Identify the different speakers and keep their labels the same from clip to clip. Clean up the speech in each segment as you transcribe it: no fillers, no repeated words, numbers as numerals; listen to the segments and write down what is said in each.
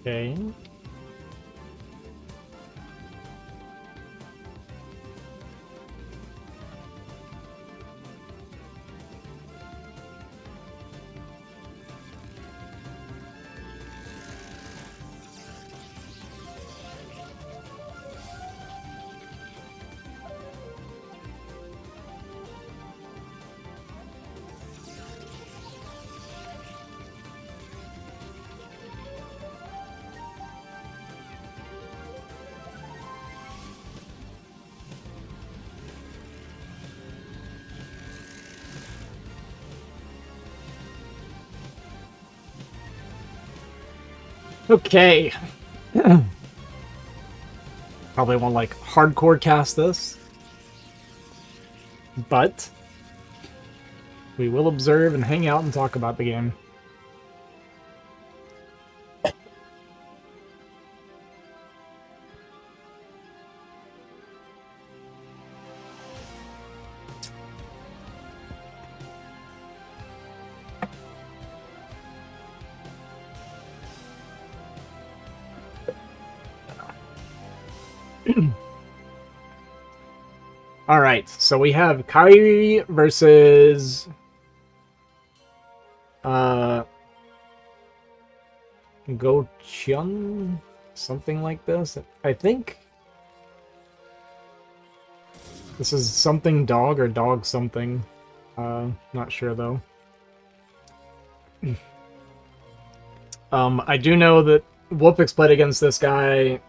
Speaker 1: Okay. Okay. Probably won't like hardcore cast this, but we will observe and hang out and talk about the game. All right, so we have Kyrie versus Go Chun, something like this. I think this is something dog or dog something. Not sure though. I do know that Wolfix played against this guy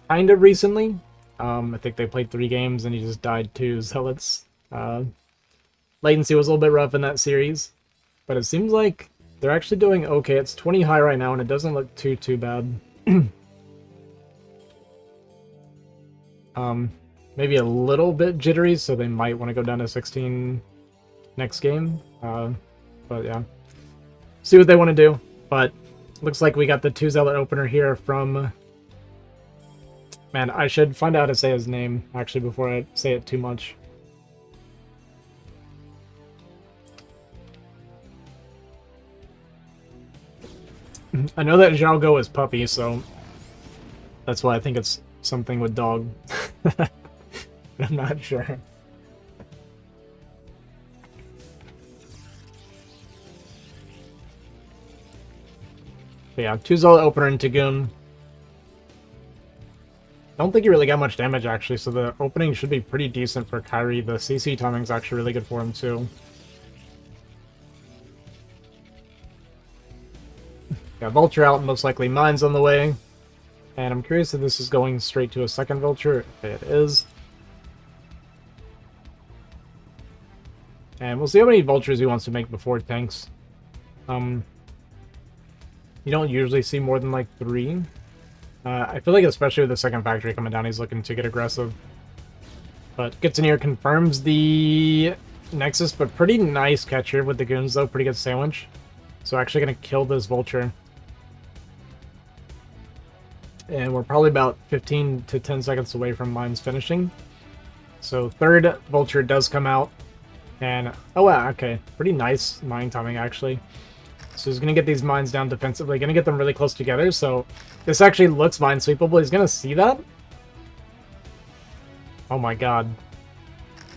Speaker 1: kind of recently. I think they played 3 games and he just died 2 zealots. Latency was a little bit rough in that series, but it seems like they're actually doing okay. It's 20 high right now and it doesn't look too bad. Maybe a little bit jittery, so they might want to go down to 16 next game. But yeah, see what they want to do. But looks like we got the 2 zealot opener here from... Man, I should find out how to say his name, actually, before I say it too much. I know that Zhao Go is puppy, so that's why I think it's something with dog. But I'm not sure. But yeah, 2 zealot opener into Goon. I don't think he really got much damage, actually, so the opening should be pretty decent for Kyrie. The CC timing's actually really good for him, too. Got Vulture out, most likely Mines on the way. And I'm curious if this is going straight to a second Vulture. Okay, it is. And we'll see how many Vultures he wants to make before tanks. You don't usually see more than, like, 3. I feel like especially with the second factory coming down, he's looking to get aggressive. But gets in here, confirms the Nexus, but pretty nice catch here with the Goons, though. Pretty good sandwich. So actually going to kill this Vulture. And we're probably about 15 to 10 seconds away from Mines finishing. So third Vulture does come out. And, oh wow, okay. Pretty nice mine timing, actually. So he's going to get these mines down defensively, going to get them really close together, so this actually looks minesweepable. He's going to see that. Oh my god.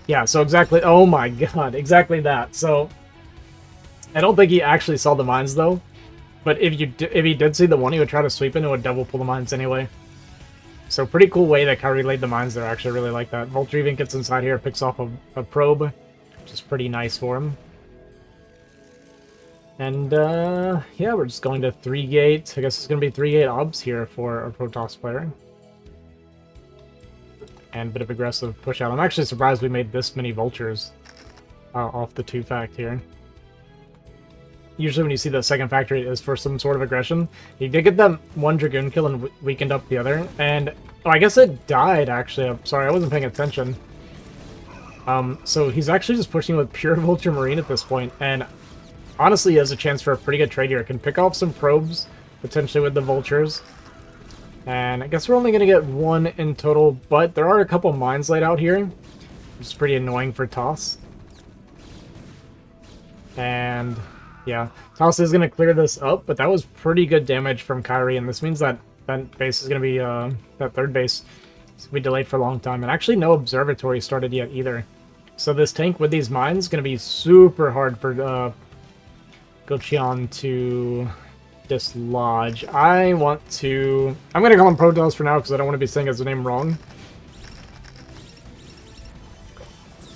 Speaker 1: Yeah, so exactly, oh my god, exactly that. So, I don't think he actually saw the mines, though. But if he did see the one, he would try to sweep into a double pull the mines anyway. So pretty cool way that Kyrie laid the mines there. I actually really like that. Vulture even gets inside here, picks off a probe, which is pretty nice for him. And, yeah, we're just going to 3-gate. I guess it's going to be 3-gate obs here for a Protoss player. And a bit of aggressive push out. I'm actually surprised we made this many Vultures off the 2-fact here. Usually when you see the second factory, it is for some sort of aggression. He did get that 1 Dragoon kill and weakened up the other. And, oh, I guess it died, actually. I'm sorry, I wasn't paying attention. So he's actually just pushing with pure Vulture Marine at this point, and... Honestly, he has a chance for a pretty good trade here. Can pick off some probes, potentially with the Vultures. And I guess we're only going to get 1 in total, but there are a couple mines laid out here, which is pretty annoying for Toss. And Yeah, Toss is going to clear this up, but that was pretty good damage from Kyrie, and this means that that base is going to be, that third base is going to be delayed for a long time. And actually no observatory started yet either. So this tank with these mines is going to be super hard for Gochion to dislodge. I'm going to call him Protoss for now because I don't want to be saying his name wrong.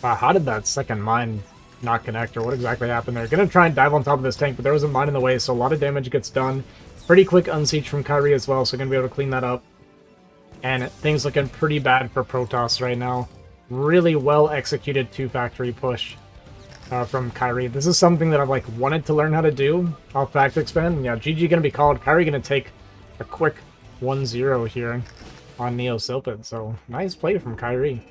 Speaker 1: Wow, how did that second mine not connect, or what exactly happened there? Gonna try and dive on top of this tank, but there was a mine in the way, so a lot of damage gets done. Pretty quick unsiege from Kyrie as well, so gonna be able to clean that up. And things looking pretty bad for Protoss right now. Really well executed 2-factory push from Kyrie. This is something that I've like wanted to learn how to do off Fact Expand. Yeah, GG gonna be called. Kyrie gonna take a quick 1-0 here on Neo Silpid, so nice play from Kyrie.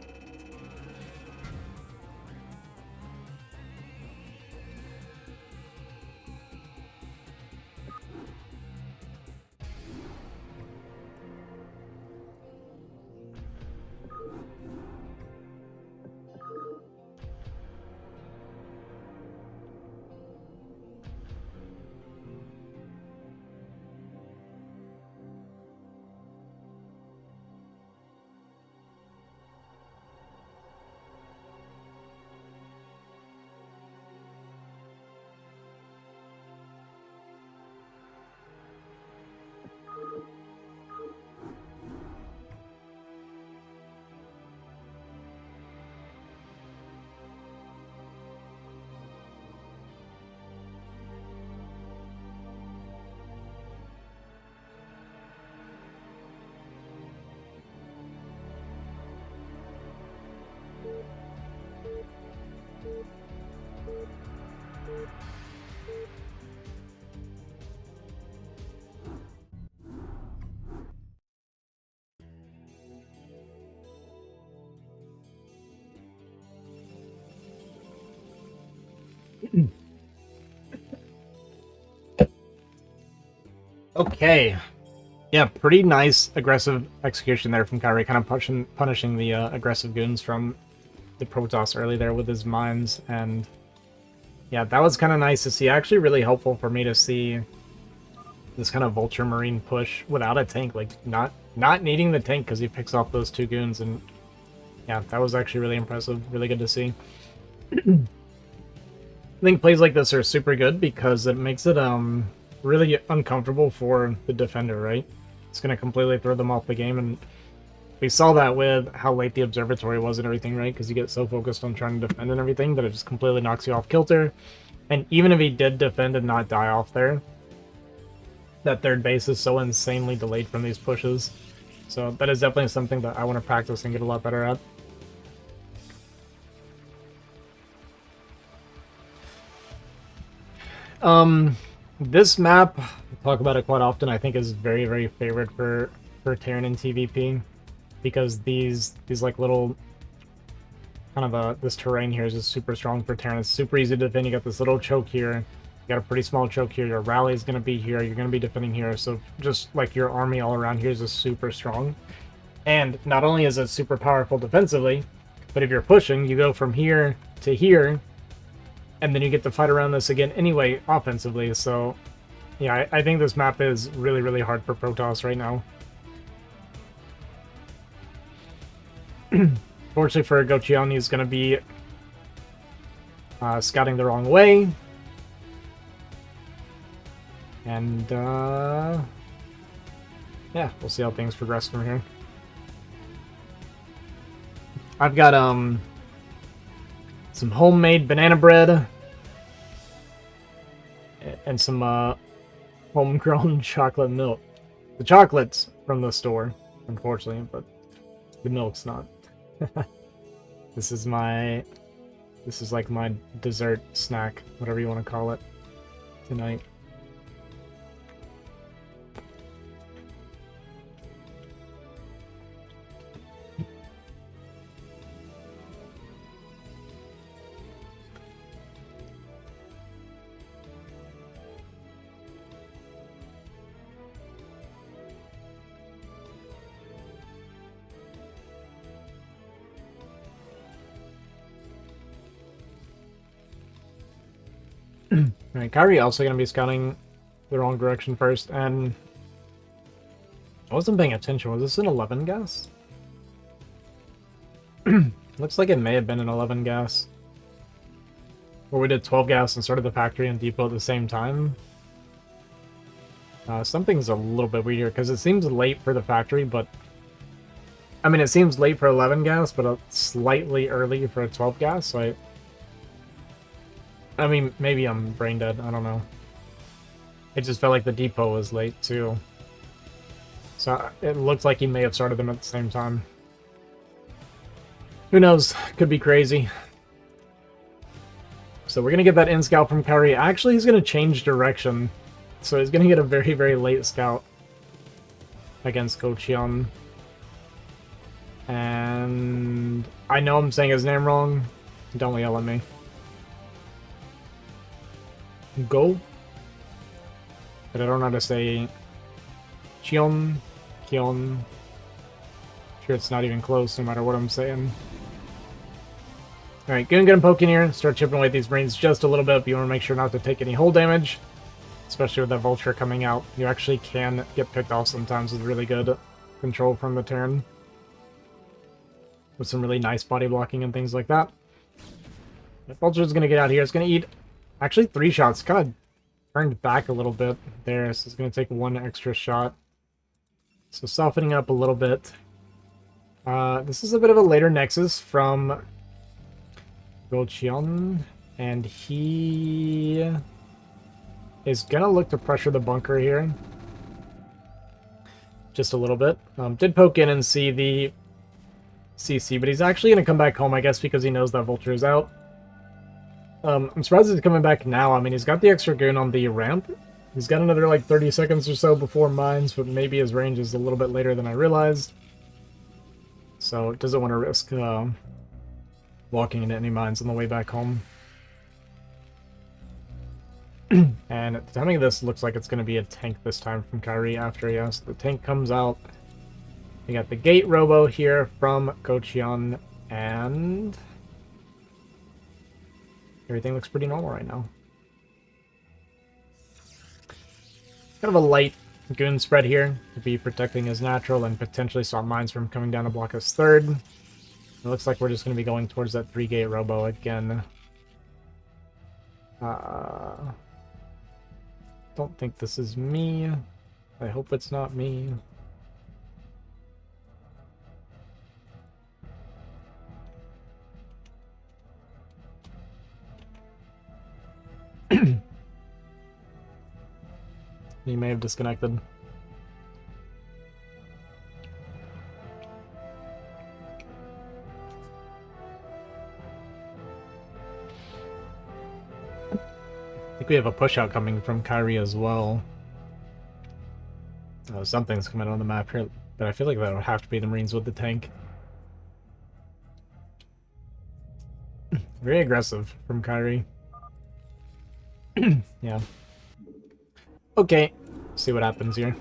Speaker 1: Okay. Yeah, pretty nice aggressive execution there from Kyrie, kind of punishing the aggressive goons from the Protoss early there with his mines, and yeah, that was kind of nice to see. Actually really helpful for me to see this kind of Vulture Marine push without a tank, like not needing the tank because he picks off those 2 goons, and yeah, that was actually really impressive, really good to see. I think plays like this are super good because it makes it really uncomfortable for the defender, right? It's going to completely throw them off the game, and we saw that with how late the observatory was and everything, right? Because you get so focused on trying to defend and everything that it just completely knocks you off kilter. And even if he did defend and not die off there, that third base is so insanely delayed from these pushes. So that is definitely something that I want to practice and get a lot better at. This map, I talk about it quite often, I think is very, very favored for Terran and TVP, because these like little kind of this terrain here is just super strong for Terran. It's super easy to defend. You got this little choke here, you got a pretty small choke here. Your rally is going to be here. You're going to be defending here. So just like your army all around here is just super strong. And not only is it super powerful defensively, but if you're pushing, you go from here to here, and then you get to fight around this again anyway offensively. So yeah, I think this map is really, really hard for Protoss right now. Fortunately for Gochion, he's going to be scouting the wrong way. And yeah, we'll see how things progress from here. I've got some homemade banana bread and some homegrown chocolate milk. The chocolate's from the store, unfortunately, but the milk's not. This is like my dessert snack, whatever you want to call it, tonight. Alright, Kyrie also going to be scouting the wrong direction first, and I wasn't paying attention. Was this an 11 gas? Looks like it may have been an 11 gas. Or we did 12 gas and started the factory and depot at the same time. Something's a little bit weird here, because it seems late for the factory, but... I mean, it seems late for 11 gas, but slightly early for a 12 gas, so I mean, maybe I'm brain dead, I don't know. It just felt like the depot was late, too. So it looked like he may have started them at the same time. Who knows? Could be crazy. So we're going to get that in scout from Kyrie. Actually, he's going to change direction. So he's going to get a very, very late scout against Gochion. And I know I'm saying his name wrong. Don't yell at me. Go. But I don't know how to say Chion. Kion. Sure, it's not even close no matter what I'm saying. Alright, gonna get him poking here. Start chipping away at these Marines just a little bit, but you want to make sure not to take any hull damage. Especially with that Vulture coming out. You actually can get picked off sometimes with really good control from the turn. With some really nice body blocking and things like that. The Vulture's gonna get out here. It's gonna eat actually 3 shots. Kind of turned back a little bit there, so it's gonna take 1 extra shot. So softening up a little bit. This is a bit of a later Nexus from Gochion, and he is gonna look to pressure the bunker here. Just a little bit. Did poke in and see the CC, but he's actually gonna come back home, I guess, because he knows that Vulture is out. I'm surprised he's coming back now. I mean, he's got the extra goon on the ramp. He's got another, like, 30 seconds or so before mines, but maybe his range is a little bit later than I realized. So, doesn't want to risk walking into any mines on the way back home. And at the timing of this, looks like it's going to be a tank this time from Kyrie after, yes. The tank comes out. We got the gate robo here from Gochion, and everything looks pretty normal right now. Kind of a light goon spread here to be protecting his natural and potentially stop mines from coming down to block his third. It looks like we're just going to be going towards that 3-gate robo again. Don't think this is me. I hope it's not me. He may have disconnected. I think we have a push out coming from Kyrie as well. Oh, something's coming on the map here, but I feel like that would have to be the Marines with the tank. Very aggressive from Kyrie. Yeah. Okay, see what happens here.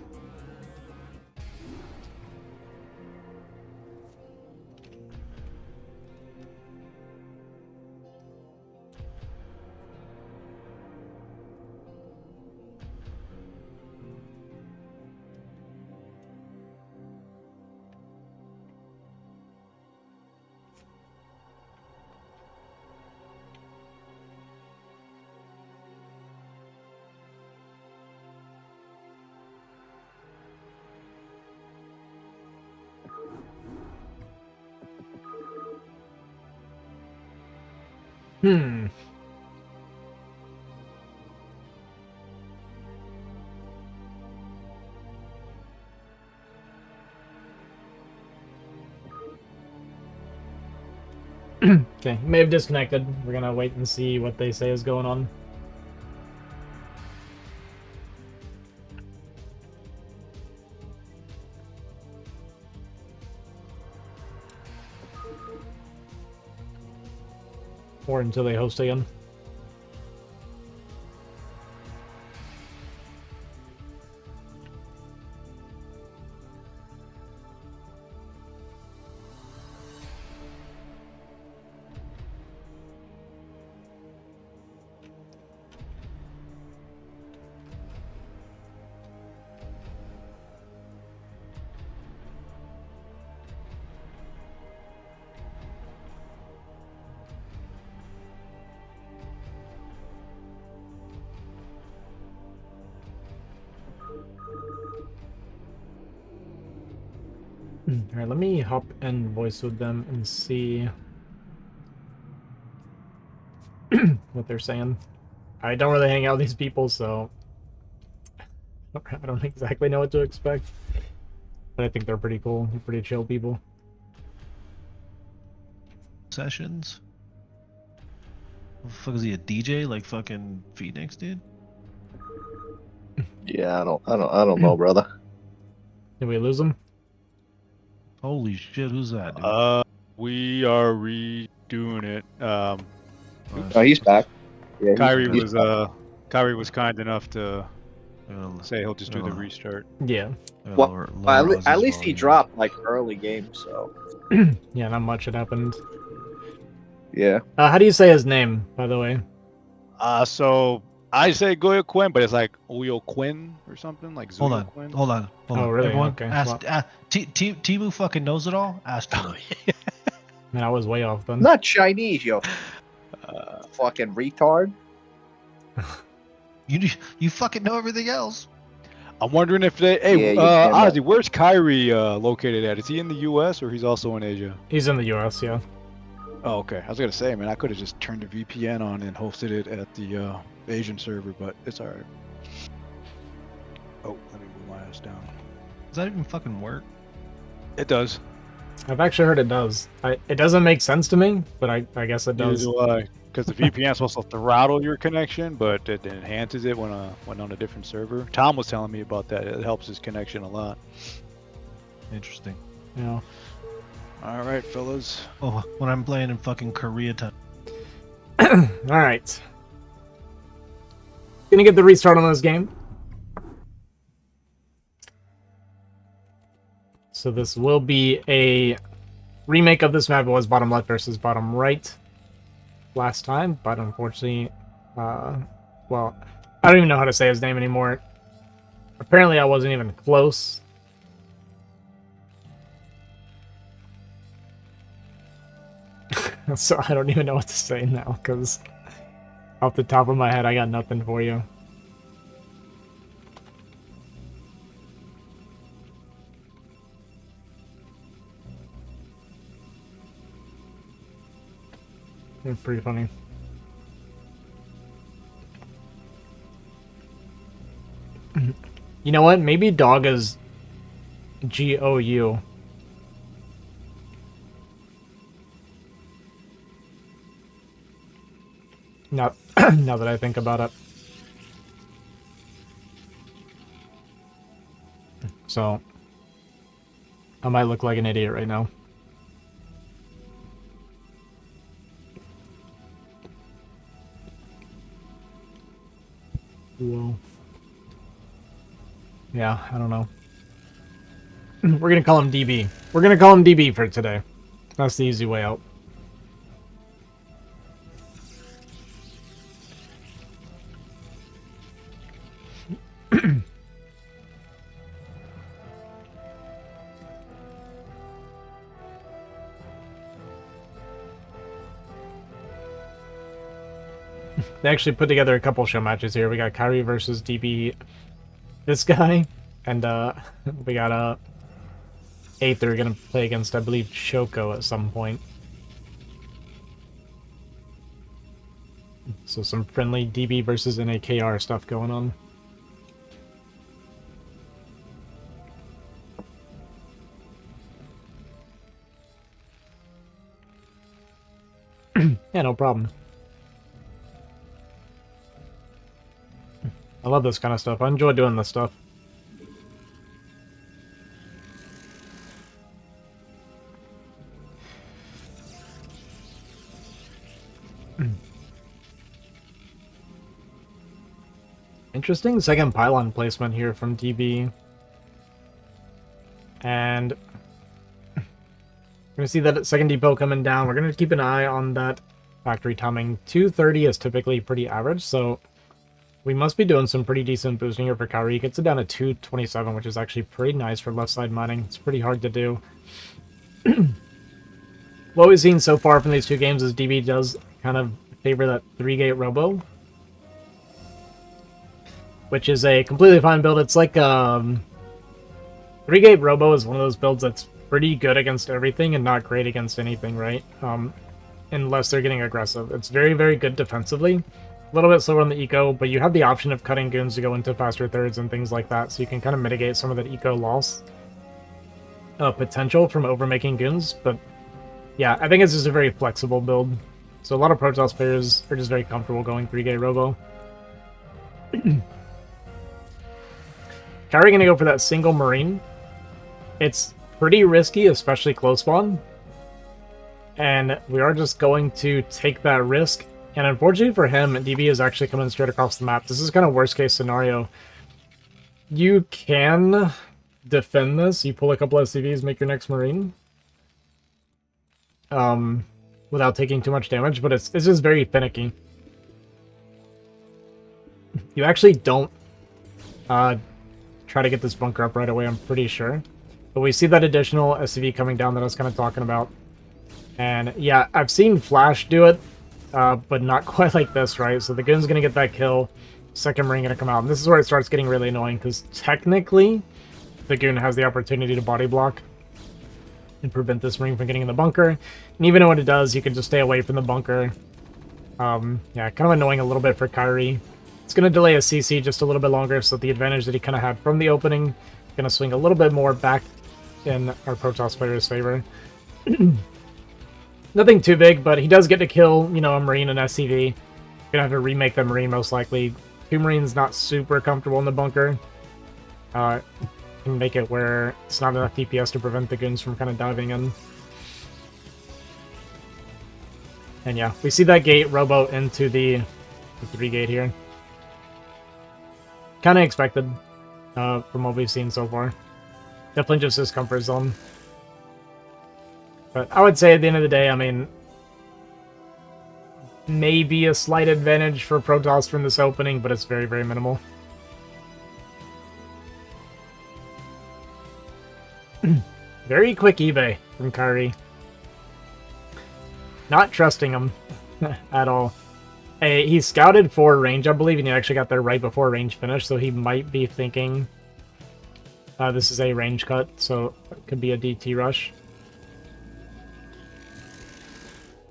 Speaker 1: Okay, may have disconnected. We're gonna wait and see what they say is going on. Or until they host again. Alright, let me hop and voice with them and see what they're saying. I don't really hang out with these people, so I don't exactly know what to expect. But I think they're pretty cool. They're pretty chill people.
Speaker 2: Sessions? What the fuck, is he a DJ like fucking Phoenix, dude?
Speaker 3: Yeah, I don't know, brother.
Speaker 1: Did we lose them?
Speaker 2: Holy shit, who's that, dude?
Speaker 4: We are redoing it.
Speaker 3: Oh, he's back. Yeah,
Speaker 4: Kyrie was kind enough to say he'll just do the
Speaker 2: Oh.
Speaker 4: restart.
Speaker 1: Yeah.
Speaker 3: Well, at least he dropped like early game, so
Speaker 1: Yeah, not much had happened.
Speaker 3: yeah.
Speaker 1: How do you say his name, by the way?
Speaker 4: So I say Goyo Quinn, but it's like Oyo Quinn or something like
Speaker 2: Hold
Speaker 4: Zuyo
Speaker 2: on,
Speaker 4: Quinn.
Speaker 2: hold on.
Speaker 1: Oh, really?
Speaker 2: Everyone,
Speaker 1: Okay,
Speaker 2: ask, Timu fucking knows it all? Ask him.
Speaker 1: Man, I was way off then.
Speaker 3: Not Chinese, yo. Fucking retard.
Speaker 2: You fucking know everything else.
Speaker 4: I'm wondering if they. Hey,
Speaker 3: Yeah,
Speaker 4: Ozzy, where's Kyrie located at? Is he in the U.S. or he's also in Asia?
Speaker 1: He's in the U.S., yeah.
Speaker 4: Oh, okay. I was gonna say, man, I could have just turned the VPN on and hosted it at the Asian server, but it's alright. Oh, let me move my ass down.
Speaker 2: Does that even fucking work?
Speaker 4: It does.
Speaker 1: I've actually heard it does. It doesn't make sense to me, but I guess it does.
Speaker 4: Neither do I. Because the VPN is supposed to throttle your connection, but it enhances it when on a different server. Tom was telling me about that. It helps his connection a lot.
Speaker 2: Interesting.
Speaker 1: Yeah.
Speaker 4: All right, fellas.
Speaker 2: Oh, when I'm playing in fucking Koreatown.
Speaker 1: Alright. Gonna get the restart on this game. So this will be a remake of this map. It was bottom left versus bottom right last time, but unfortunately, well, I don't even know how to say his name anymore. Apparently I wasn't even close. So I don't even know what to say now, because off the top of my head, I got nothing for you. It's pretty funny. You know what? Maybe dog is G-O-U. Now, now that I think about it. So, I might look like an idiot right now. Whoa. Yeah, I don't know. We're gonna call him DB. We're gonna call him DB for today. That's the easy way out. They actually put together a couple show matches here. We got Kyrie versus DB, this guy, and we got Aether gonna play against, I believe, Choco at some point. So some friendly DB versus NAKR stuff going on. Yeah, no problem. I love this kind of stuff. I enjoy doing this stuff. Interesting second pylon placement here from DB. And we're going to see that second depot coming down. We're going to keep an eye on that factory timing. 230 is typically pretty average, so we must be doing some pretty decent boosting here for Kyrie. He gets it down to 227, which is actually pretty nice for left side mining. It's pretty hard to do. What we've seen so far from these two games is DB does kind of favor that 3-gate robo, which is a completely fine build. It's like 3-gate robo is one of those builds that's pretty good against everything and not great against anything, right? Unless they're getting aggressive. It's very, very good defensively. A little bit slower on the eco, but you have the option of cutting goons to go into faster thirds and things like that, so you can kind of mitigate some of that eco loss potential from overmaking goons. But yeah, I think it's just a very flexible build. So a lot of Protoss players are just very comfortable going 3-gate Robo. Kyrie gonna go for that single Marine. It's pretty risky, especially close spawn. And we are just going to take that risk. And unfortunately for him, DB is actually coming straight across the map. This is kind of worst case scenario. You can defend this. You pull a couple SCVs, make your next Marine. Without taking too much damage, but it's just very finicky. You actually don't try to get this bunker up right away, I'm pretty sure. But we see that additional SCV coming down that I was kind of talking about. And yeah, I've seen Flash do it, but not quite like this, right? So the goon's going to get that kill, second Marine going to come out. And this is where it starts getting really annoying, because technically the goon has the opportunity to body block and prevent this Marine from getting in the bunker. And even though what it does, you can just stay away from the bunker. Yeah, kind of annoying a little bit for Kyrie. It's going to delay a CC just a little bit longer, so the advantage that he kind of had from the opening going to swing a little bit more back in our Protoss player's favor. Nothing too big, but he does get to kill, you know, a Marine and SCV. Gonna have to remake the Marine most likely. 2 Marines not super comfortable in the bunker. Can make it where it's not enough DPS to prevent the goons from kind of diving in. And yeah, we see that gate Robo into the 3-gate here. Kind of expected from what we've seen so far. Definitely just his comfort zone. But I would say at the end of the day, I mean, maybe a slight advantage for Protoss from this opening, but it's very, very minimal. Very quick eBay from Kyrie. Not trusting him at all. He scouted for range, I believe, and he actually got there right before range finished, so he might be thinking this is a range cut, so it could be a DT rush.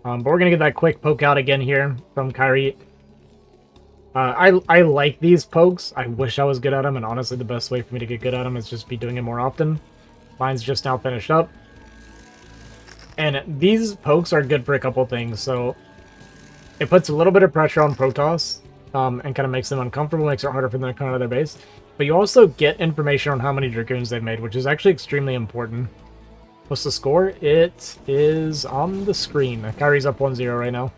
Speaker 1: But we're going to get that quick poke out again here from Kyrie. I like these pokes. I wish I was good at them, and honestly the best way for me to get good at them is just be doing it more often. Mine's just now finished up. And these pokes are good for a couple things. So it puts a little bit of pressure on Protoss and kind of makes them uncomfortable, makes it harder for them to come out of their base. But you also get information on how many Dragoons they've made, which is actually extremely important. What's the score? It is on the screen. Kyrie's up 1-0 right now.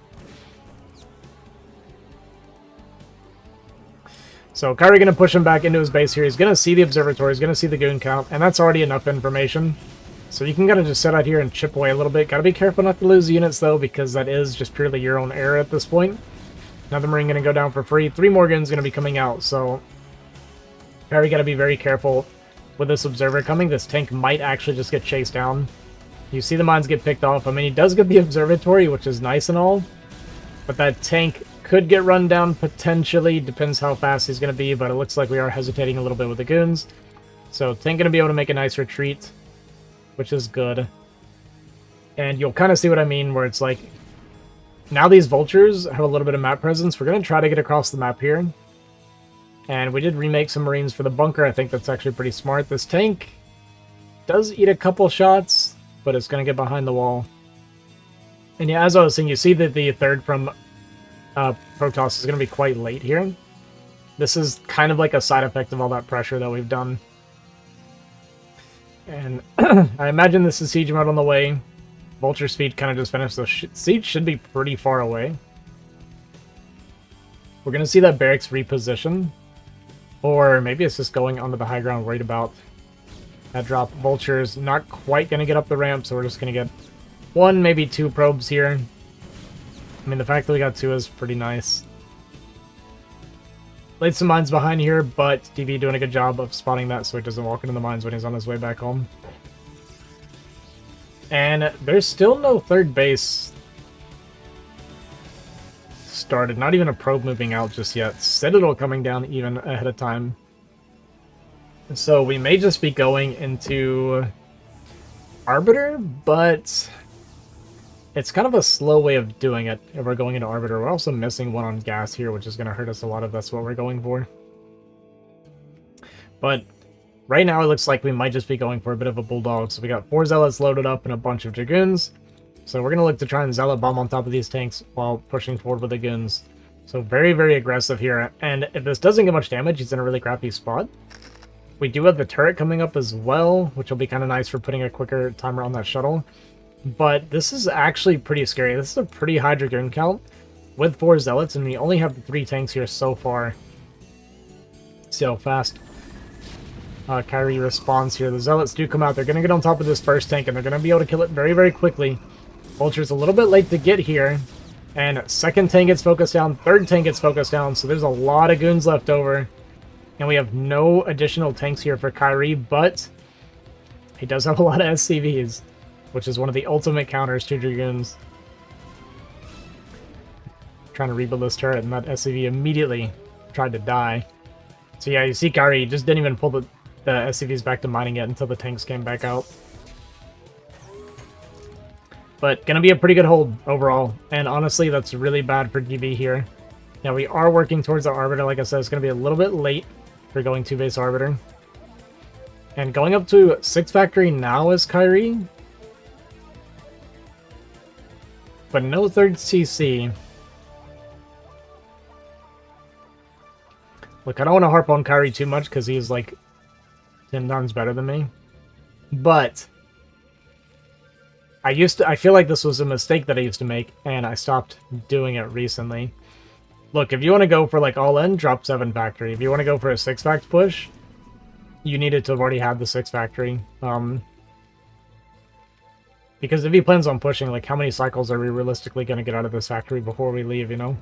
Speaker 1: So Kyrie going to push him back into his base here. He's going to see the observatory. He's going to see the goon count. And that's already enough information. So you can kind of just sit out here and chip away a little bit. Got to be careful not to lose units, though, because that is just purely your own error at this point. Another Marine going to go down for free. 3 more goons going to be coming out. So Kyrie got to be very careful with this observer coming. This tank might actually just get chased down. You see the mines get picked off. I mean, he does get the observatory, which is nice and all. But that tank could get run down potentially. Depends how fast he's going to be, but it looks like we are hesitating a little bit with the goons. So tank going to be able to make a nice retreat, which is good. And you'll kind of see what I mean, where it's like, now these vultures have a little bit of map presence. We're going to try to get across the map here. And we did remake some Marines for the bunker. I think that's actually pretty smart. This tank does eat a couple shots, but it's going to get behind the wall. And yeah, as I was saying, you see that the third from Protoss is going to be quite late here. This is kind of like a side effect of all that pressure that we've done. And I imagine this is siege mode on the way. Vulture speed kind of just finished, so siege should be pretty far away. We're going to see that barracks reposition. Or maybe it's just going onto the high ground worried about that drop. Vulture's not quite going to get up the ramp, so we're just going to get 1, maybe 2 probes here. I mean, the fact that we got 2 is pretty nice. Laid some mines behind here, but DB doing a good job of spotting that so he doesn't walk into the mines when he's on his way back home. And there's still no third base started. Not even a probe moving out just yet. Citadel coming down even ahead of time. So we may just be going into Arbiter, but it's kind of a slow way of doing it if we're going into Arbiter. We're also missing one on gas here, which is going to hurt us a lot if that's what we're going for. But right now it looks like we might just be going for a bit of a Bulldog. So we got 4 Zealots loaded up and a bunch of Dragoons. So we're going to look to try and Zealot bomb on top of these tanks while pushing forward with the Goons. So very, very aggressive here. And if this doesn't get much damage, he's in a really crappy spot. We do have the turret coming up as well, which will be kind of nice for putting a quicker timer on that shuttle. But this is actually pretty scary. This is a pretty high Dragoon count with 4 Zealots, and we only have 3 tanks here so far. See how fast Kyrie responds here. The Zealots do come out. They're going to get on top of this first tank, and they're going to be able to kill it very, very quickly. Vulture's a little bit late to get here. And second tank gets focused down. Third tank gets focused down. So there's a lot of Goons left over. And we have no additional tanks here for Kyrie, but he does have a lot of SCVs, which is one of the ultimate counters to Dragoons. Trying to rebuild this turret, and that SCV immediately tried to die. So yeah, you see Kyrie just didn't even pull the SCVs back to mining yet until the tanks came back out. But gonna be a pretty good hold overall, and honestly, that's really bad for DB here. Now we are working towards the Arbiter. Like I said, it's gonna be a little bit late for going 2-base Arbiter. And going up to 6 factory now is Kyrie. But no 3rd CC. Look, I don't want to harp on Kyrie too much because he's like 10 times better than me. But I feel like this was a mistake that I used to make, and I stopped doing it recently. Look, if you want to go for like all in, drop 7 factory. If you want to go for a 6 fact push, you needed to have already had the 6 factory. Because if he plans on pushing, like how many cycles are we realistically going to get out of this factory before we leave, you know?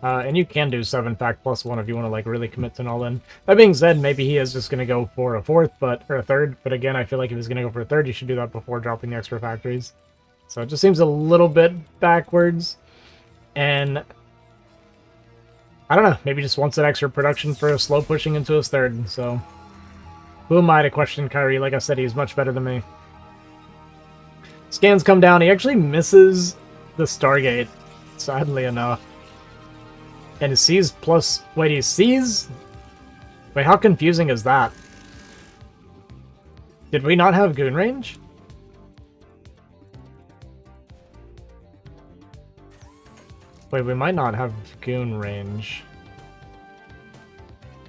Speaker 1: And you can do 7 fact plus 1 if you want to like really commit to an all in. That being said, maybe he is just going to go for a 4th, or a 3rd. But again, I feel like if he's going to go for a 3rd, you should do that before dropping the extra factories. So it just seems a little bit backwards. And I don't know, maybe just wants that extra production for slow pushing into his 3rd. So who am I to question Kyrie? Like I said, he's much better than me. Scans come down. He actually misses the Stargate, sadly enough. And he sees plus... Wait, he sees... Wait, how confusing is that? Did we not have Goon range? Wait, we might not have Goon range.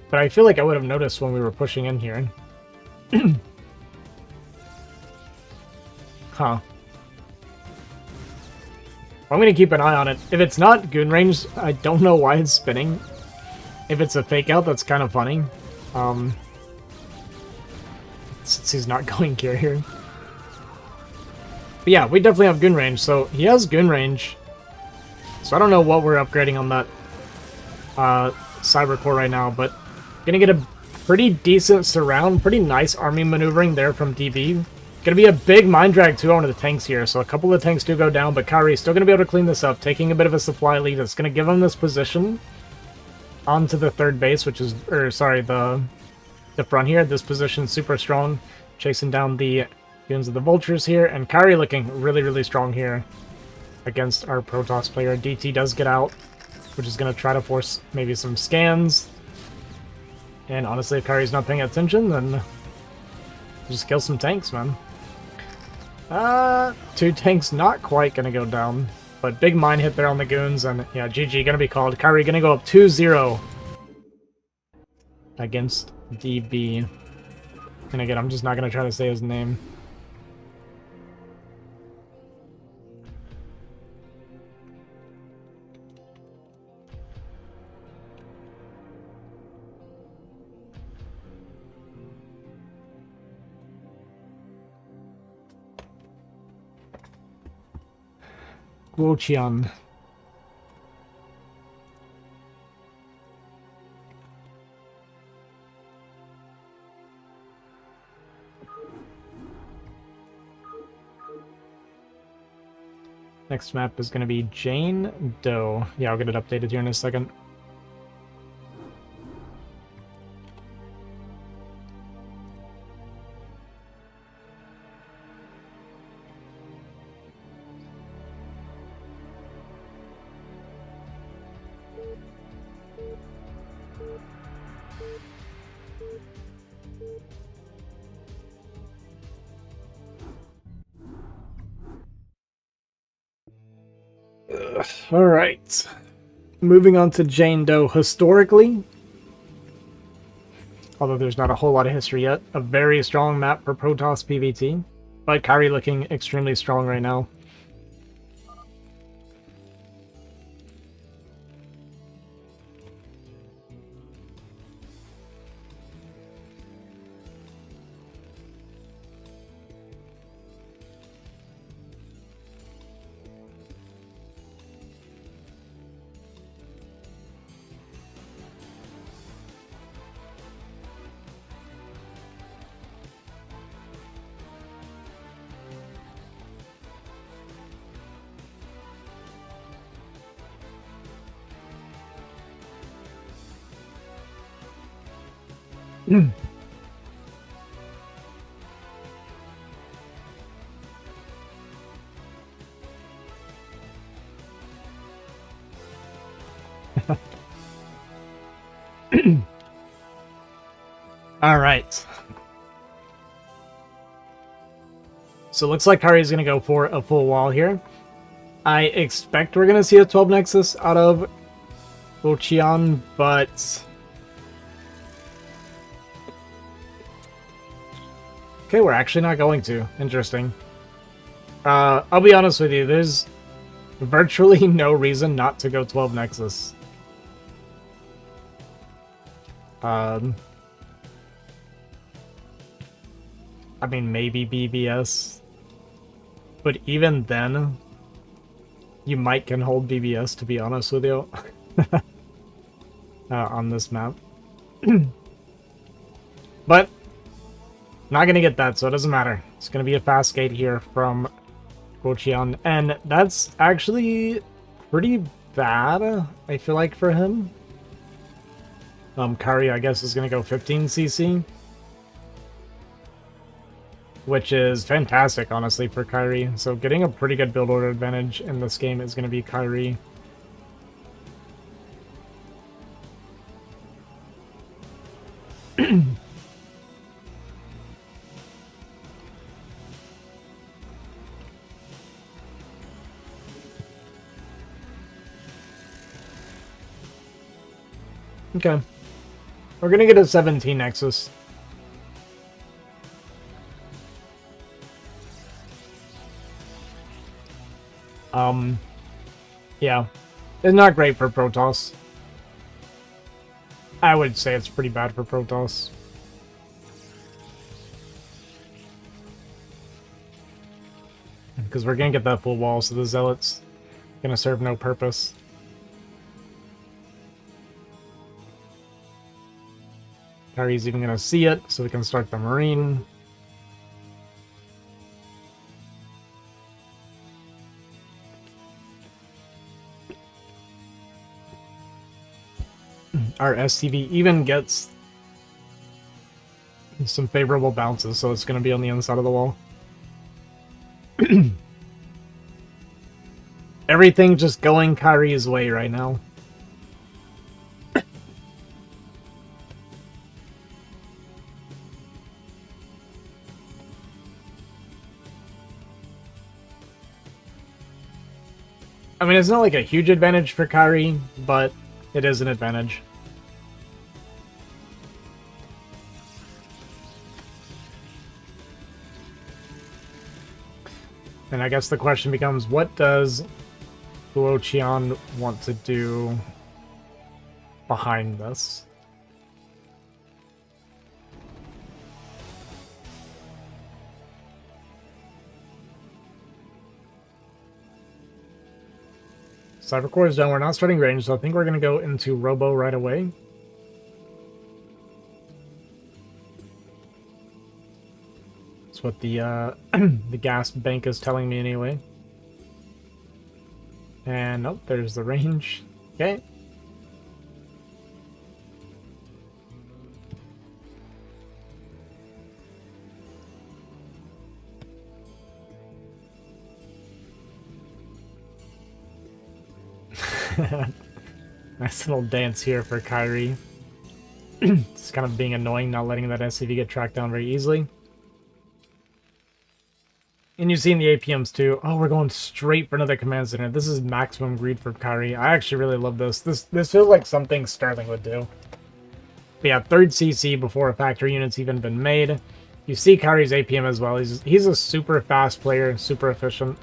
Speaker 1: But I feel like I would have noticed when we were pushing in here. Huh. I'm going to keep an eye on it. If it's not Goon range, I don't know why it's spinning. If it's a fake out, that's kind of funny. Since he's not going gear here. But yeah, we definitely have Goon range. So he has Goon range. So I don't know what we're upgrading on that Cyber Core right now, but gonna get a pretty decent surround, pretty nice army maneuvering there from DB. Gonna be a big mine drag too onto the tanks here, so a couple of the tanks do go down, but Kyrie's still gonna be able to clean this up, taking a bit of a supply lead. It's gonna give him this position onto the 3rd base, which is, or sorry, the front here. This position super strong, chasing down the goons of the Vultures here, and Kyrie looking really, really strong here against our Protoss player. DT does get out, which is going to try to force maybe some scans. And honestly, if Kyrie's not paying attention, then just kill some tanks, man. 2 tanks not quite going to go down, but big mine hit there on the goons, and yeah, GG going to be called. Kyrie going to go up 2-0 against DB. And again, I'm just not going to try to say his name. Guoqian. Next map is going to be Jane Doe. Yeah, I'll get it updated here in a second. Alright. Moving on to Jane Doe. Historically, although there's not a whole lot of history yet, a very strong map for Protoss PvT. But Kairi looking extremely strong right now. Alright. So it looks like Kari's going to go for a full wall here. I expect we're going to see a 12 Nexus out of Ocheon, but... Okay, we're actually not going to. Interesting. I'll be honest with you, there's virtually no reason not to go 12 Nexus. I mean, maybe BBS. But even then, you might can hold BBS, to be honest with you. On this map. But, not gonna get that, so it doesn't matter. It's gonna be a fast gate here from Gochian, and that's actually pretty bad, I feel like, for him. Kari, I guess, is gonna go 15 CC. Which is fantastic, honestly, for Kairi. So getting a pretty good build order advantage in this game is going to be Kairi. Okay. We're going to get a 17 Nexus. Yeah. It's not great for Protoss. I would say it's pretty bad for Protoss. Because we're gonna get that full wall, so the Zealot's gonna serve no purpose. Kari's even gonna see it, so we can start the Marine. Our SCV even gets some favorable bounces, so it's going to be on the inside of the wall. Everything just going Kyrie's way right now. I mean, it's not like a huge advantage for Kyrie, but it is an advantage. And I guess the question becomes, what does Luoqian want to do behind this? Cybercore is done. We're not starting range, so I think we're going to go into Robo right away. That's what the the gas bank is telling me anyway. And nope, there's the range. Okay. Nice little dance here for Kyrie. It's kind of being annoying not letting that SCV get tracked down very easily. And you see in the APMs too, oh, we're going straight for another command center. This is maximum greed for Kyrie. I actually really love this. This feels like something Sterling would do. But yeah, third CC before a factory unit's even been made. You see Kyrie's APM as well. He's a super fast player, super efficient.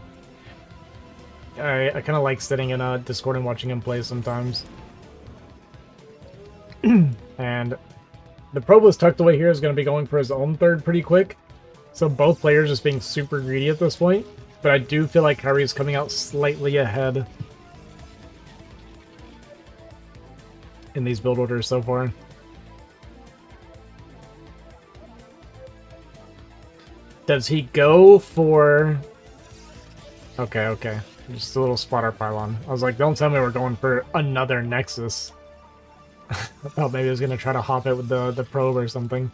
Speaker 1: I kind of like sitting in a Discord and watching him play sometimes. And the Probo's tucked away here is going to be going for his own third pretty quick. So both players just being super greedy at this point. But I do feel like Kyrie is coming out slightly ahead in these build orders so far. Does he go for... Okay. Just a little spotter pylon. I was like, don't tell me we're going for another Nexus. I thought maybe I was going to try to hop it with the probe or something.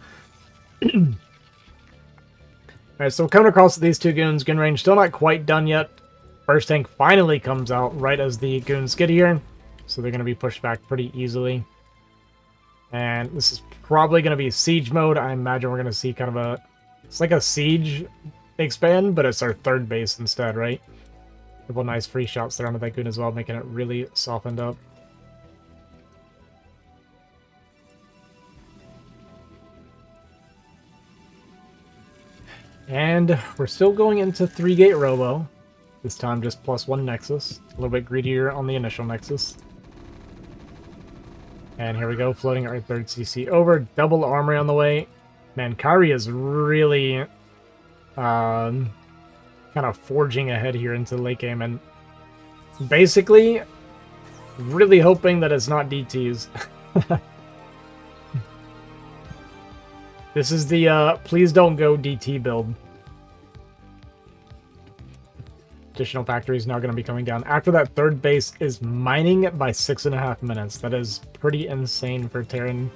Speaker 1: Alright, so coming across these two goons. Goon range still not quite done yet. First tank finally comes out right as the goons get here. So they're going to be pushed back pretty easily. And this is probably going to be siege mode. I imagine we're going to see kind of a... It's like a siege expand, but it's our third base instead, right? A couple nice free shots there onto that goon as well, making it really softened up. And we're still going into 3-gate robo. This time just +1 Nexus. A little bit greedier on the initial Nexus. And here we go, floating our third CC over. Double armory on the way. Man, Kyrie is really kind of forging ahead here into late game. And basically, really hoping that it's not DTs. This is the please don't go DT build. Additional factory is now going to be coming down. After that, third base is mining by 6.5 minutes. That is pretty insane for Terran.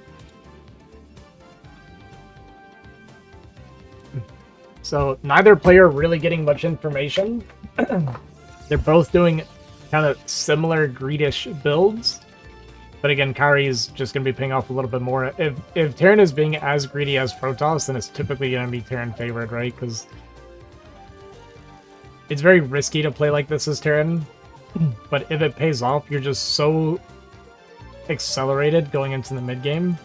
Speaker 1: So neither player really getting much information. They're both doing kind of similar greedish builds. But again, Kyrie's just going to be paying off a little bit more. If Terran is being as greedy as Protoss, then it's typically going to be Terran favored, right? Because it's very risky to play like this as Terran. But if it pays off, you're just so accelerated going into the mid game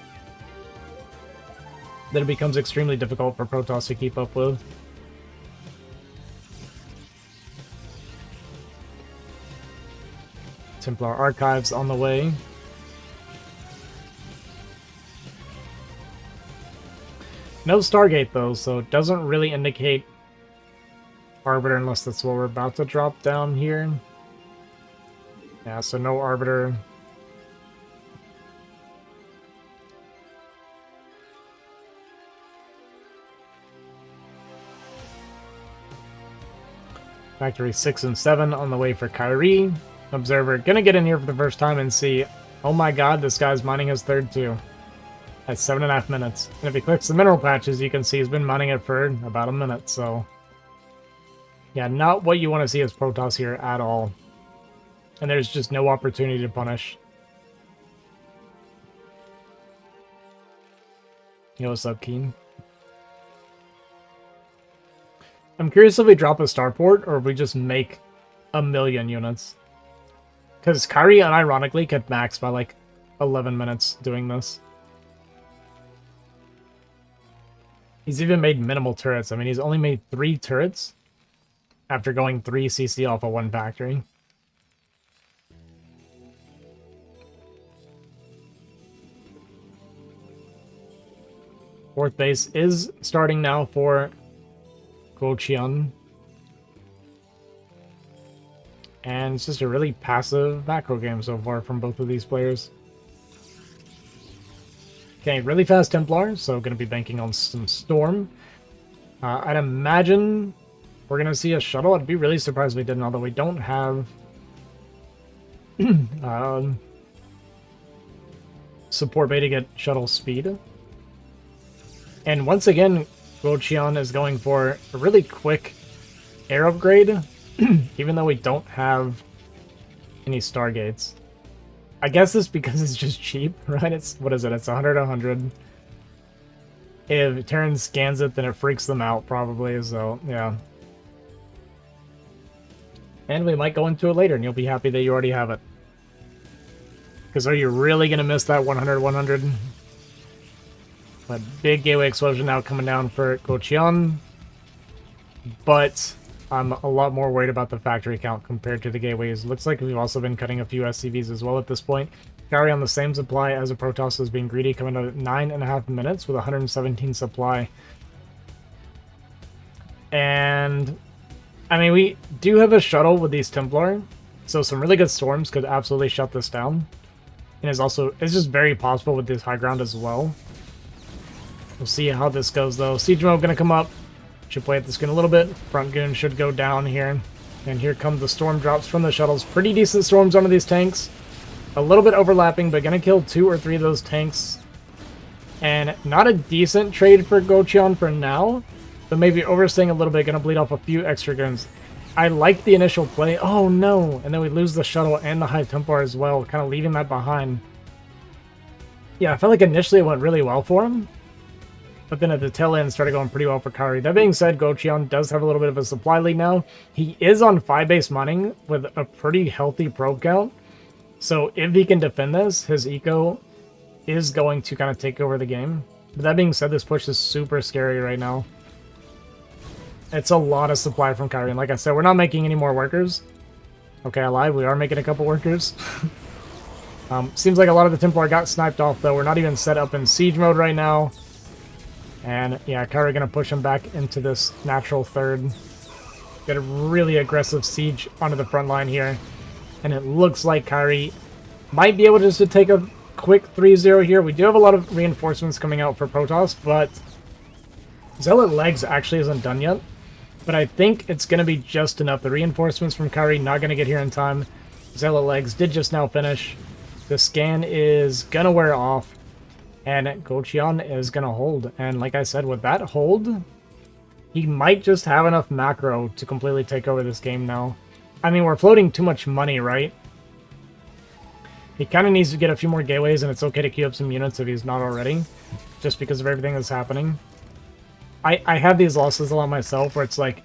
Speaker 1: that it becomes extremely difficult for Protoss to keep up with. Templar Archives on the way. No Stargate though, so it doesn't really indicate Arbiter unless that's what we're about to drop down here. Yeah, so no Arbiter. Factory 6 and 7 on the way for Kyrie. Observer gonna get in here for the first time and see, oh my god, this guy's mining his third too. At 7.5 minutes. And if he clicks the mineral patches, you can see he's been mining it for about a minute, so... Yeah, not what you want to see as Protoss here at all. And there's just no opportunity to punish. Yo, what's up, Keen? I'm curious if we drop a starport, or if we just make 1,000,000 units. Because Kyrie, unironically, could max by like 11 minutes doing this. He's even made minimal turrets. I mean, he's only made 3 turrets after going 3 CC off of 1 factory. Fourth base is starting now for Gochian. And it's just a really passive macro game so far from both of these players. Okay, really fast Templar, so going to be banking on some Storm. I'd imagine we're going to see a shuttle. I'd be really surprised if we didn't, although we don't have support bay to get shuttle speed. And once again, Gochian is going for a really quick air upgrade, even though we don't have any Stargates. I guess it's because it's just cheap, right? It's, what is it? It's 100. If Terran scans it, then it freaks them out, probably, so, yeah. And we might go into it later, and you'll be happy that you already have it. Because are you really going to miss that 100-100? That big gateway explosion now coming down for Gocheon. But I'm a lot more worried about the factory count compared to the gateways. Looks like we've also been cutting a few SCVs as well at this point. Carry on the same supply as a Protoss is being greedy, coming out at 9.5 minutes with 117 supply. And I mean, we do have a shuttle with these Templar, so some really good storms could absolutely shut this down. And it's just very possible with this high ground as well. We'll see how this goes though. Siege mode gonna come up. Should play at this gun a little bit. Front goon should go down here. And here come the storm drops from the shuttles. Pretty decent storms onto these tanks. A little bit overlapping, but gonna kill 2 or 3 of those tanks. And not a decent trade for Gocheon for now, but maybe overstaying a little bit, gonna bleed off a few extra guns. I like the initial play. Oh no! And then we lose the shuttle and the High Templar as well, kind of leaving that behind. Yeah, I felt like initially it went really well for him, but then at the tail end started going pretty well for Kari. That being said, Gocheon does have a little bit of a supply lead now. He is on 5-base mining with a pretty healthy probe count. So if he can defend this, his eco is going to kind of take over the game. But that being said, this push is super scary right now. It's a lot of supply from Kyrie, and like I said, we're not making any more workers. Okay, I lied, we are making a couple workers. Seems like a lot of the Templar got sniped off, though. We're not even set up in siege mode right now. And yeah, Kyrie gonna push him back into this natural third. Get a really aggressive siege onto the front line here. And it looks like Kyrie might be able just to take a quick 3-0 here. We do have a lot of reinforcements coming out for Protoss, but Zealot Legs actually isn't done yet. But I think it's going to be just enough. The reinforcements from Kyrie not going to get here in time. Zealot Legs did just now finish. The scan is going to wear off. And Gocheon is going to hold. And like I said, with that hold, he might just have enough macro to completely take over this game now. I mean, we're floating too much money, right? He kind of needs to get a few more gateways, and it's okay to queue up some units if he's not already, just because of everything that's happening. I have these losses a lot myself, where it's like,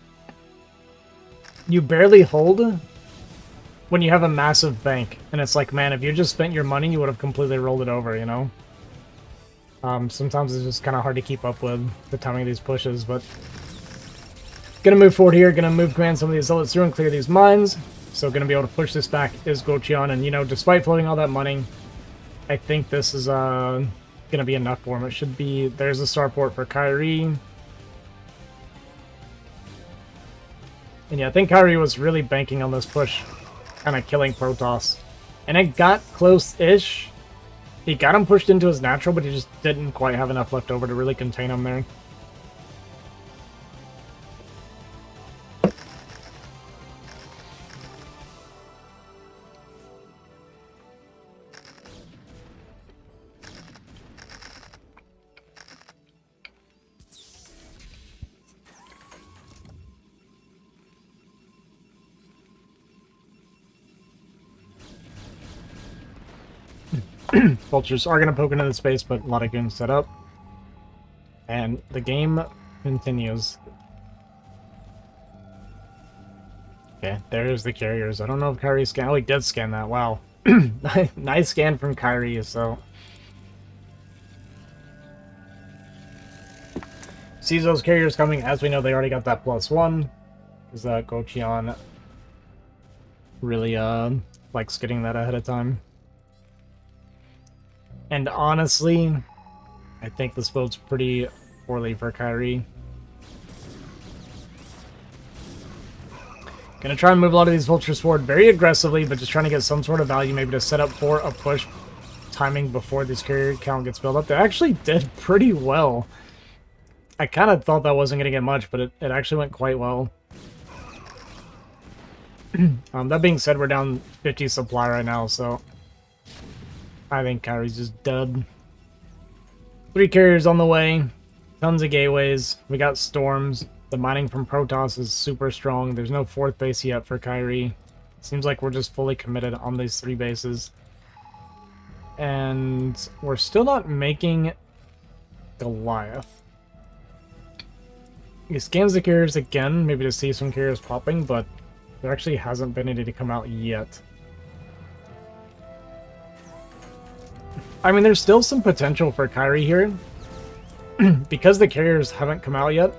Speaker 1: you barely hold when you have a massive bank, and it's like, man, if you just spent your money, you would have completely rolled it over, you know? Sometimes it's just kind of hard to keep up with the timing of these pushes, but gonna move forward here, gonna move command some of these zealots through and clear these mines. So gonna be able to push this back is Gocheon, and you know, despite floating all that money, I think this is gonna be enough for him. It should be. There's a starport for Kyrie. And yeah, I think Kyrie was really banking on this push, kind of killing Protoss. And it got close-ish. He got him pushed into his natural, but he just didn't quite have enough left over to really contain him there. Vultures are going to poke into the space, but a lot of goons set up. And the game continues. Okay, there's the carriers. I don't know if Kyrie scanned. Oh, he did scan that. Wow. Nice scan from Kyrie, so. Sees those carriers coming. As we know, they already got that +1. Because Gocheon really likes getting that ahead of time. And honestly, I think this bodes pretty poorly for Kyrie. Gonna try and move a lot of these vultures forward very aggressively, but just trying to get some sort of value, maybe to set up for a push timing before this carrier count gets built up. They actually did pretty well. I kind of thought that wasn't gonna get much, but it actually went quite well. That being said, we're down 50 supply right now, so I think Kyrie's just dead. 3 carriers on the way. Tons of gateways. We got storms. The mining from Protoss is super strong. There's no 4th base yet for Kyrie. Seems like we're just fully committed on these 3 bases. And we're still not making Goliath. He scans the carriers again, maybe to see some carriers popping, but There actually hasn't been any to come out yet. I mean, there's still some potential for Kyrie here. Because the carriers haven't come out yet.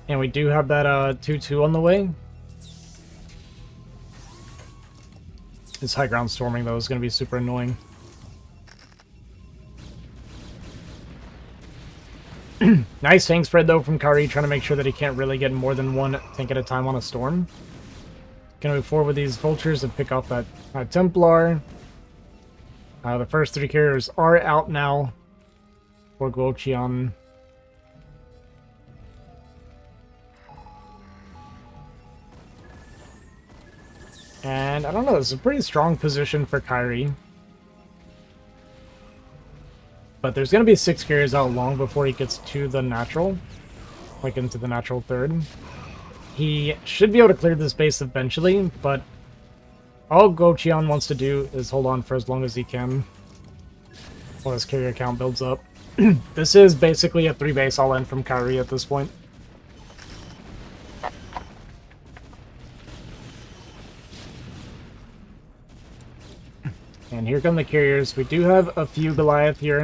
Speaker 1: And we do have that 2-2 on the way. This high ground storming, though, is going to be super annoying. Nice tank spread, though, from Kyrie, trying to make sure that he can't really get more than one tank at a time on a storm. Gonna move forward with these vultures and pick off that Templar. The first 3 carriers are out now for Guoqian. And I don't know, this is a pretty strong position for Kyrie. But there's going to be 6 carriers out long before he gets to the natural. Like into the natural third. He should be able to clear this base eventually, but all Guoqian wants to do is hold on for as long as he can while his carrier count builds up. This is basically a 3 base all-in from Kyrie at this point. And here come the carriers. We do have a few Goliath here.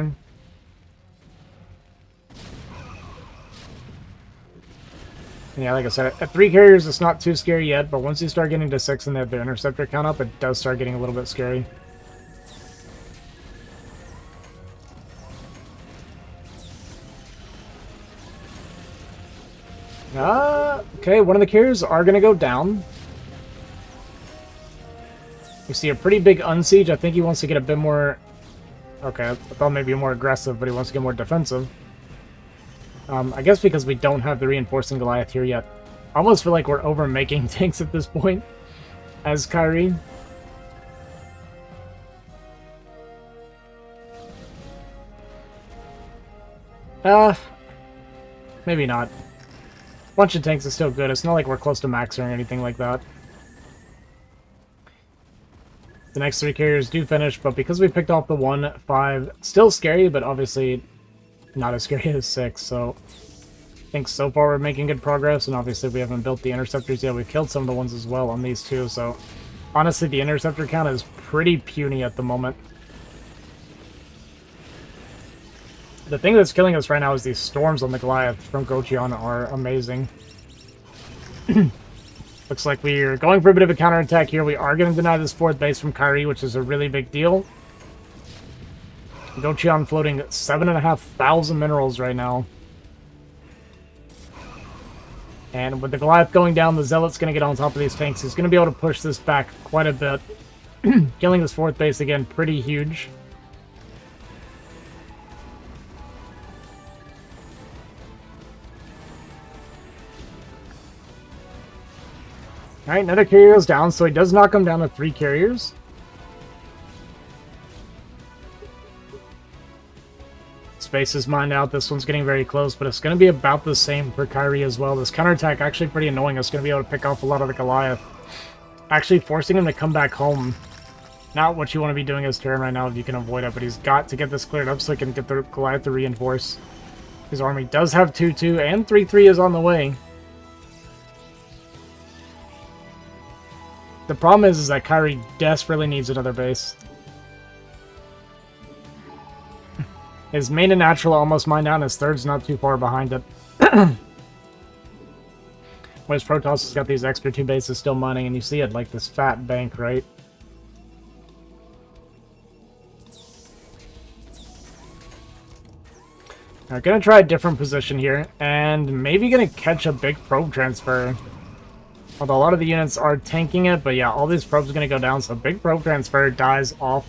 Speaker 1: And yeah, like I said, at 3 carriers, it's not too scary yet, but once you start getting to 6 and they have their interceptor count up, it does start getting a little bit scary. Okay, one of the carriers are going to go down. We see a pretty big unsiege. I think he wants to get a bit more... Okay, I thought maybe more aggressive, but he wants to get more defensive. I guess because we don't have the reinforcing Goliath here yet. I almost feel like we're over-making tanks at this point as Kyrie. Maybe not. Bunch of tanks is still good. It's not like we're close to max or anything like that. The next 3 carriers do finish, but because we picked off the 1-5, still scary, but obviously not as scary as 6, so I think so far we're making good progress, and obviously we haven't built the interceptors yet. We've killed some of the ones as well on these 2, so honestly the interceptor count is pretty puny at the moment. The thing that's killing us right now is these storms on the Goliath from Guoqian are amazing. Looks like we're going for a bit of a counterattack here. We are going to deny this 4th base from Kyrie, which is a really big deal. Guoqian floating 7,500 minerals right now. And with the Goliath going down, the Zealot's going to get on top of these tanks. He's going to be able to push this back quite a bit. Killing this 4th base again, pretty huge. Alright, another carrier goes down, so he does knock him down to 3 carriers. Space is mined out. This one's getting very close, but it's going to be about the same for Kyrie as well. This counterattack actually pretty annoying. It's going to be able to pick off a lot of the Goliath. Actually forcing him to come back home. Not what you want to be doing as turn right now if you can avoid it, but he's got to get this cleared up so he can get the Goliath to reinforce. His army does have 2-2, and 3-3 is on the way. The problem is that Kyrie desperately needs another base. His main and natural almost mined out, and his 3rd's not too far behind it. Whereas Protoss has got these extra 2 bases still mining, and you see it like this fat bank, right? I'm gonna try a different position here, and maybe gonna catch a big probe transfer. Although a lot of the units are tanking it, but yeah, all these probes are going to go down, so big probe transfer dies off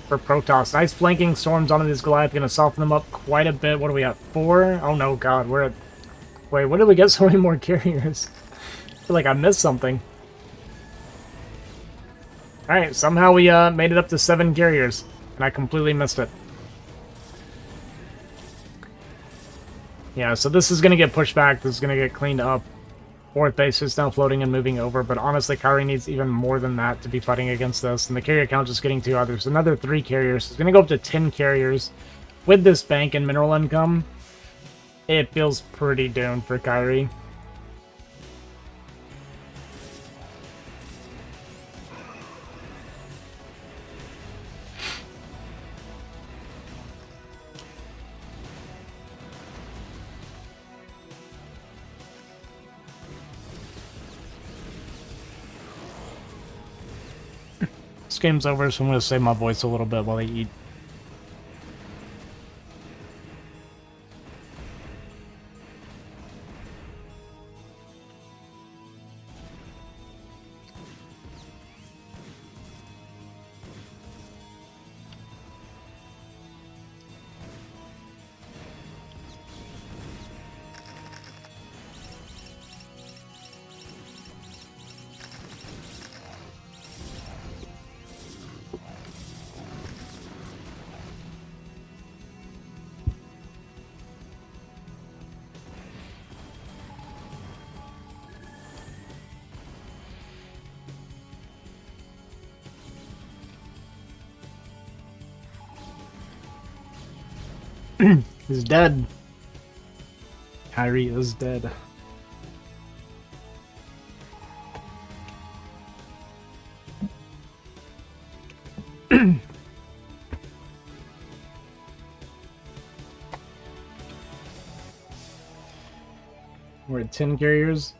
Speaker 1: for Protoss. Nice flanking storms onto these Goliath, going to soften them up quite a bit. What are we at, 4? Oh no, god, we're at... Wait, when did we get so many more carriers? I feel like I missed something. Alright, somehow we made it up to 7 carriers, and I completely missed it. Yeah, so this is going to get pushed back, this is going to get cleaned up. 4th base is now floating and moving over, but honestly, Kyrie needs even more than that to be fighting against this, and the carrier count is getting too high. There's another 3 carriers. It's going to go up to 10 carriers. With this bank and mineral income, it feels pretty doomed for Kyrie. This game's over, so I'm going to save my voice a little bit while I eat. He's dead. Kyrie is dead. We're at 10 carriers.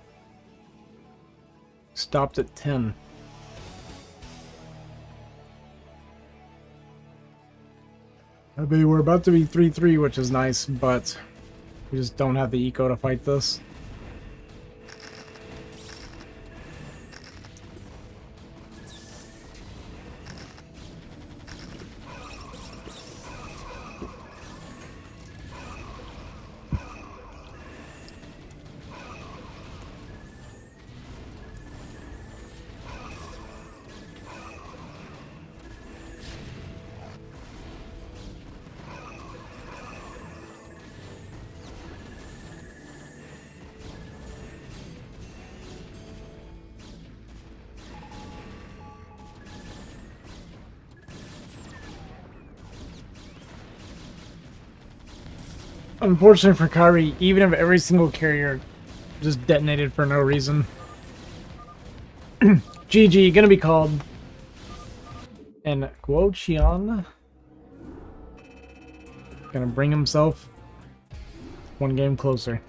Speaker 1: Stopped at 10. I mean, we're about to be 3-3, which is nice, but we just don't have the eco to fight this. Unfortunately for Kyrie, even if every single carrier just detonated for no reason. GG, gonna be called. And Guo Qian gonna bring himself one game closer.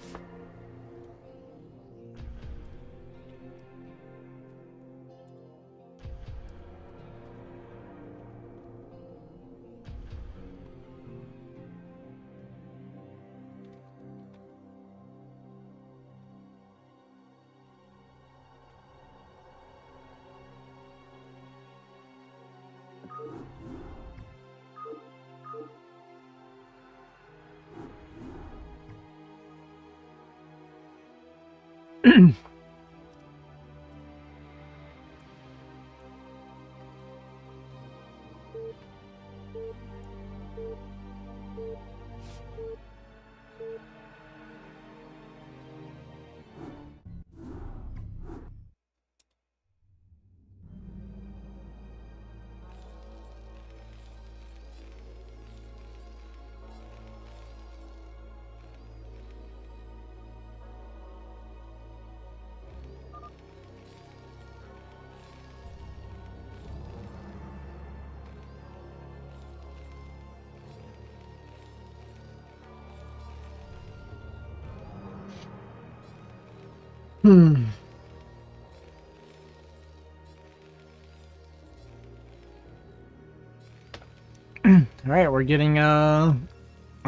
Speaker 1: Alright, we're getting our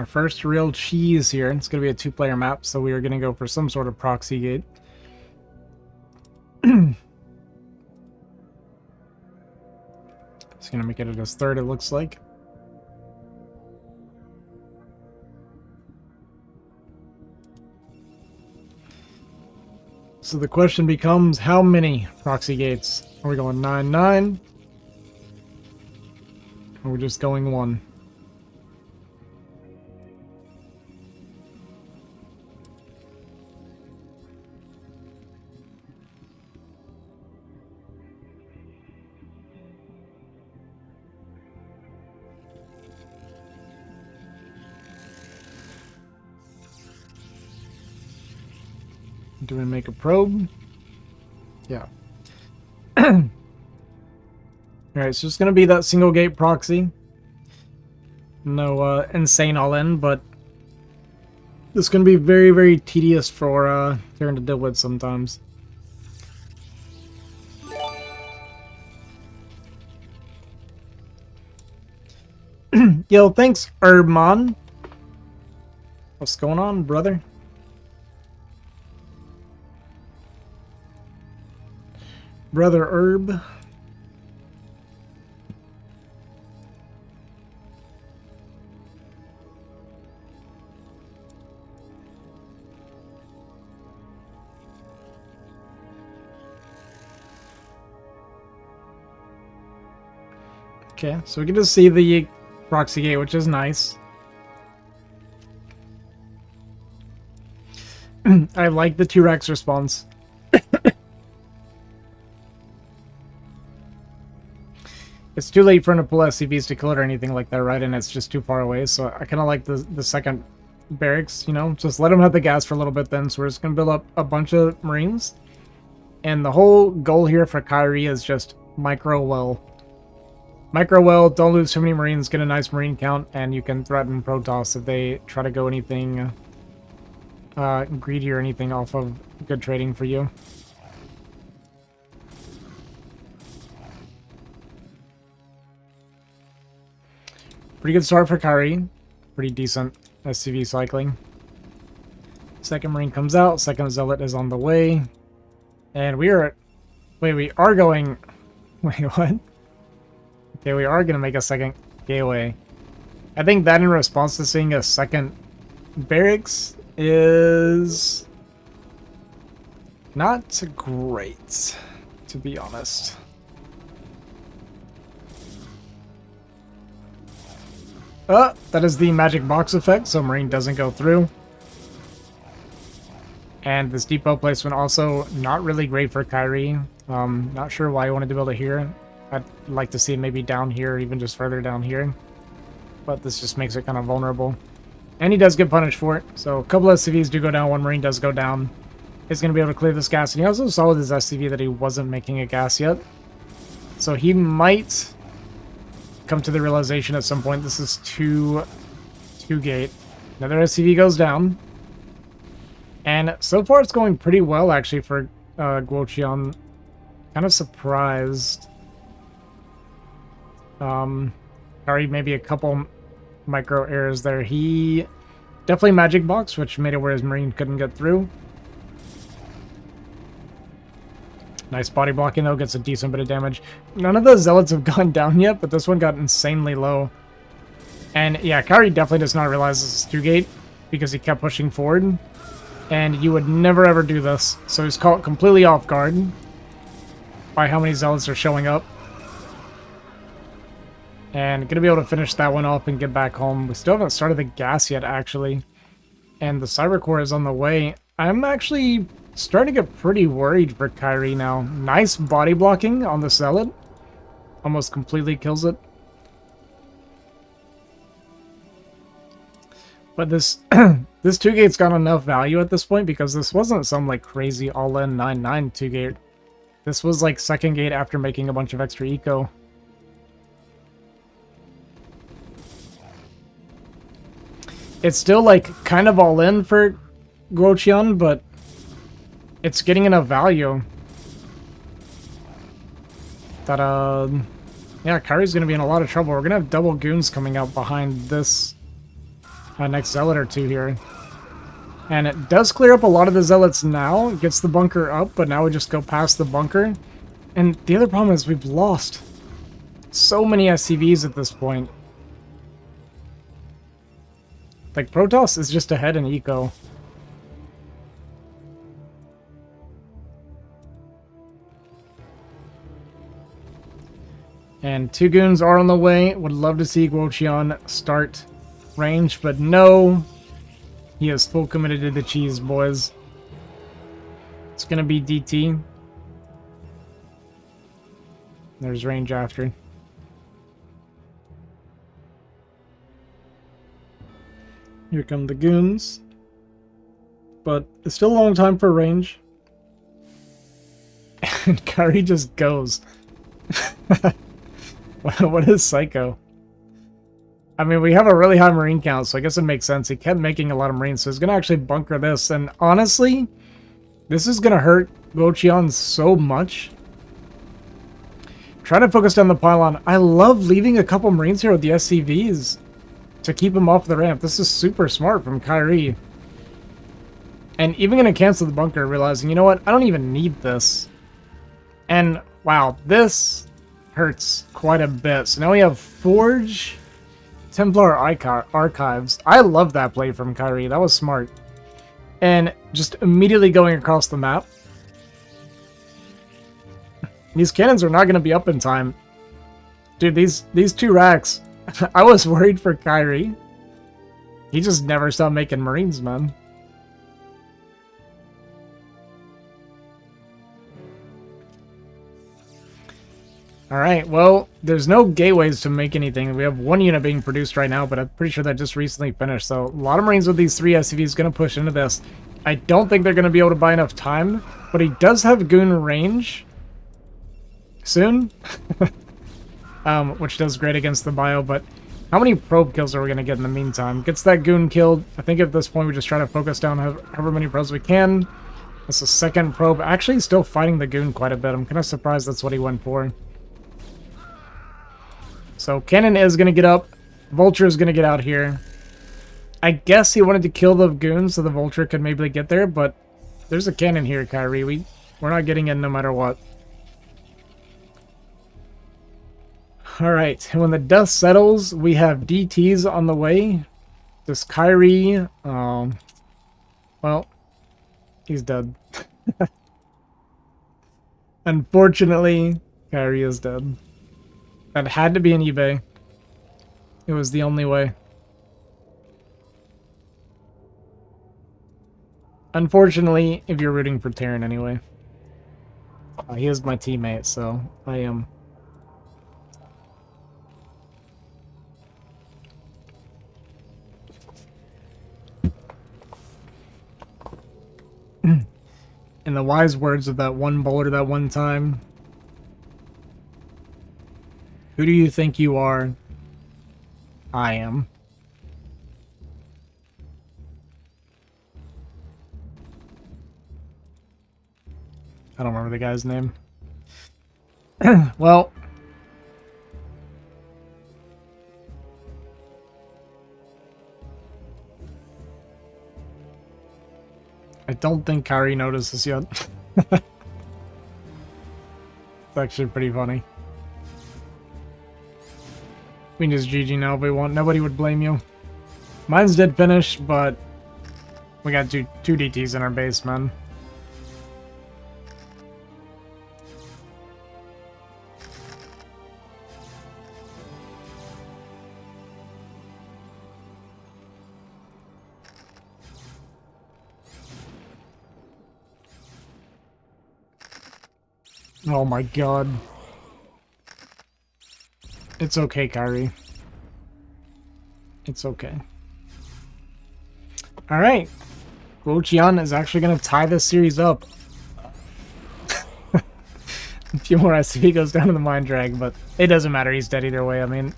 Speaker 1: first real cheese here. It's going to be a two-player map, so we are going to go for some sort of proxy gate. It's going to make it at his third, it looks like. So the question becomes, how many proxy gates? Are we going 9-9? Or we're just going 1? Do we make a probe? Yeah. Alright, so it's going to be that single gate proxy. No insane all-in, but this is going to be very, very tedious for Karen to deal with sometimes. Yo, thanks, Herbmon. What's going on, brother? Brother Herb. Okay, so we get to see the proxy gate, which is nice. I like the T-Rex response. It's too late for him to pull SCVs to kill it or anything like that, right? And it's just too far away, so I kind of like the second barracks, you know? Just let him have the gas for a little bit then, so we're just going to build up a bunch of Marines. And the whole goal here for Kyrie is just micro-well. Micro-well, don't lose too many Marines, get a nice Marine count, and you can threaten Protoss if they try to go anything greedy or anything off of good trading for you. Pretty good start for Kyrie. Pretty decent SCV cycling. Second Marine comes out, second Zealot is on the way. And we are... Wait, we are going... Wait, what? Okay, we are going to make a second gateway. I think that in response to seeing a second barracks is not great, to be honest. That is the magic box effect, so Marine doesn't go through. And this depot placement also not really great for Kyrie. Not sure why I wanted to build it here. I'd like to see it maybe down here, or even just further down here. But this just makes it kind of vulnerable. And he does get punished for it. So a couple of SCVs do go down, one Marine does go down. He's going to be able to clear this gas. And he also saw with his SCV that he wasn't making a gas yet. So he might come to the realization at some point this is two gate. Another SCV goes down. And so far it's going pretty well actually for Guoqian. Kind of surprised. Sorry, maybe a couple micro errors there. He definitely magic box, which made it where his Marine couldn't get through. Nice body blocking though, gets a decent bit of damage. None of the Zealots have gone down yet, but this one got insanely low. And yeah, Kyrie definitely does not realize this is 2-gate because he kept pushing forward. And you would never ever do this. So he's caught completely off guard by how many Zealots are showing up. And gonna be able to finish that one off and get back home. We still haven't started the gas yet, actually. And the Cyber Core is on the way. I'm actually starting to get pretty worried for Kyrie now. Nice body blocking on the Zealot. Almost completely kills it. But this this 2-gate's got enough value at this point because this wasn't some like crazy all-in 9-9 2-gate. This was like second gate after making a bunch of extra eco. It's still like kind of all in for Guoqian, but it's getting enough value that yeah, Kyrie's gonna be in a lot of trouble. We're gonna have double goons coming out behind this next Zealot or two here. And it does clear up a lot of the Zealots now. It gets the bunker up, but now we just go past the bunker. And the other problem is we've lost so many SCVs at this point. Like, Protoss is just ahead in eco. And 2 goons are on the way. Would love to see Guoqian start range, but no. He is full committed to the cheese, boys. It's gonna be DT. There's range after. Here come the goons. But it's still a long time for range. And Kyrie just goes. What is Psycho? I mean, we have a really high Marine count, so I guess it makes sense. He kept making a lot of Marines, so he's going to actually bunker this. And honestly, this is going to hurt Guoqian so much. Trying to focus down the pylon. I love leaving a couple Marines here with the SCVs to keep them off the ramp. This is super smart from Kyrie. And even gonna cancel the bunker, realizing, you know what? I don't even need this. And wow, this hurts quite a bit. So now we have Forge, Templar Archives. I love that play from Kyrie. That was smart. And just immediately going across the map. These cannons are not going to be up in time. Dude, these two racks. I was worried for Kyrie. He just never stopped making Marines, man. Alright, well, there's no gateways to make anything. We have one unit being produced right now, but I'm pretty sure that just recently finished. So a lot of Marines with these 3 SCVs going to push into this. I don't think they're going to be able to buy enough time, but he does have Goon range soon. Which does great against the bio, but how many probe kills are we going to get in the meantime? Gets that Goon killed. I think at this point we just try to focus down however many probes we can. That's the second probe. Actually, still fighting the Goon quite a bit. I'm kind of surprised that's what he went for. So cannon is going to get up. Vulture is going to get out here. I guess he wanted to kill the Goon so the Vulture could maybe get there, but there's a cannon here, Kyrie. We're not getting in no matter what. Alright, and when the dust settles, we have DTs on the way. This Kyrie, well, he's dead. Unfortunately, Kyrie is dead. That had to be an eBay. It was the only way. Unfortunately, if you're rooting for Terran anyway. He is my teammate, so I am. In the wise words of that one bowler that one time, who do you think you are? I am. I don't remember the guy's name. Well, I don't think Kyrie notices yet. It's actually pretty funny. We can just GG now if we want. Nobody would blame you. Mine's did finish, but we got two DTs in our base, man. Oh my god. It's okay, Kyrie. It's okay. Alright. Guoqian is actually going to tie this series up. A few more SCP goes down to the Mind Drag, but it doesn't matter. He's dead either way. I mean,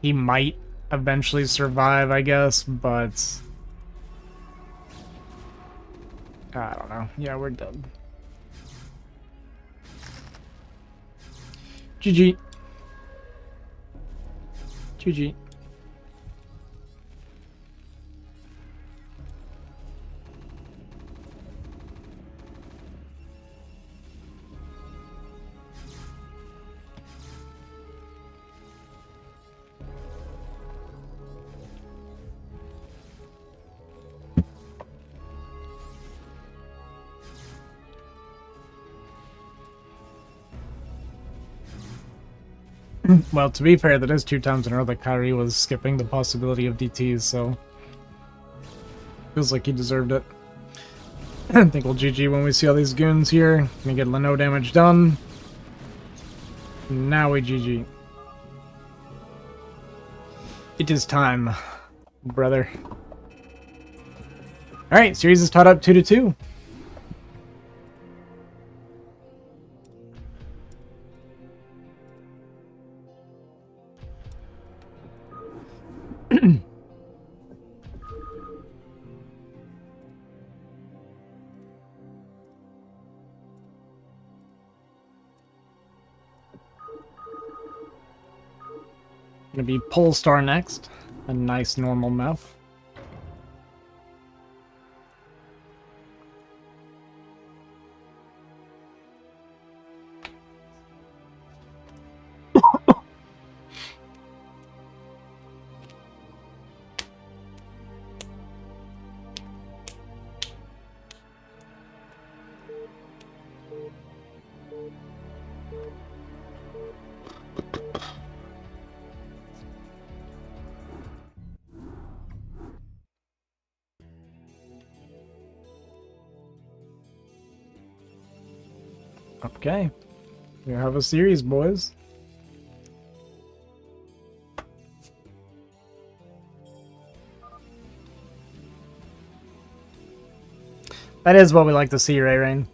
Speaker 1: he might eventually survive, I guess, but I don't know. Yeah, we're done. GG. GG. Well, to be fair, that is 2 times in a row that Kyrie was skipping the possibility of DTs, so feels like he deserved it. I think we'll GG when we see all these goons here. Gonna get no damage done. Now we GG. It is time, brother. Alright, series is tied up 2-2. Gonna be Polestar next. A nice normal map. Okay. We have a series, boys. That is what we like to see, Ray Rain.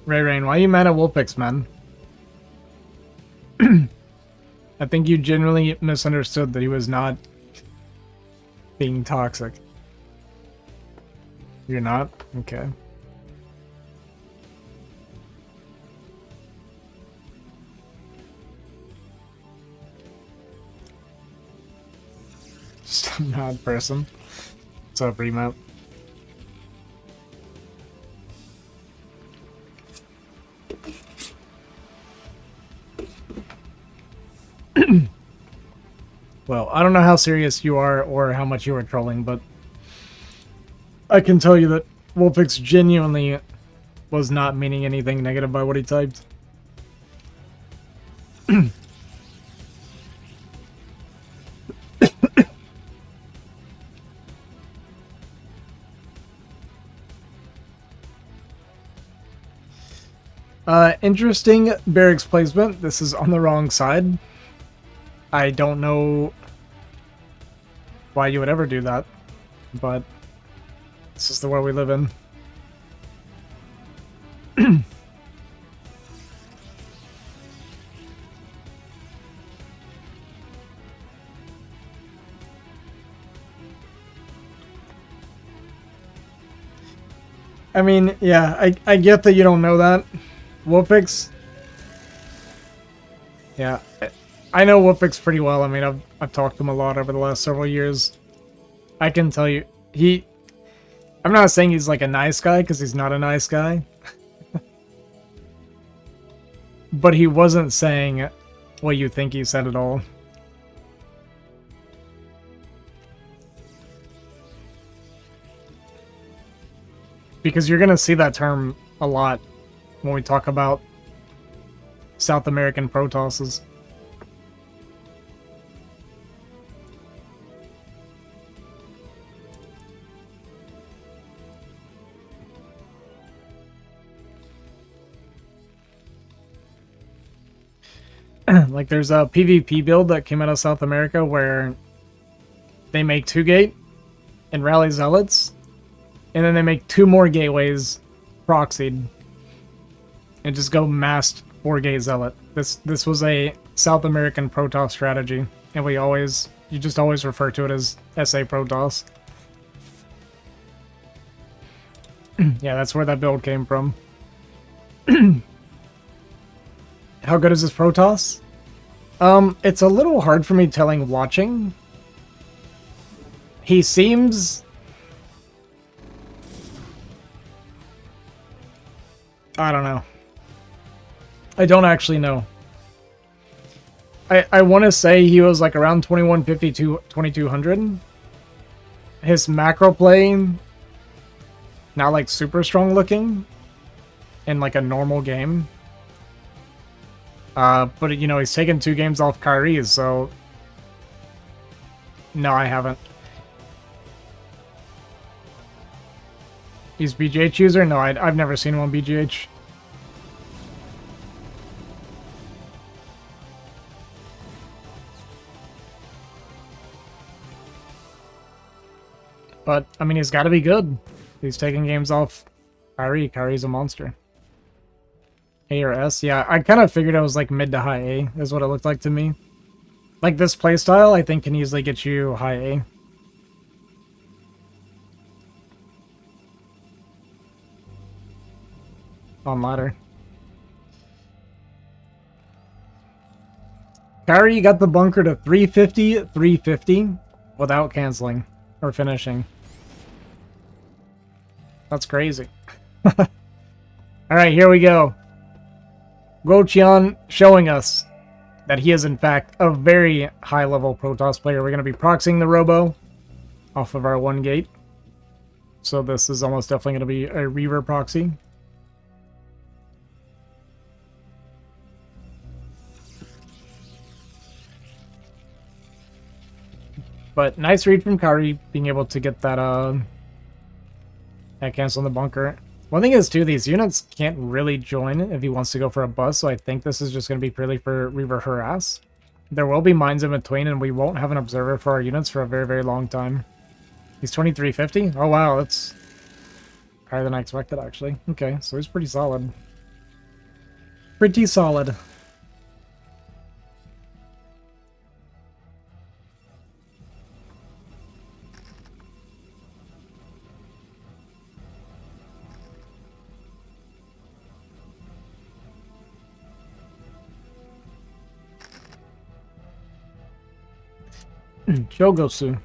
Speaker 1: Ray Rain, why are you mad at Wolfix, man? I think you genuinely misunderstood that he was not being toxic. You're not? Okay. Just a mad person. What's up, Remap? Well, I don't know how serious you are or how much you are trolling, but I can tell you that Wolfix genuinely was not meaning anything negative by what he typed. Interesting barracks placement. This is on the wrong side. I don't know why you would ever do that, but this is the world we live in. I mean, yeah, I get that you don't know that. Wolfix. Yeah, I know Wolfix pretty well. I mean, I've talked to him a lot over the last several years. I can tell you, I'm not saying he's like a nice guy, because he's not a nice guy. But he wasn't saying what you think he said at all. Because you're going to see that term a lot when we talk about South American Protosses. Like, there's a PvP build that came out of South America where they make 2 gate and rally zealots, and then they make 2 more gateways proxied and just go massed 4 gate zealot. This was a South American Protoss strategy, and you just always refer to it as SA Protoss. Yeah, that's where that build came from. How good is this Protoss? It's a little hard for me telling watching. He seems... I don't know. I don't actually know. I want to say he was like around 2150 to 2200. His macro play, not like super strong looking in like a normal game. But you know, he's taken 2 games off Kyrie's, so no, I haven't. He's BGH user? No, I've never seen him on BGH. But, I mean, he's got to be good. He's taking games off Kyrie. Kyrie's a monster. A or S? Yeah, I kind of figured it was like mid to high A, is what it looked like to me. Like this playstyle, I think can easily get you high A. On ladder. Kyrie got the bunker to 350, 350 without canceling or finishing. That's crazy. Alright, here we go. Guoqian showing us that he is in fact a very high level Protoss player. We're going to be proxying the Robo off of our 1 gate. So this is almost definitely going to be a Reaver proxy. But nice read from Kari, being able to get that cancel in the bunker. One thing is, too, these units can't really join if he wants to go for a bus, so I think this is just going to be purely for Reaver harass. There will be mines in between, and we won't have an observer for our units for a very, very long time. He's 2350? Oh, wow, that's higher than I expected, actually. Okay, so he's pretty solid. Pretty solid. Chogosu.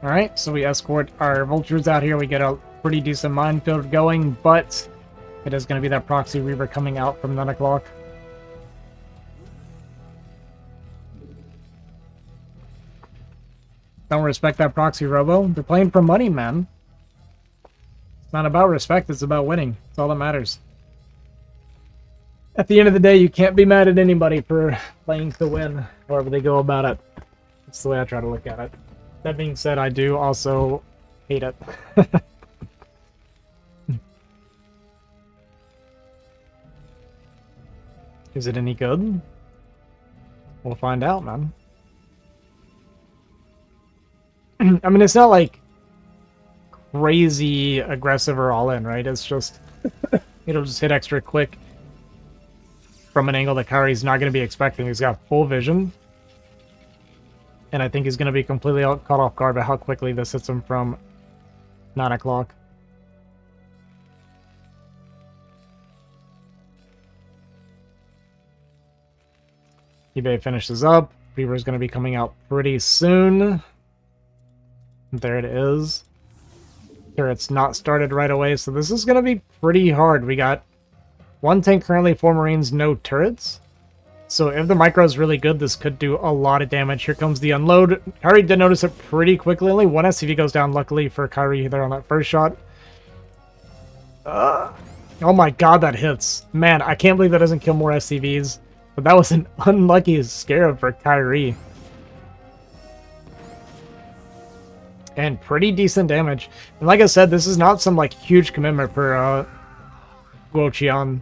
Speaker 1: Alright, so we escort our vultures out here. We get a pretty decent minefield going, but it is going to be that proxy Reaver coming out from 9 o'clock. Don't respect that proxy Robo. They're playing for money, man. It's not about respect, it's about winning. That's all that matters. At the end of the day, you can't be mad at anybody for playing to win, however they go about it. That's the way I try to look at it. That being said, I do also hate it. Is it any good? We'll find out, man. I mean, it's not like crazy aggressive or all in, right? It's just, it'll just hit extra quick from an angle that Kyrie's not going to be expecting. He's got full vision. And I think he's going to be completely caught off guard by how quickly this hits him from 9 o'clock. eBay finishes up. Reaver is going to be coming out pretty soon. There it is. Turret's not started right away, so this is going to be pretty hard. We got 1 tank currently, 4 Marines, no turrets. So if the micro is really good, this could do a lot of damage. Here comes the unload. Kyrie did notice it pretty quickly. Only 1 SCV goes down, luckily for Kyrie there on that first shot. Oh my god, that hits. Man, I can't believe that doesn't kill more SCVs. But that was an unlucky scarab for Kyrie. And pretty decent damage. And like I said, this is not some like huge commitment for Guoqian.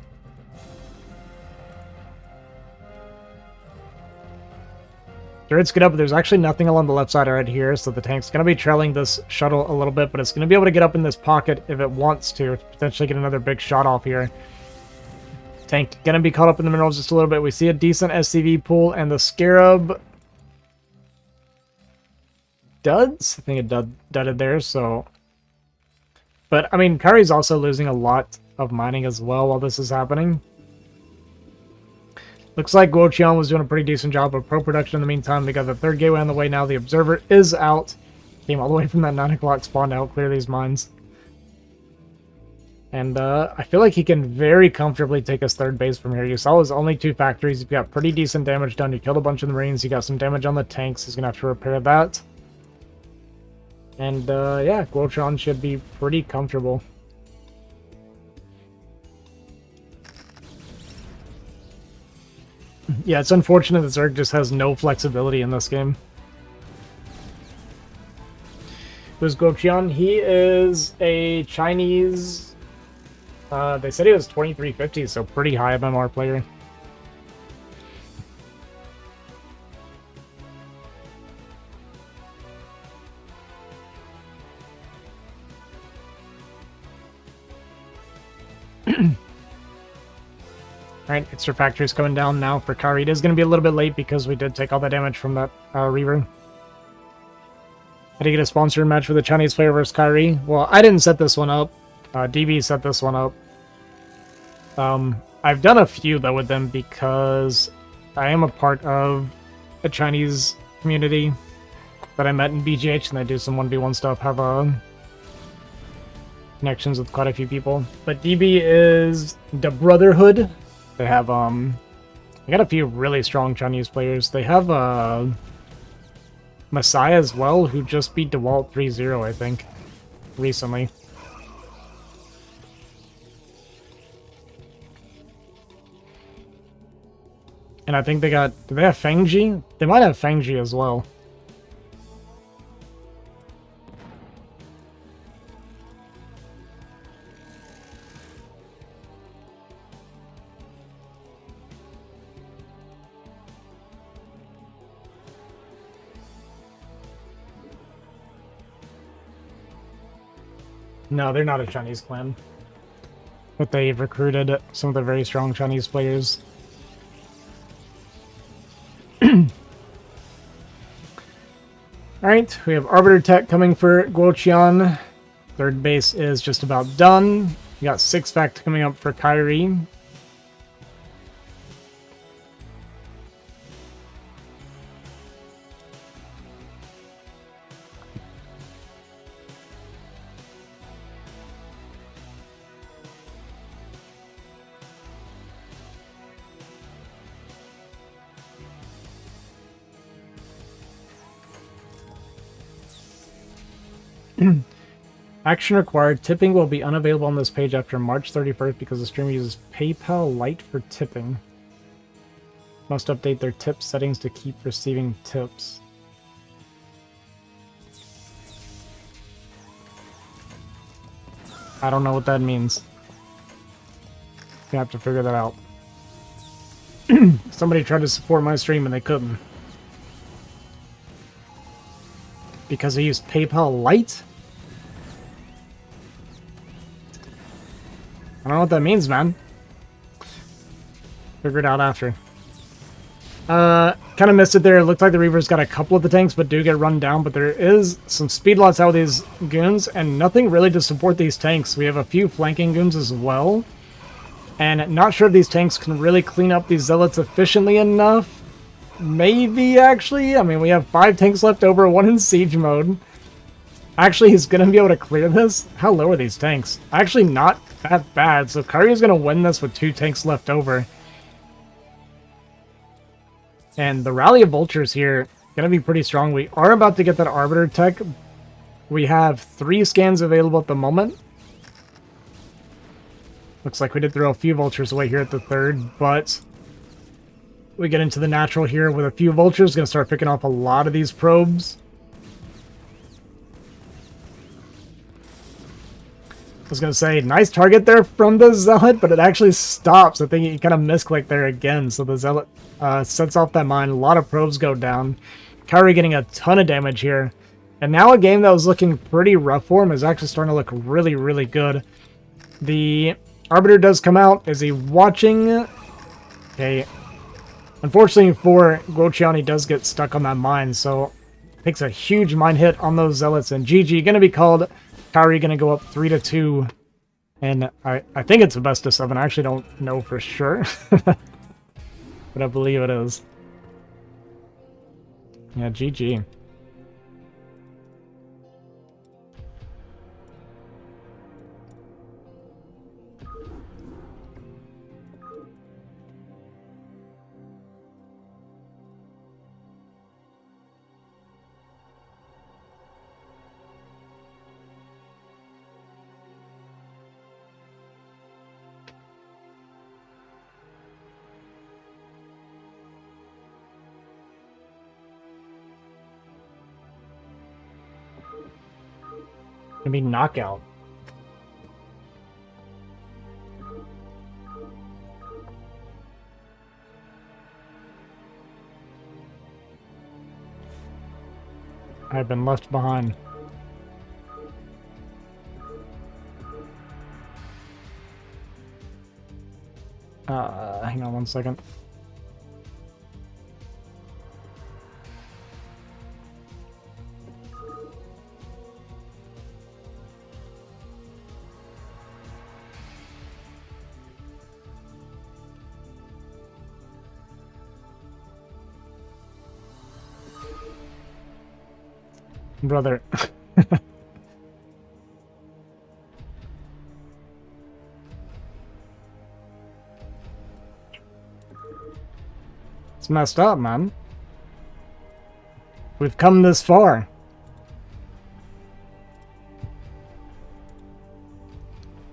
Speaker 1: Turrets get up, but there's actually nothing along the left side right here, so the tank's going to be trailing this shuttle a little bit, but it's going to be able to get up in this pocket if it wants to potentially get another big shot off here. Tank going to be caught up in the minerals just a little bit. We see a decent SCV pool, and the Scarab duds. I think it dudded there, so... But, I mean, Kyrie's also losing a lot of mining as well while this is happening. Looks like Guoqian was doing a pretty decent job of pro production in the meantime. We got the 3rd gateway on the way now. The Observer is out. Came all the way from that 9 o'clock spawn to help clear these mines. And I feel like he can very comfortably take his 3rd base from here. You saw his only 2 factories. He's got pretty decent damage done. He killed a bunch of the Marines. He got some damage on the tanks. He's going to have to repair that. And yeah, Guoqian should be pretty comfortable. Yeah, it's unfortunate that Zerg just has no flexibility in this game. Who's Guoqian? He is a Chinese... they said he was 2350, so pretty high MMR player. Alright, extra factories coming down now for Kairi. It is going to be a little bit late because we did take all the damage from that Reaver. How do you get a sponsored match for the Chinese player versus Kairi? Well, I didn't set this one up. DB set this one up. I've done a few, though, with them because I am a part of a Chinese community that I met in BGH, and I do some 1v1 stuff, have connections with quite a few people. But DB is the Brotherhood. They have, they got a few really strong Chinese players. They have, Messiah as well, who just beat DeWalt 3-0, I think, recently. And I think they got... Do they have Fengji? They might have Fengji as well. No, they're not a Chinese clan. But they've recruited some of the very strong Chinese players. Alright, we have Arbiter Tech coming for Guoqian. Third base is just about done. We got 6 Fact coming up for Kairi. Action required. Tipping will be unavailable on this page after March 31st because the streamer uses PayPal Lite for tipping. Must update their tip settings to keep receiving tips. I don't know what that means. You have to figure that out. Somebody tried to support my stream and they couldn't. Because they used PayPal Lite? I don't know what that means, man. Figure it out after. Kind of missed it there. It looked like the Reaver's got a couple of the tanks, but do get run down. But there is some speed lots out of these goons, and nothing really to support these tanks. We have a few flanking goons as well. And not sure if these tanks can really clean up these zealots efficiently enough. Maybe, actually. I mean, we have 5 tanks left over, 1 in siege mode. Actually, he's going to be able to clear this? How low are these tanks? Actually, not that bad. So Kairi is going to win this with 2 tanks left over. And the Rally of Vultures here, going to be pretty strong. We are about to get that Arbiter Tech. We have 3 scans available at the moment. Looks like we did throw a few Vultures away here at the 3rd, but we get into the natural here with a few Vultures. Going to start picking off a lot of these probes. I was going to say, nice target there from the Zealot, but it actually stops. I think he kind of misclicked there again, so the Zealot sets off that mine. A lot of probes go down. Kairi getting a ton of damage here. And now a game that was looking pretty rough for him is actually starting to look really, really good. The Arbiter does come out. Is he watching? Okay. Unfortunately for Guoqian, he does get stuck on that mine, so takes a huge mine hit on those Zealots, and GG going to be called. Kairi going to go up 3-2, and I think it's a best of 7. I actually don't know for sure, but I believe it is. Yeah, GG. Gonna be knockout. I've been left behind. Hang on one second. Brother. It's messed up, man. We've come this far.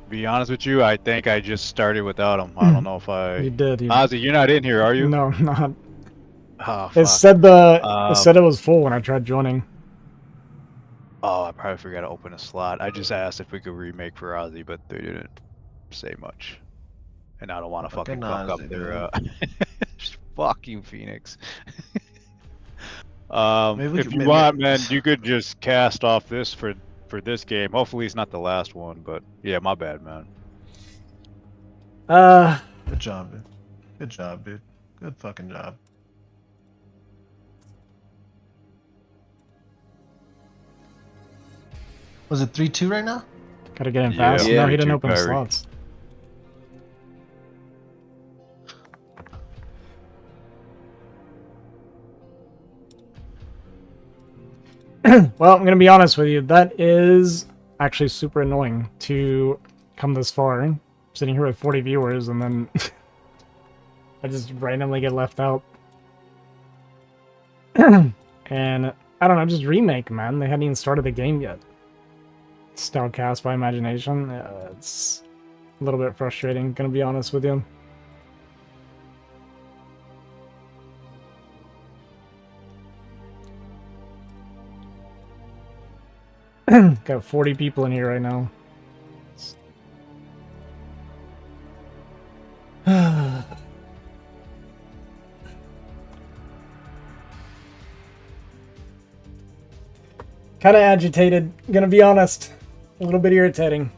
Speaker 4: Be honest with you, I think I just started without him. I don't know if
Speaker 1: You did.
Speaker 4: Ozzy, you're not in here, are you?
Speaker 1: No, I'm not.
Speaker 4: Oh,
Speaker 1: It
Speaker 4: fuck.
Speaker 1: said it said it was full when I tried joining.
Speaker 4: Oh, I probably forgot to open a slot. I just asked if we could remake for Ozzy, but they didn't say much. And I don't want to fucking fuck up
Speaker 2: Ozzy,
Speaker 4: their.
Speaker 2: man.
Speaker 4: Fuck you, Phoenix.
Speaker 2: Maybe
Speaker 4: if you want, man, you could just cast off this for this game. Hopefully, it's not the last one, but yeah, my bad, man.
Speaker 2: Good job, dude. Good job, dude. Good fucking job. Was it 3-2 right now?
Speaker 1: Gotta get in fast.
Speaker 4: Yeah,
Speaker 1: No, he didn't
Speaker 4: 3-2
Speaker 1: open
Speaker 4: Kyrie.
Speaker 1: slots. Well, I'm gonna be honest with you. That is actually super annoying to come this far, sitting here with 40 viewers, and then I just randomly get left out. And I don't know, just remake, man. They hadn't even started the game yet. Style cast by imagination. It's a little bit frustrating, gonna be honest with you. Got 40 people in here right now. Kind of agitated, gonna be honest. A little bit irritating.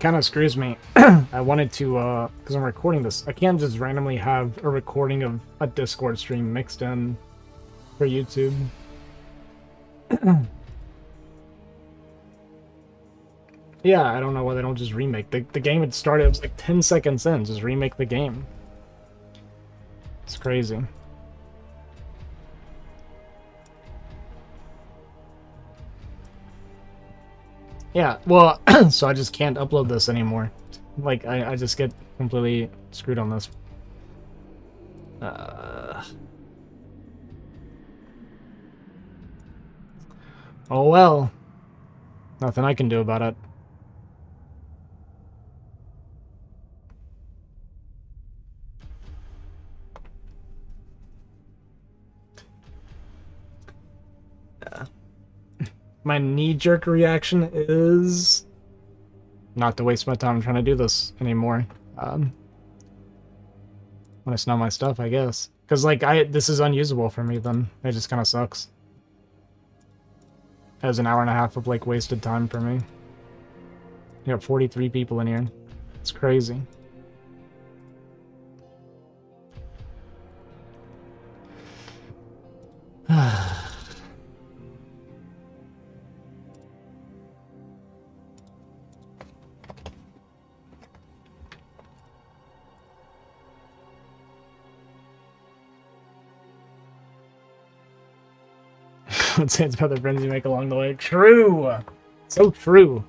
Speaker 1: Kind of screws me. I wanted to, because I'm recording this, I can't just randomly have a recording of a Discord stream mixed in for YouTube. Yeah, I don't know why they don't just remake. The game had started, it was like 10 seconds in, just remake the game. It's crazy. Yeah, well, so I just can't upload this anymore. Like, I just get completely screwed on this. Oh well. Nothing I can do about it. My knee-jerk reaction is not to waste my time trying to do this anymore. When it's not my stuff, I guess. Because, like, this is unusable for me, then. It just kind of sucks. That was an hour and a half of, like, wasted time for me. You got 43 people in here. It's crazy. Let's say it's about the friends you make along the way. True! So true.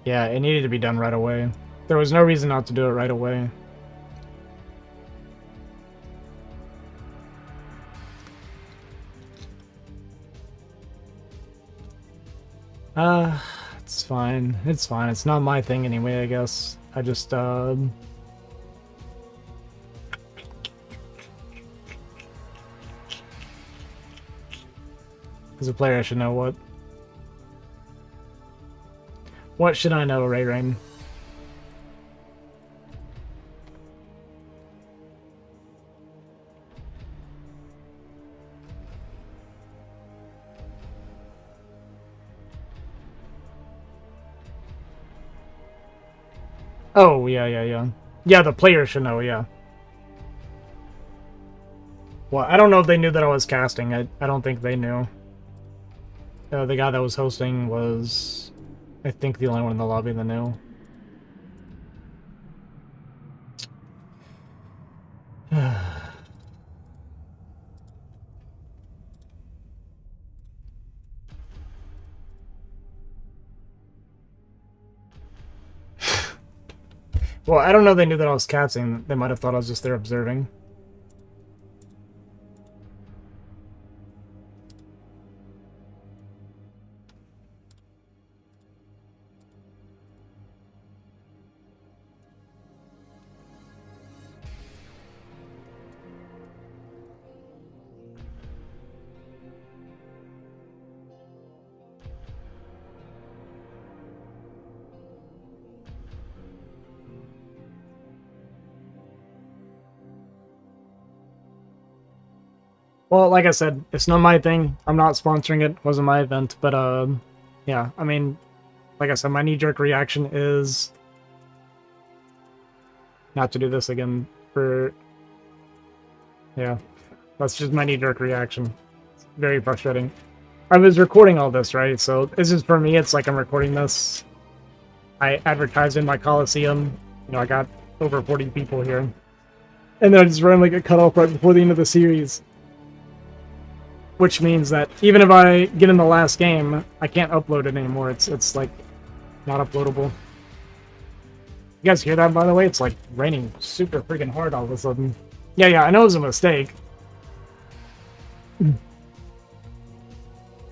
Speaker 1: Yeah, it needed to be done right away. There was no reason not to do it right away. It's fine. It's fine. It's not my thing anyway, I guess. I just, As a player, I should know what. What should I know, Ray Rain? Oh, yeah. Yeah, the player should know, yeah. Well, I don't know if they knew that I was casting. I don't think they knew. The guy that was hosting was, I think, the only one in the lobby that knew. Well, I don't know if they knew that I was casting. They might have thought I was just there observing. Well, like I said, it's not my thing. I'm not sponsoring it. It wasn't my event. But, yeah, I mean, like I said, my knee-jerk reaction is not to do this again for... Yeah, that's just my knee-jerk reaction. It's very frustrating. I was recording all this, right? So this is, for me, it's like I'm recording this. I advertised in my Coliseum. You know, I got over 40 people here. And then I just randomly get cut off right before the end of the series. Which means that even if I get in the last game, I can't upload it anymore. It's like not uploadable. You guys hear that, by the way? It's like raining super freaking hard all of a sudden. Yeah, I know it was a mistake. It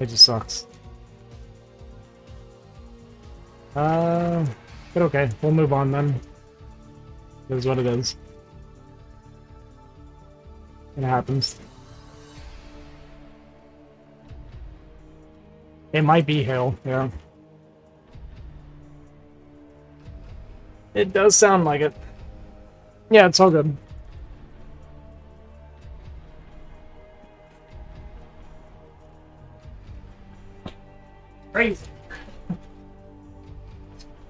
Speaker 1: just sucks. But okay, we'll move on then. It is what it is. It happens. It might be hail, yeah. It does sound like it. Yeah, it's all good. Crazy.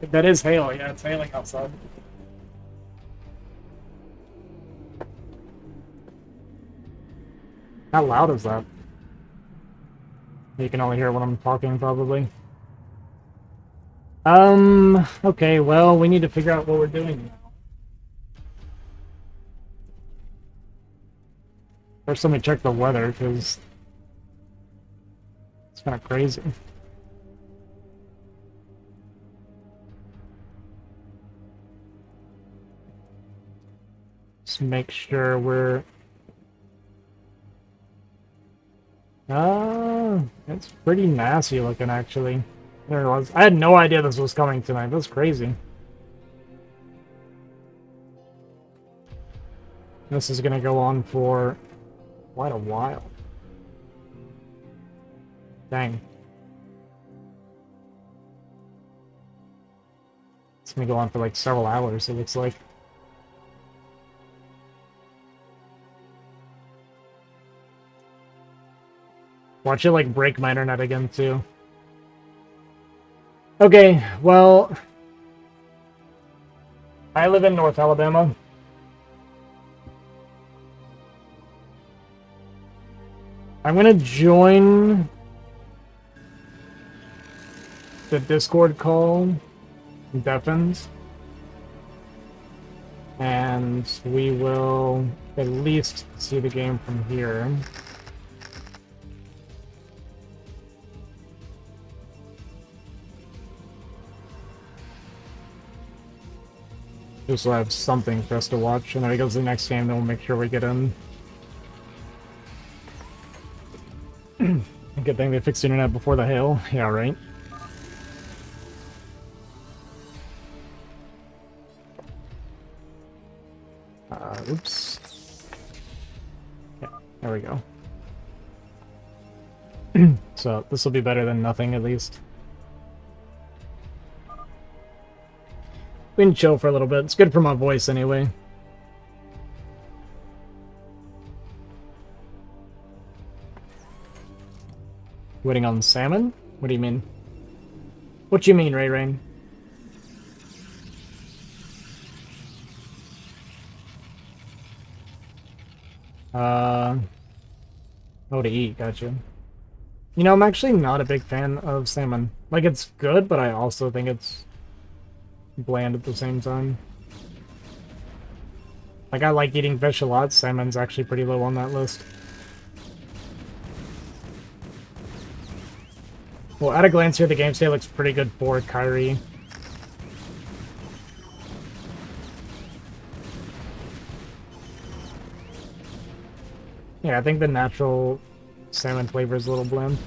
Speaker 1: That is hail, yeah, it's hailing outside. How loud is that? You can only hear when I'm talking, probably. Okay, well, we need to figure out what we're doing now. First, let me check the weather, because it's kind of crazy. Just make sure we're... it's pretty nasty looking, actually. There it was. I had no idea this was coming tonight. That's crazy. This is gonna go on for quite a while. Dang. It's gonna go on for like several hours, it looks like. Watch it like break my internet again too. Okay, well, I live in North Alabama. I'm gonna join the Discord call, Deafens, and we will at least see the game from here. Just so I have something for us to watch, and then it goes to the next game, then we'll make sure we get in. Good thing they fixed the internet before the hail. Yeah, right. Oops. Yeah, there we go. So this will be better than nothing, at least. We can chill for a little bit. It's good for my voice anyway. Waiting on salmon? What do you mean? What you mean, Ray Rain? Oh, to eat, gotcha. You know, I'm actually not a big fan of salmon. Like, it's good, but I also think it's bland at the same time. Like, I like eating fish a lot. Salmon's actually pretty low on that list. Well, at a glance here, the game state looks pretty good for Kyrie. Yeah, I think the natural salmon flavor is a little bland.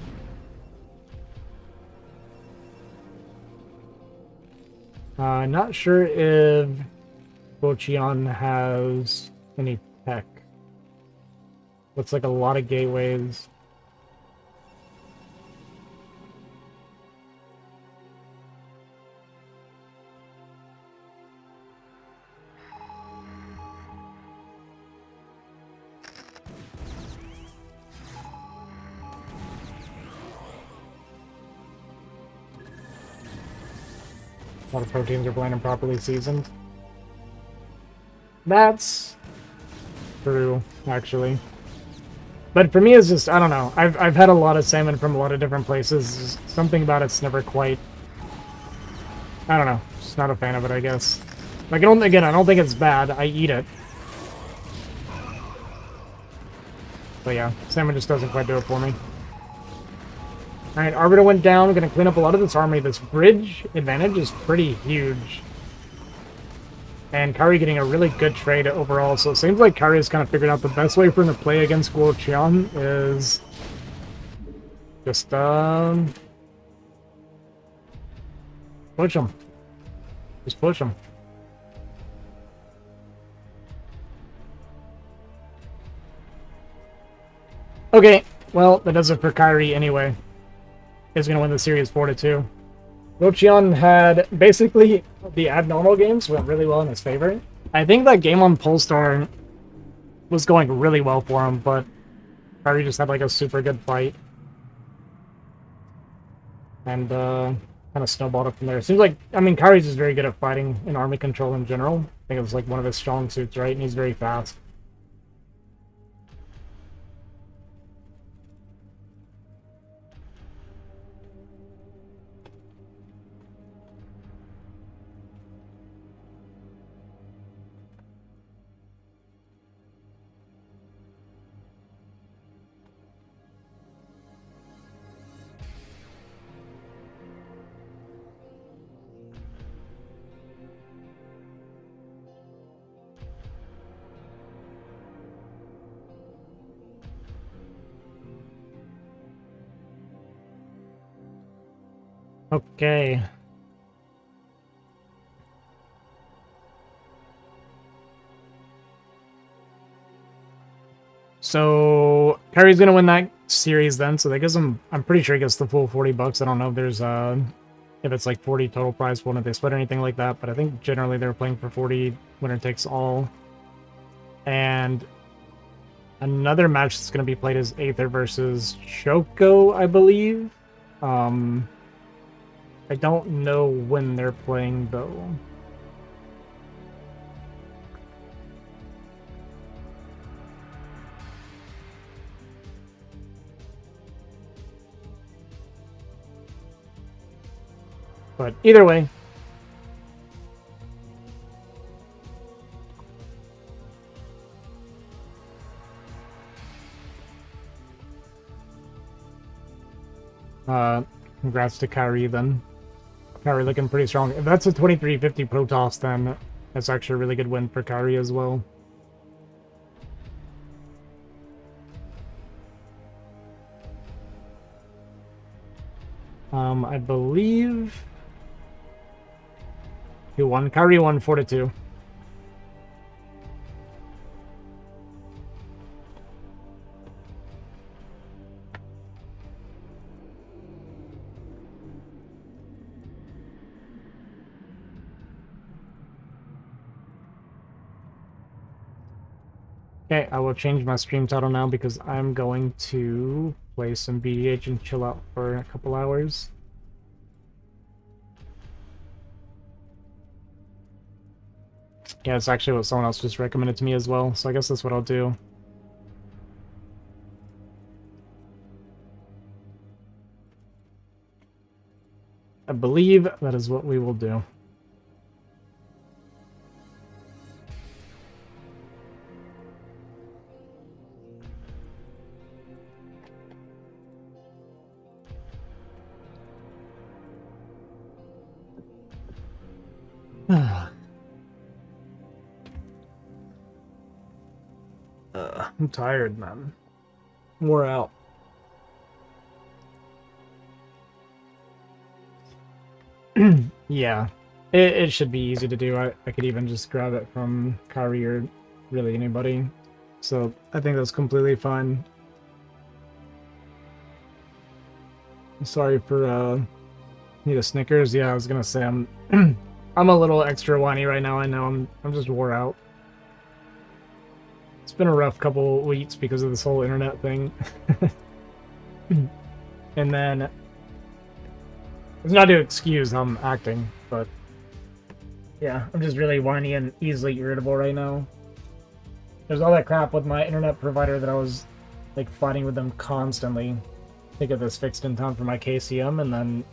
Speaker 1: Not sure if Bocheon has any tech. Looks like a lot of gateways. A lot of proteins are bland and properly seasoned. That's true, actually. But for me, it's just, I don't know. I've had a lot of salmon from a lot of different places. Something about it's never quite... I don't know. Just not a fan of it, I guess. Like, I don't think it's bad. I eat it. But yeah, salmon just doesn't quite do it for me. Alright, Arbiter went down. We're going to clean up a lot of this army. This bridge advantage is pretty huge. And Kari getting a really good trade overall. So it seems like Kari has kind of figured out the best way for him to play against Guo Qian is just, push him. Just push him. Okay, well, that does it for Kyrie anyway. He's going to win the series 4-2. Guo had basically the abnormal games went really well in his favor. I think that game on Polestar was going really well for him, but Kyrie just had like a super good fight. And kind of snowballed it from there. Seems like, I mean, Kyrie's just very good at fighting and army control in general. I think it was like one of his strong suits, right? And he's very fast. Okay. So Kyrie's gonna win that series then, so that gives him, I'm pretty sure he gets the full $40. I don't know if there's if it's like 40 total prize pool, if they split or anything like that, but I think generally they're playing for 40, winner takes all. And another match that's gonna be played is Aether versus Choco, I believe. I don't know when they're playing though. But either way, congrats to Kyrie then. Kyrie looking pretty strong. If that's a 2350 Protoss, then that's actually a really good win for Kyrie as well. I believe he won. Kyrie won 4-2. Okay, I will change my stream title now because I'm going to play some BGH and chill out for a couple hours. Yeah, it's actually what someone else just recommended to me as well, so I guess that's what I'll do. I believe that is what we will do. I'm tired, man. Wore out. Yeah, it should be easy to do. I could even just grab it from Kyrie or really anybody. So I think that's completely fine. Sorry for need a Snickers. Yeah, I was gonna say I'm I'm a little extra whiny right now. I know I'm just wore out. It's been a rough couple weeks because of this whole internet thing. And then it's not to excuse how I'm acting, but yeah, I'm just really whiny and easily irritable right now. There's all that crap with my internet provider that I was like fighting with them constantly to get this fixed in time for my KCM, and then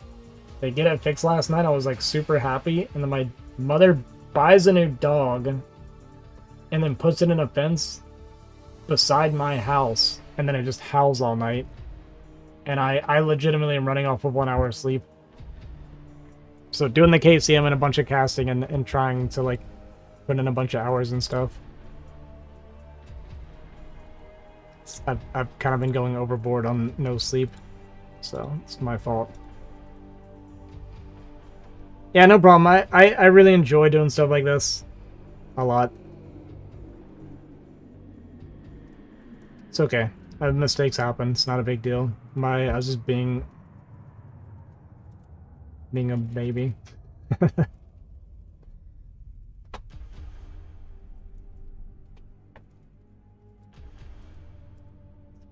Speaker 1: they get it fixed last night. I was like super happy, and then my mother buys a new dog and then puts it in a fence beside my house, and then it just howls all night. And I legitimately am running off of 1 hour of sleep. So doing the KCM and a bunch of casting and trying to like put in a bunch of hours and stuff. I've kind of been going overboard on no sleep, so it's my fault. Yeah, no problem. I really enjoy doing stuff like this a lot. It's okay. Mistakes happen. It's not a big deal. I was just being a baby.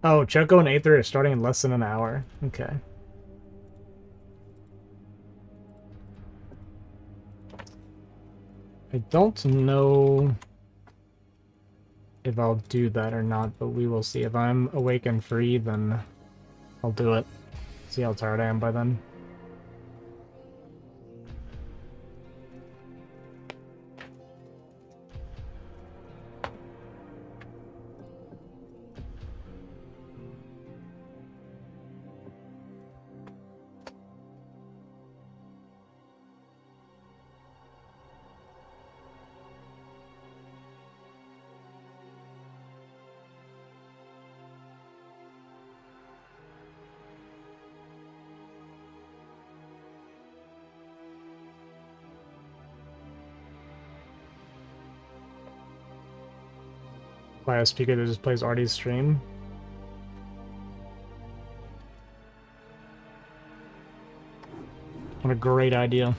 Speaker 1: Oh, Choco and Aether are starting in less than an hour. Okay. I don't know if I'll do that or not, but we will see. If I'm awake and free, then I'll do it. See how tired I am by then. By a speaker that just plays Artie's stream. What a great idea.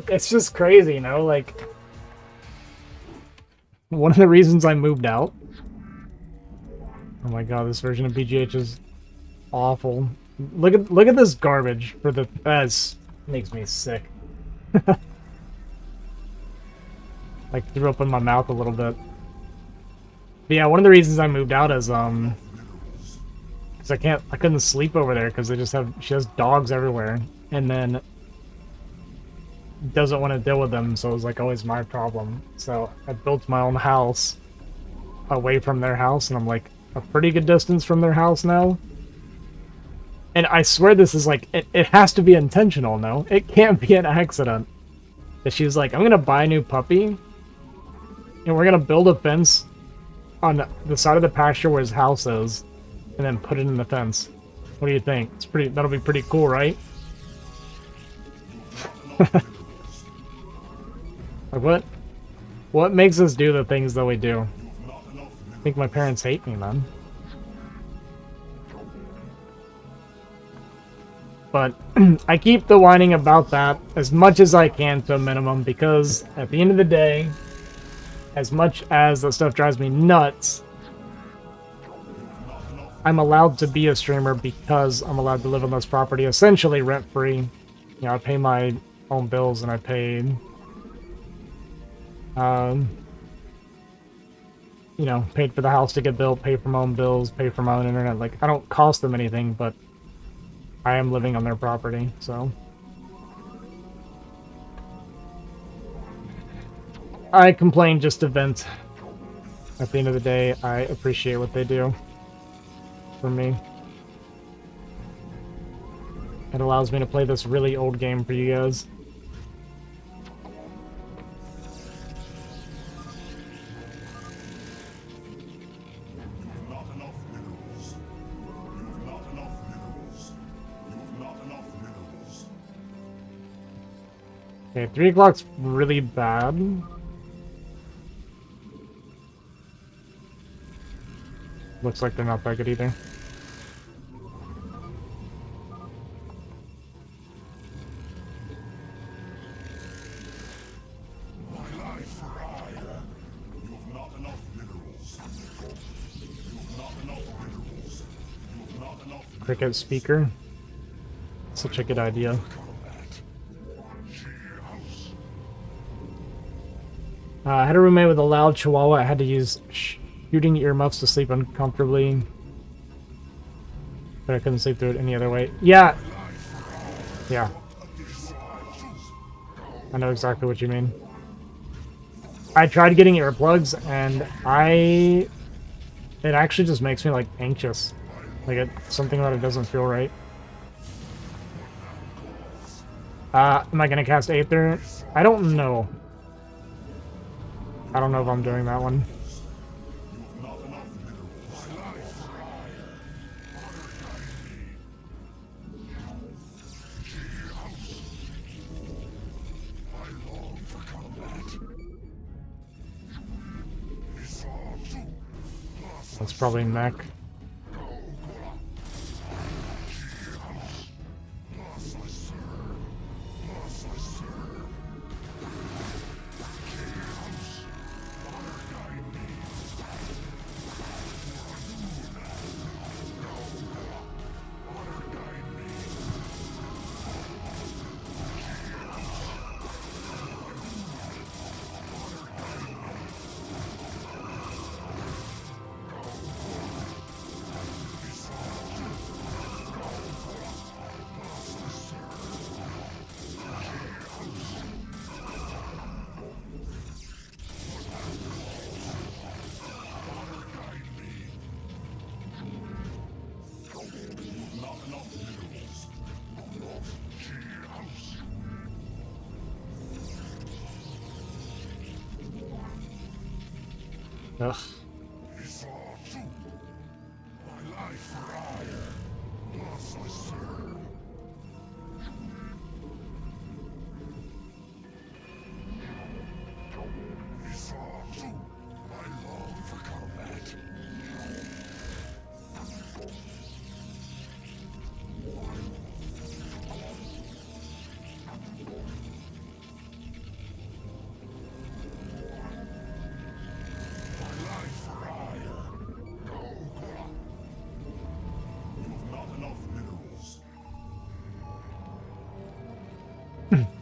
Speaker 1: It's just crazy, you know, like one of the reasons I moved out. Oh my god, this version of BGH is awful. Look at this garbage for the makes me sick. Like threw up in my mouth a little bit. But yeah, one of the reasons I moved out is because I couldn't sleep over there because she has dogs everywhere, and then doesn't want to deal with them, so it was like always my problem. So I built my own house away from their house, and I'm like a pretty good distance from their house now. And I swear this is like, it has to be intentional, no? It can't be an accident. That she's like, I'm gonna buy a new puppy, and we're gonna build a fence on the side of the pasture where his house is, and then put it in the fence. What do you think? That'll be pretty cool, right? Like what makes us do the things that we do? I think my parents hate me, man. But I keep the whining about that as much as I can to a minimum, because at the end of the day, as much as that stuff drives me nuts, I'm allowed to be a streamer because I'm allowed to live on this property essentially rent-free. You know, I pay my own bills and I pay, you know, paid for the house to get built, pay for my own bills, pay for my own internet. Like, I don't cost them anything, but I am living on their property, so. I complain just to vent. At the end of the day, I appreciate what they do for me. It allows me to play this really old game for you guys. Okay, 3 o'clock's really bad. Looks like they're not that good either. Cricket speaker. Such a good idea. I had a roommate with a loud chihuahua. I had to use shooting earmuffs to sleep uncomfortably. But I couldn't sleep through it any other way. Yeah. Yeah. I know exactly what you mean. I tried getting earplugs and it actually just makes me like anxious. Like something about it doesn't feel right. Am I gonna cast Aether? I don't know. I don't know if I'm doing that one. That's probably mech. Ugh.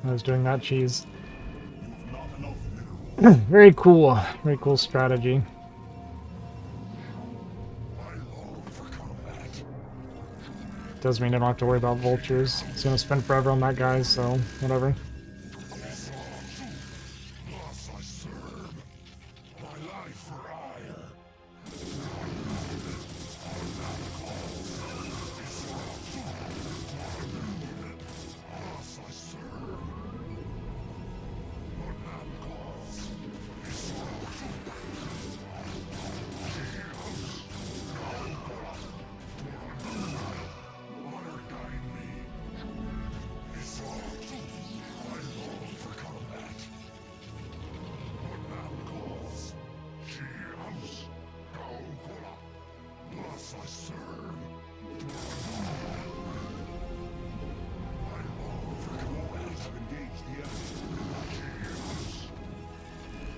Speaker 1: I was doing that cheese. Very cool strategy. Does mean I don't have to worry about vultures. It's gonna spend forever on that guy, so whatever.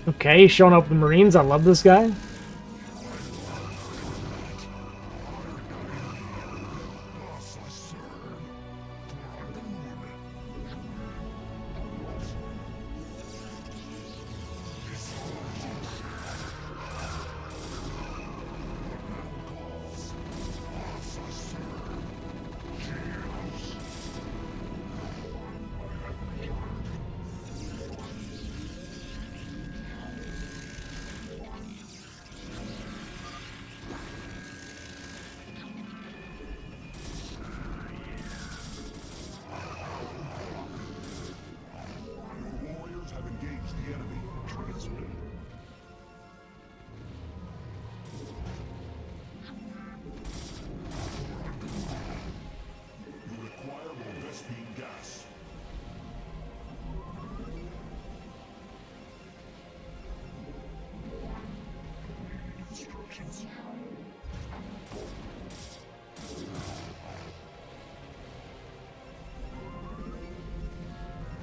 Speaker 1: Okay, showing up the Marines. I love this guy.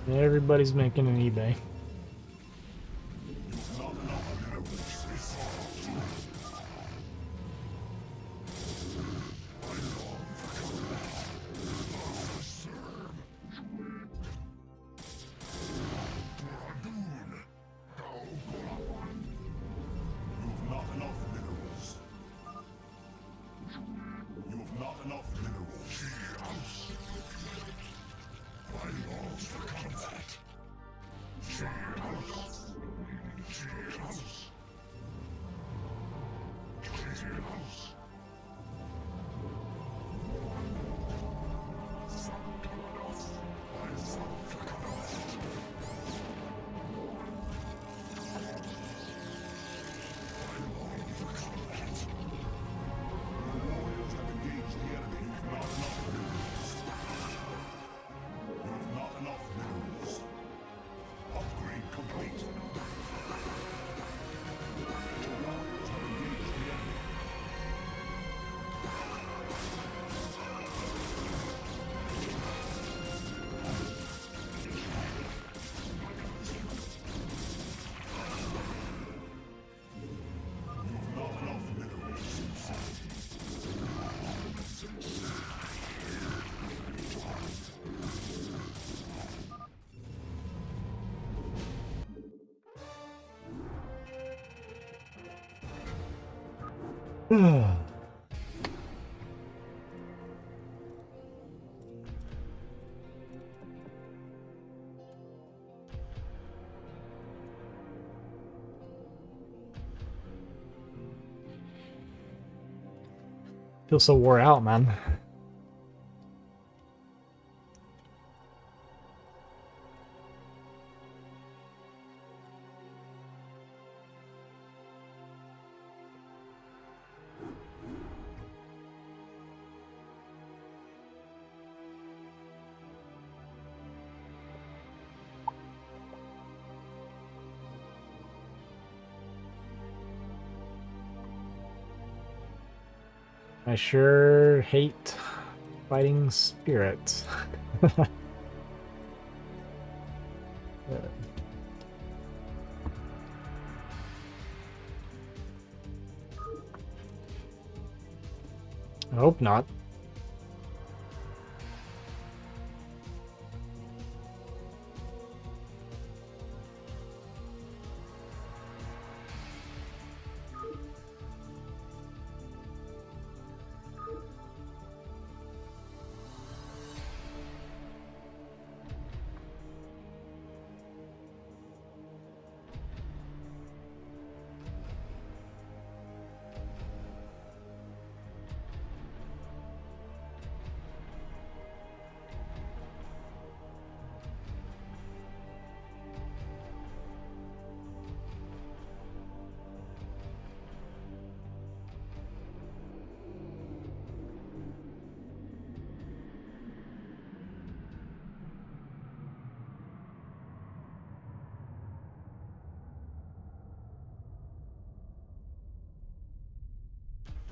Speaker 1: Everybody's making an eBay. Feel so wore out, man. I sure hate fighting spirits. I hope not.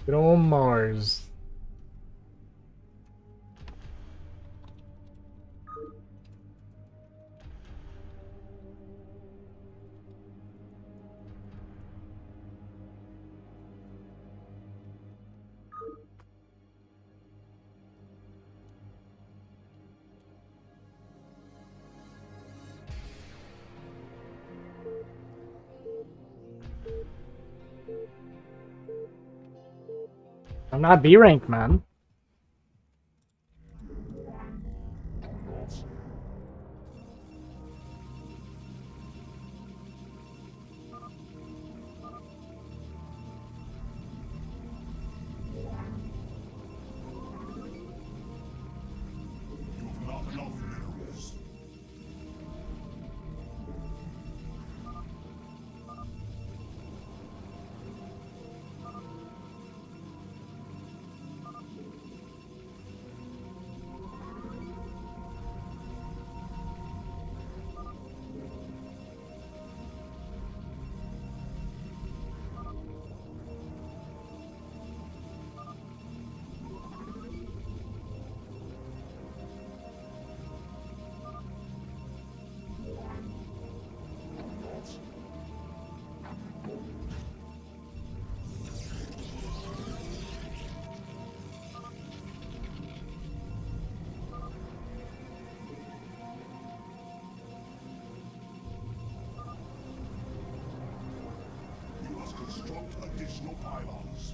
Speaker 1: Good old Mars. I'm not B rank, man.
Speaker 5: Construct additional pylons.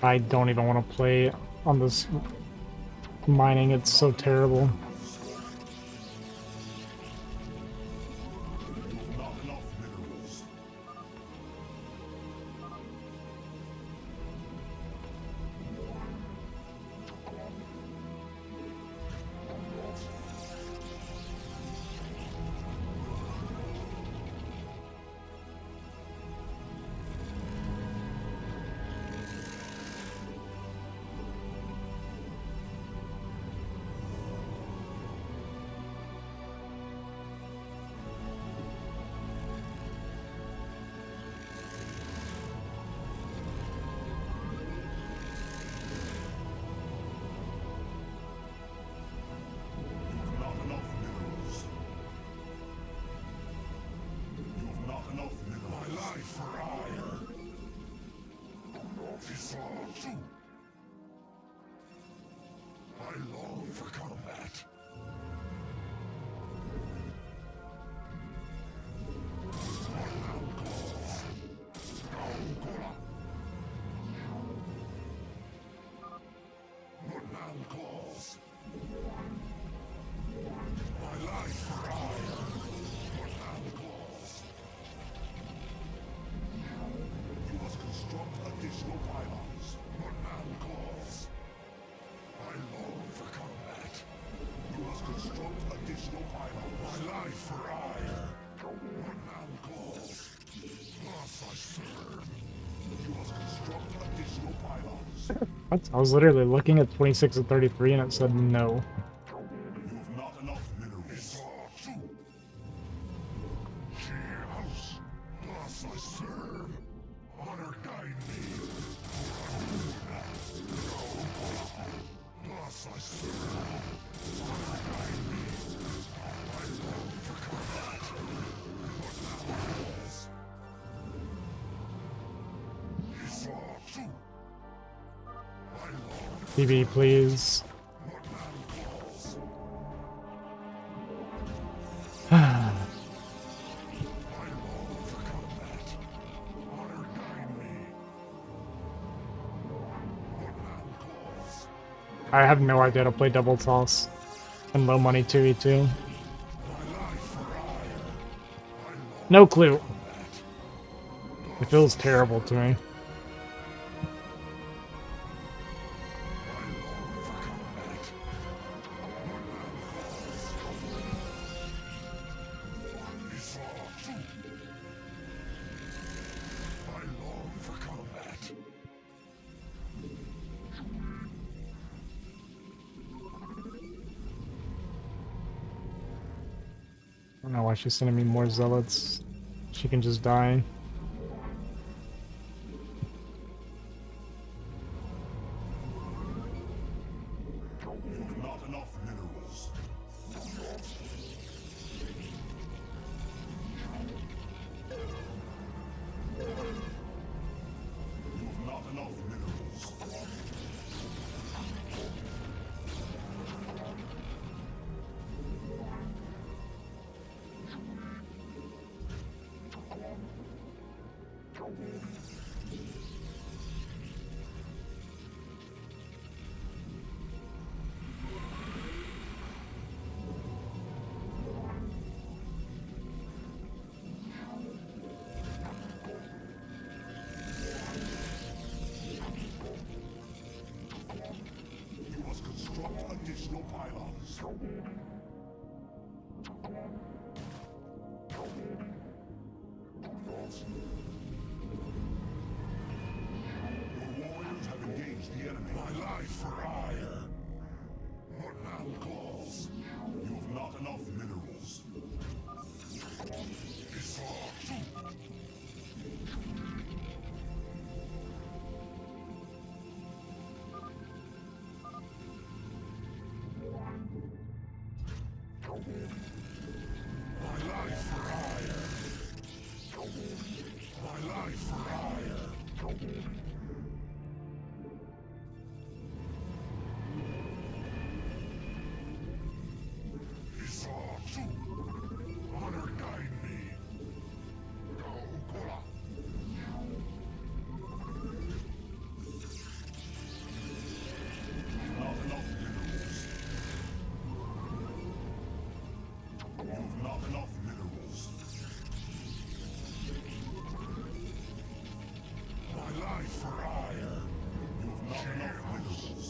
Speaker 1: I don't even want to play on this mining. It's so terrible.
Speaker 5: Not enough minerals. Not enough minerals. You've not enough minerals. My life for hire. It's all true. I long for combat. What man calls? My life for hire. What man calls? You must construct additional pylons. What man calls? I long for combat. You must construct additional pylons. My life for hire. What man calls? Thus I serve. You must construct additional pylons.
Speaker 1: What? I was literally looking at 26 and 33 and it said no.
Speaker 5: You've not enough minerals. It's all true. She house. Thus I serve. Honor guide me. Thus I serve. Honor guide me. I long for combat. What thou calls. It's all true. I long
Speaker 1: TV, please.
Speaker 5: what thou calls. I long for combat. Honor guide me. What thou calls.
Speaker 1: I have no idea how to play double toss. And low money 2v2. No clue. It feels terrible to me.
Speaker 5: It's all true. I long for combat.
Speaker 1: I don't know why she's sending me more zealots. She can just die.
Speaker 5: You've not enough minerals. Your warriors have engaged the enemy. My life for hire. What now, claws? You have not enough minerals. My life for hire. My life for hire. Honor guide me. Not enough minerals. You've not enough minerals. My life for hire. You've not enough minerals.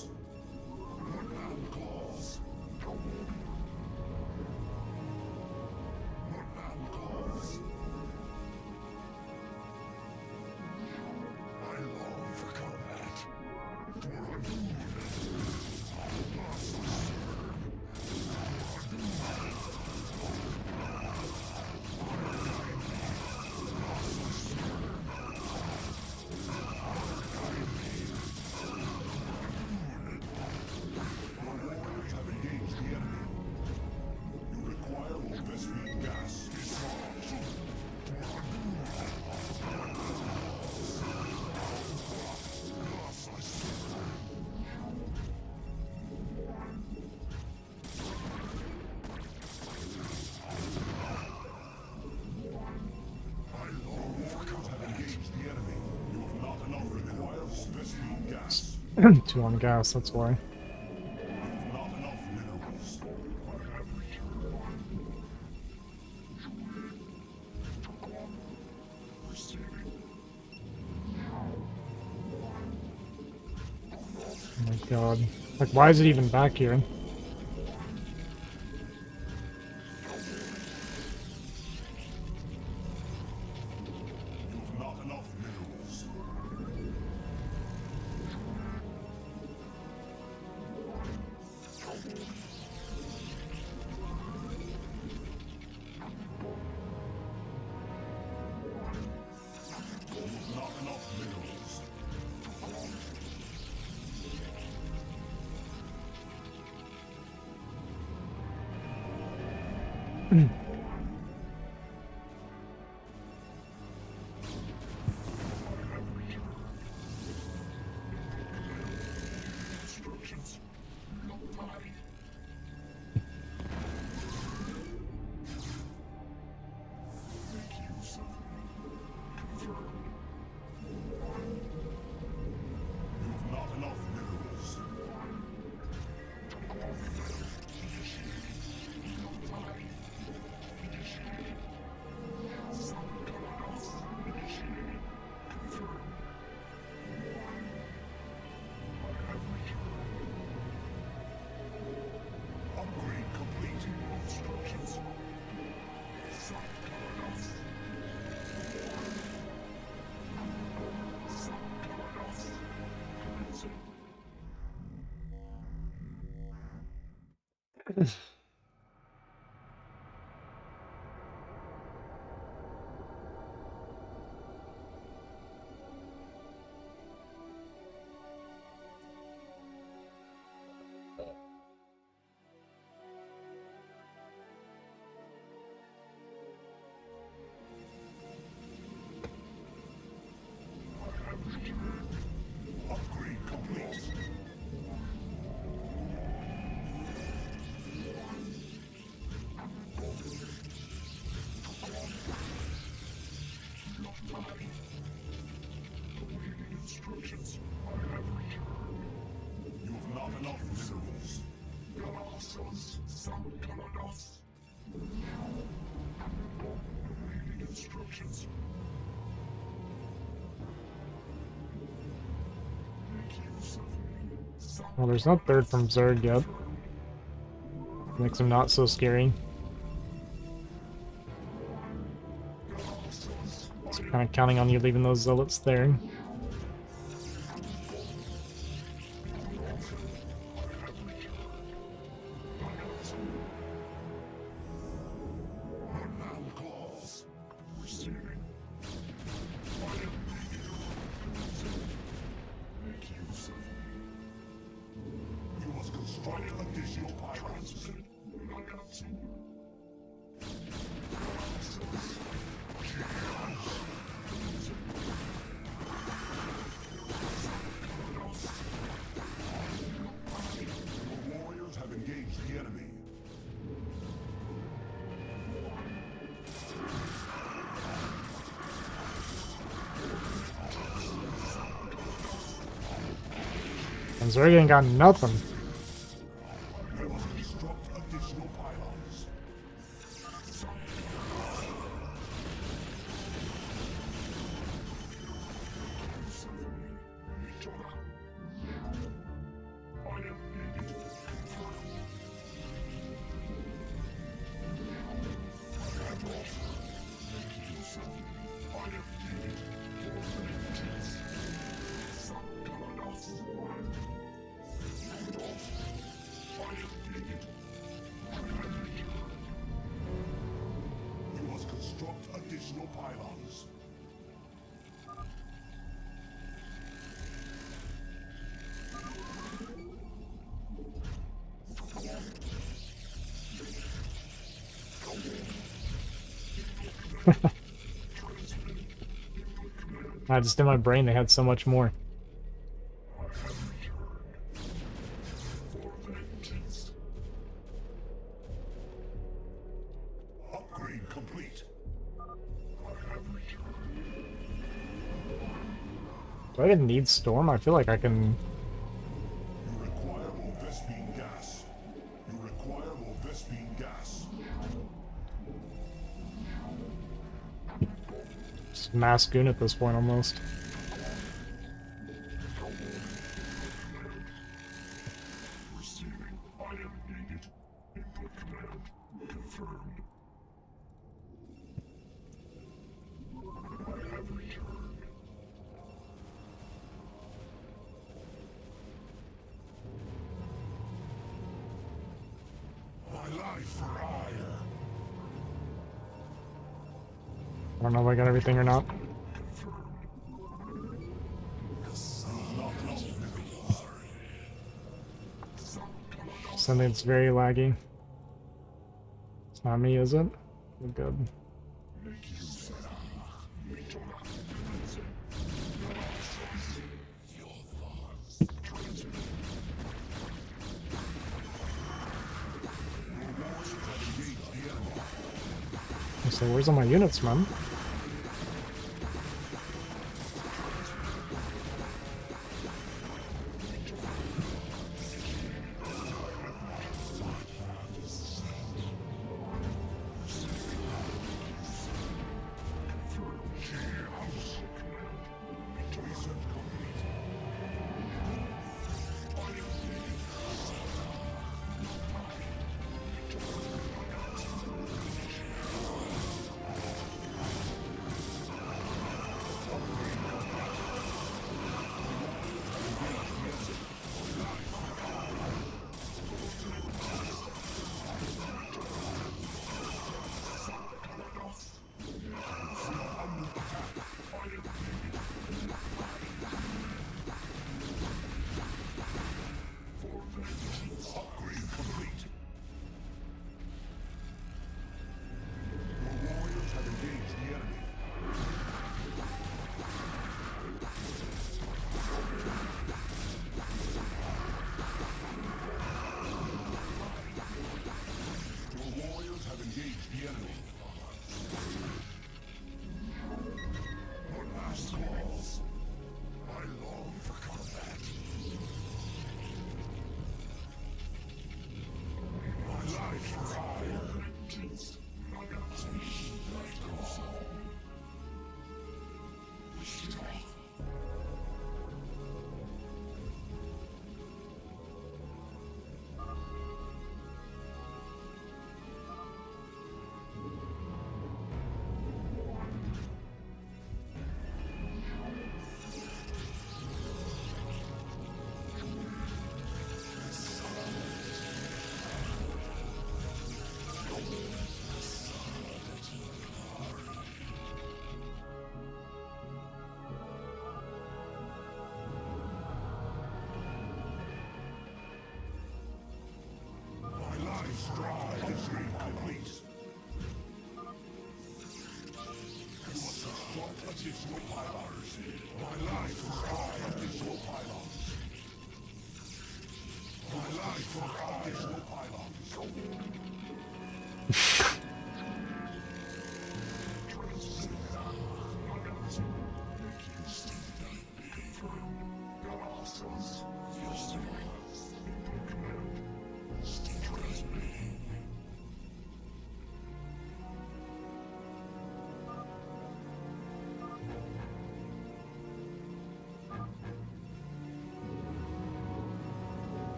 Speaker 5: What now, claws? What now, claws? I long for combat. For a duel. Your warriors have engaged the enemy. You require more Vespene gas.
Speaker 1: Too on gas, that's why. Oh my god. Like, why is it even back here? Well, there's no third from Zerg yet. Makes him not so scary. Kind of counting on you leaving those zealots there.
Speaker 5: You must construct additional pylons. Your warriors have engaged the enemy.
Speaker 1: And Zerg ain't got nothing.
Speaker 5: You must construct additional pylons. You must construct additional pylons.
Speaker 1: I just in my brain they had so much more.
Speaker 5: Upgrade complete.
Speaker 1: Do I even need Storm? I feel like I can...
Speaker 5: You require more Vespine gas. You require more Vespine gas.
Speaker 1: Just mass goon at this point almost.
Speaker 5: My life for hire.
Speaker 1: I don't know if I got everything or not. Something's very laggy. It's not me, is it? We're good. So where's all my units, man?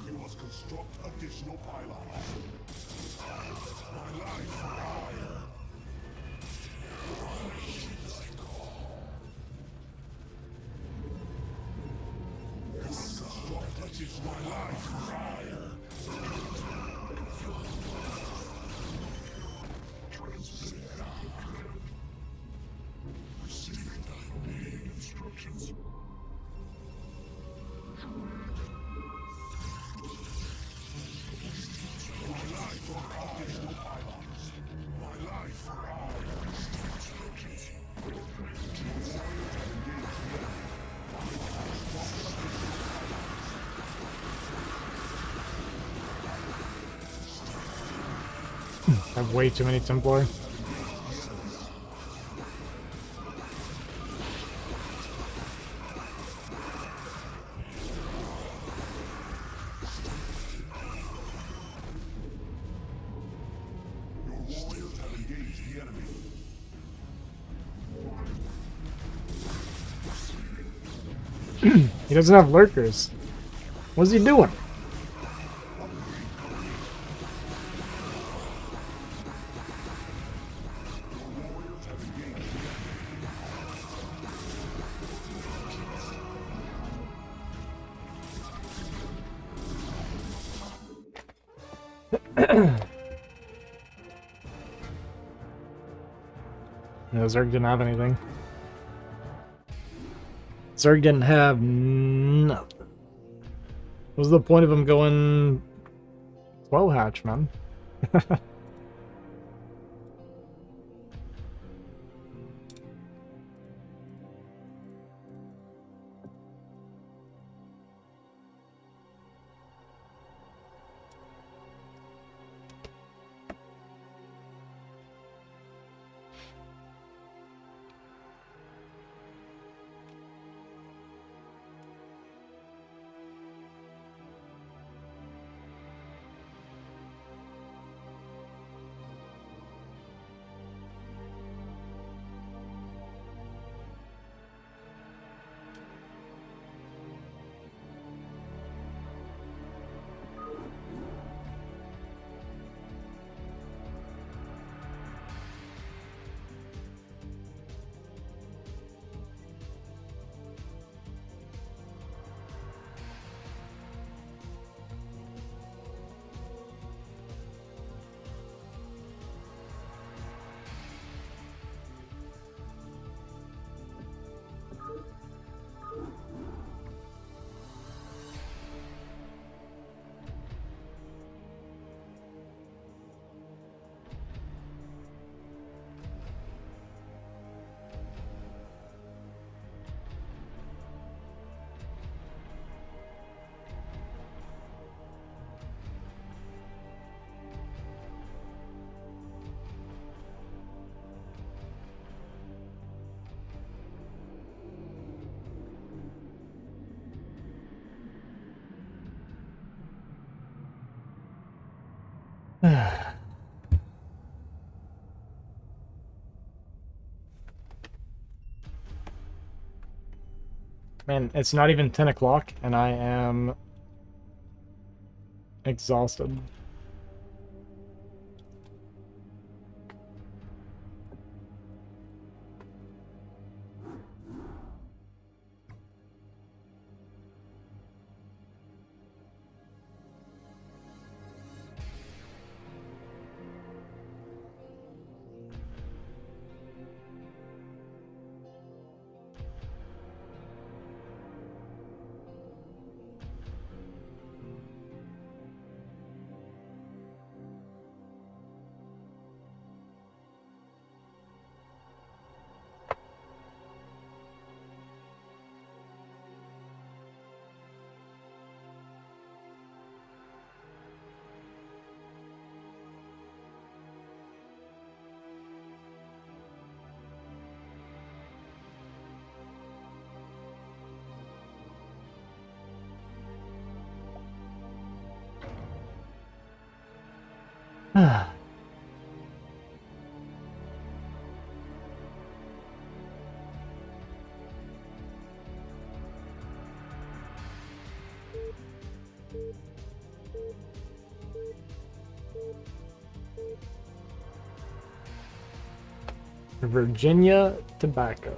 Speaker 5: You must construct additional pylons. My life. That is my life. Receiving thy main instructions. My life for additional pylons. My life.
Speaker 1: I have way too many Templar.
Speaker 5: Your warriors have engaged the enemy.
Speaker 1: He doesn't have lurkers. What's he doing? No, Zerg didn't have anything. Zerg didn't have nothing. What's the point of him going 12 hatch, man? Man, it's not even 10 o'clock, and I am exhausted. Virginia tobacco.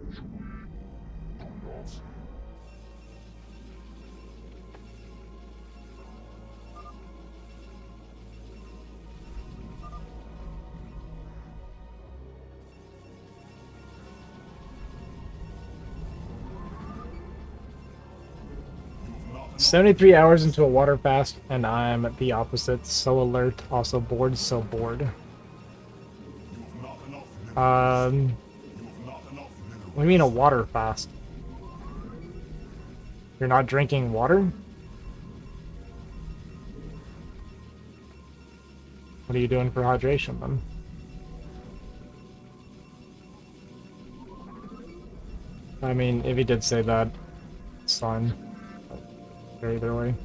Speaker 5: You've not
Speaker 1: 73 hours into a water fast, and I'm the opposite. So alert, also bored, so bored.
Speaker 5: You've not enough minerals. You've not enough minerals.
Speaker 1: What do you mean a water fast? You're not drinking water? What are you doing for hydration then? I mean, if he did say that, it's fine. Either way.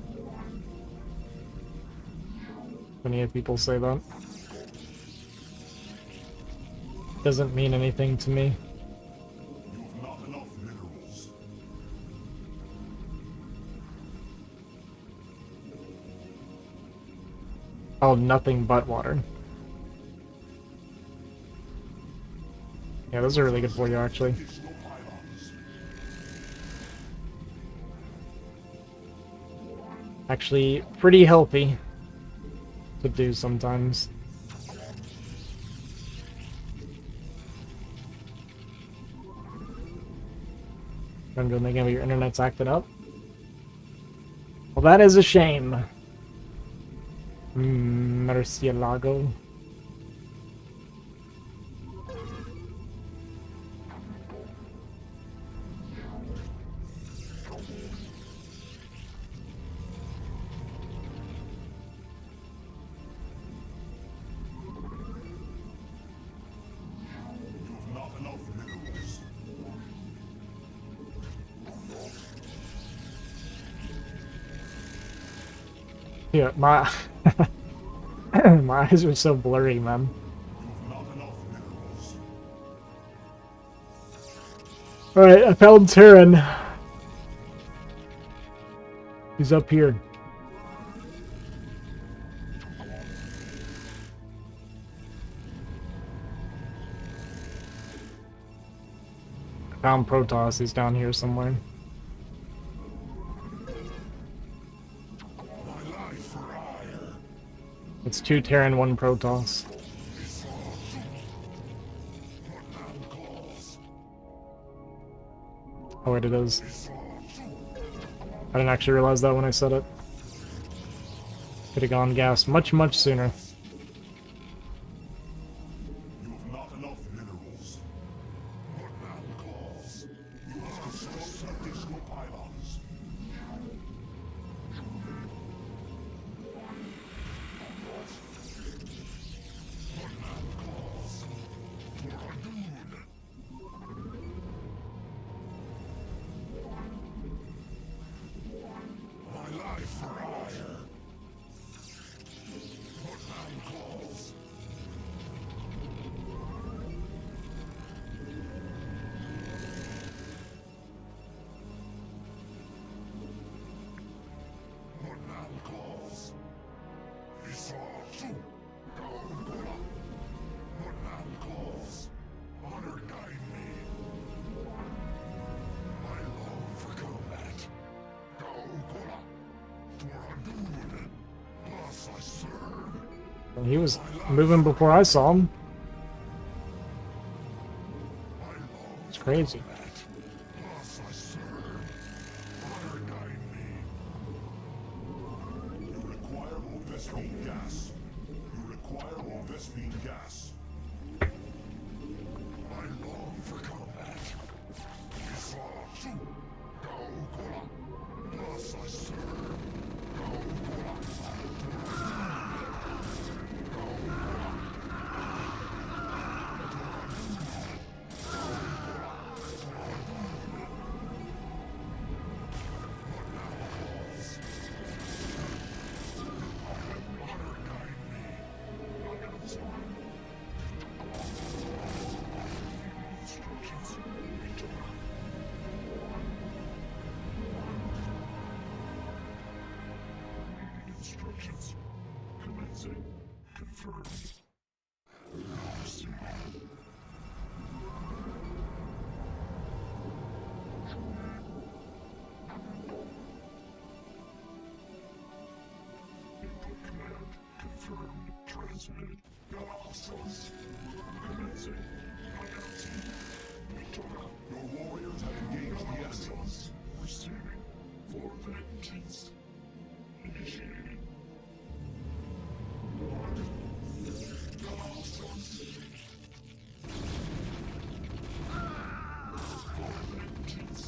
Speaker 1: Plenty of people say that. Doesn't mean anything to me.
Speaker 5: You've not enough minerals.
Speaker 1: Oh, nothing but water. Yeah, those are really good for you, actually.
Speaker 5: Additional pylons.
Speaker 1: Actually, pretty healthy to do sometimes. I'm doing again, your internet's acting up. Well, that is a shame. Murcielago.
Speaker 5: You've not enough minerals.
Speaker 1: Yeah, my my eyes are so blurry, man.
Speaker 5: You've not enough minerals.
Speaker 1: Alright, I found Terran. He's up here. I found Protoss, he's down here somewhere.
Speaker 5: My life for hire.
Speaker 1: It's 2 Terran, 1 Protoss. Oh wait, it is. I didn't actually realize that when I said it. Could have gone gas much, much sooner.
Speaker 5: You've not enough minerals. What now calls? You must construct additional pylons. What now calls? Toradun. My life for hire. What now calls? What now calls? Isatsu. Gaugula. What now calls? Honor guide me. My love for combat. Gaugula. Toradun. Thus I serve.
Speaker 1: He was moving before I saw him.
Speaker 5: My love
Speaker 1: It's crazy.
Speaker 5: thus I serve. Honor guide me. You require more Vespine gas. You require more Vespine gas. My love for combat. Isatsu. Gaugula. Thus I serve. Gaugula. Instructions. Commencing. Confirmed. Input command. Confirmed. Transmitted. Got hostiles. Commencing. Announcing. Your warriors have engaged the enemies. Receiving. For vengeance. Initiating. Got hostiles. For vengeance.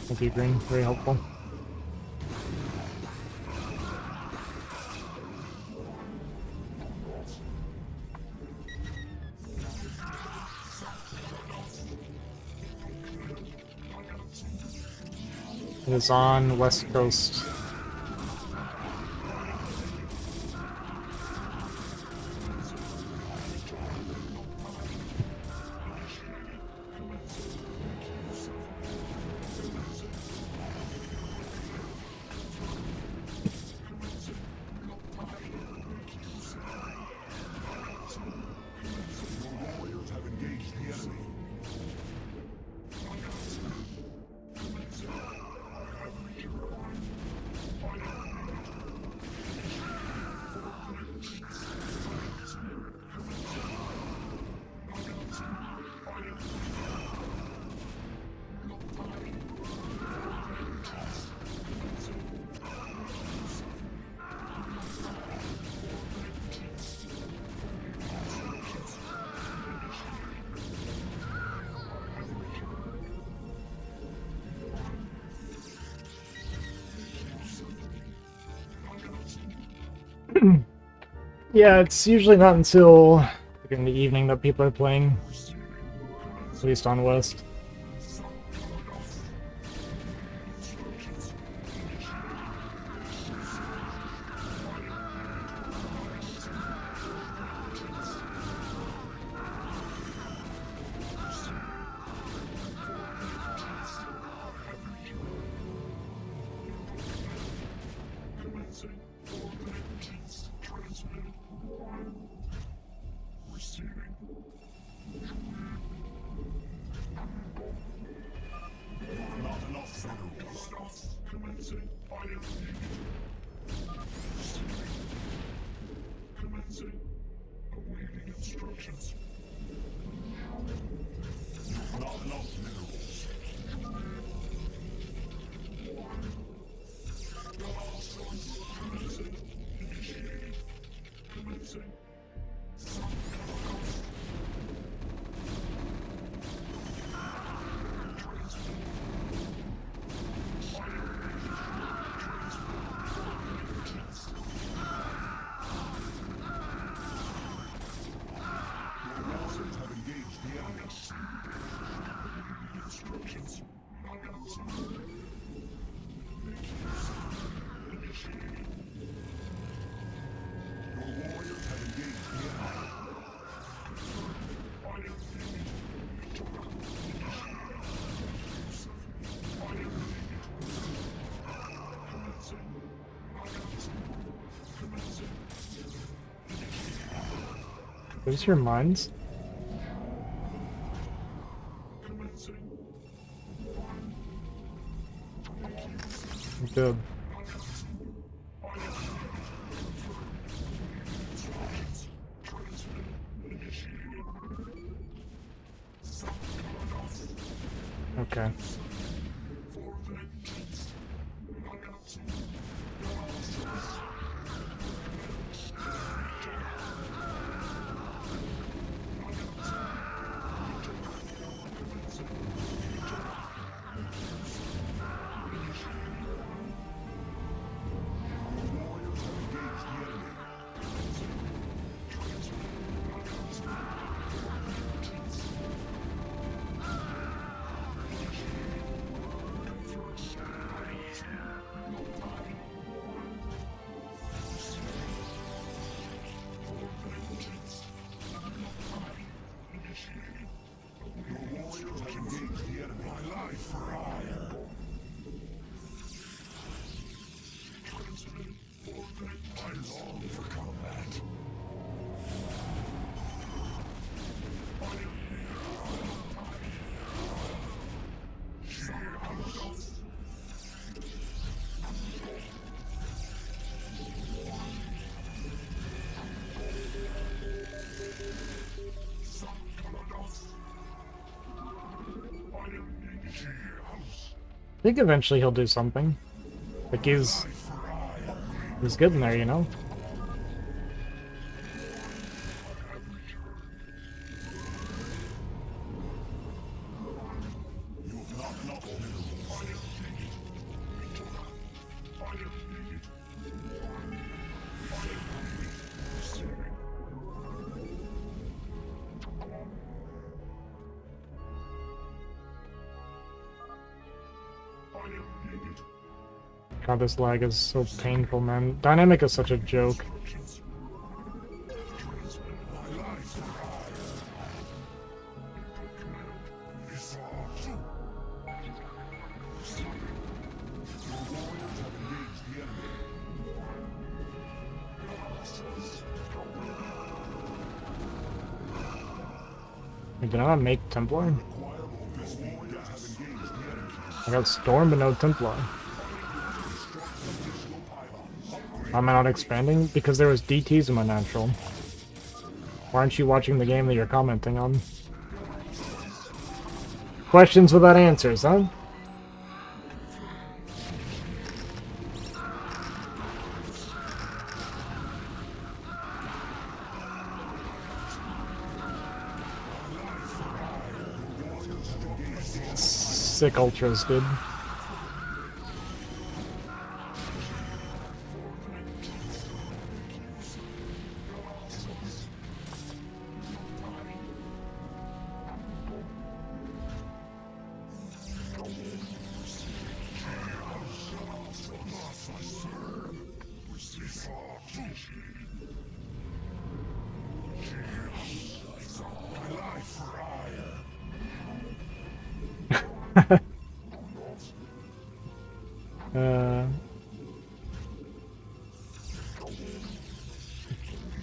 Speaker 1: Thank you, Green. Very helpful. It is on West Coast.
Speaker 5: Your warriors have engaged the enemy.
Speaker 1: Yeah, it's usually not until like, in the evening that people are playing. At least on West.
Speaker 5: Commencing. For vengeance. Transmitted. Receiving. Not enough minerals. Commencing. Iron. Receiving. Commencing. Awaiting instructions. Not enough minerals. Commencing. Initiating. Commencing. Warriors have engaged the enemy. Instructions. Announcing. Initiating. Your warriors have engaged the enemy. Fire. Fire. Commencing. Announcing. Commencing.
Speaker 1: Where's your mines?
Speaker 5: Commencing.
Speaker 1: Good.
Speaker 5: Instructions. Transmitted. Initiating.
Speaker 1: Okay.
Speaker 5: For vengeance. Announcing. Warriors have engaged the enemy. Transmitted.
Speaker 1: think eventually he'll do something. Like he's good in there, you know? God, this lag is so painful, man. Dynamic is such a joke. Wait, did I not make Templar? I got Storm but no Templar. Am I not expanding? Because there was DTs in my natural. Why aren't you watching the game that you're commenting on? Questions without answers, huh? Sick ultras, dude.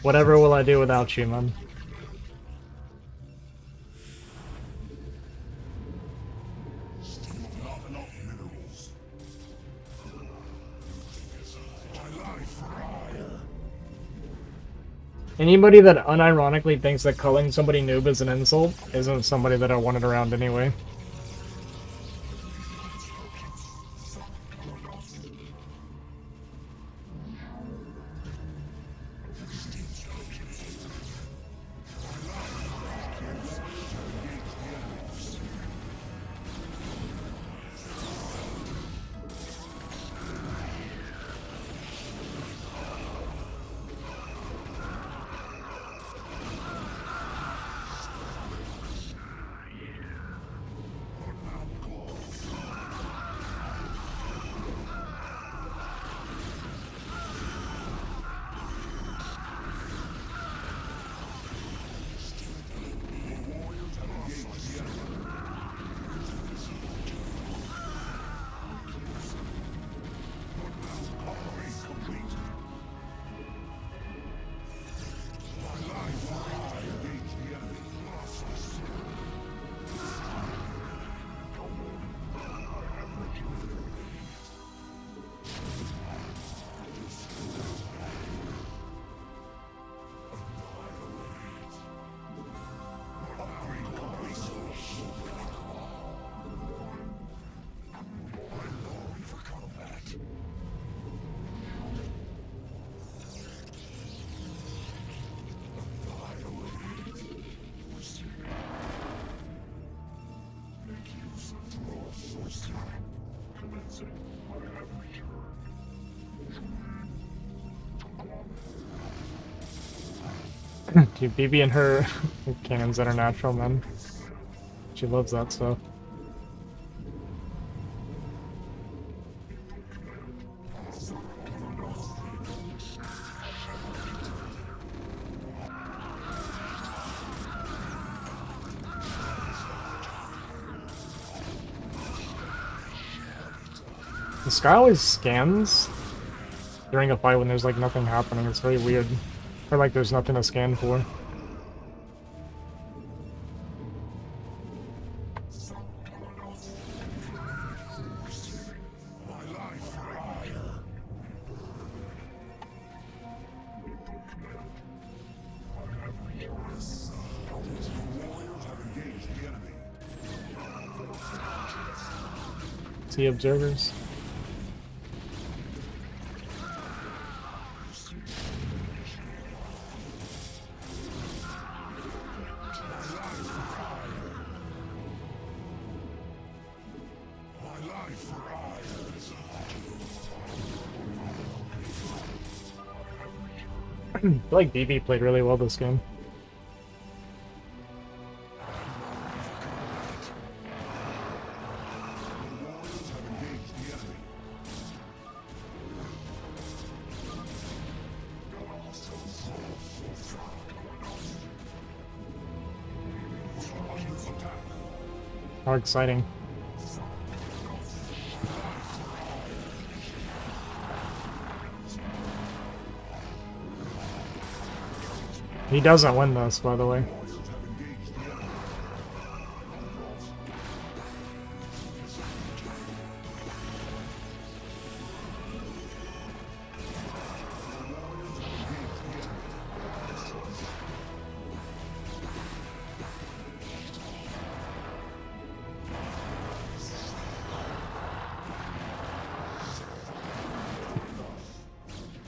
Speaker 1: Whatever will I do without you, man? Anybody that unironically thinks that calling somebody noob is an insult isn't somebody that I wanted around anyway. Dude, BB and her cannons that are natural, man. She loves that stuff. The sky always scans during a fight when there's like nothing happening. It's very weird. Or like there's nothing to scan for. See observers. I feel like BB played really well this game. How exciting. He doesn't win this, by the way.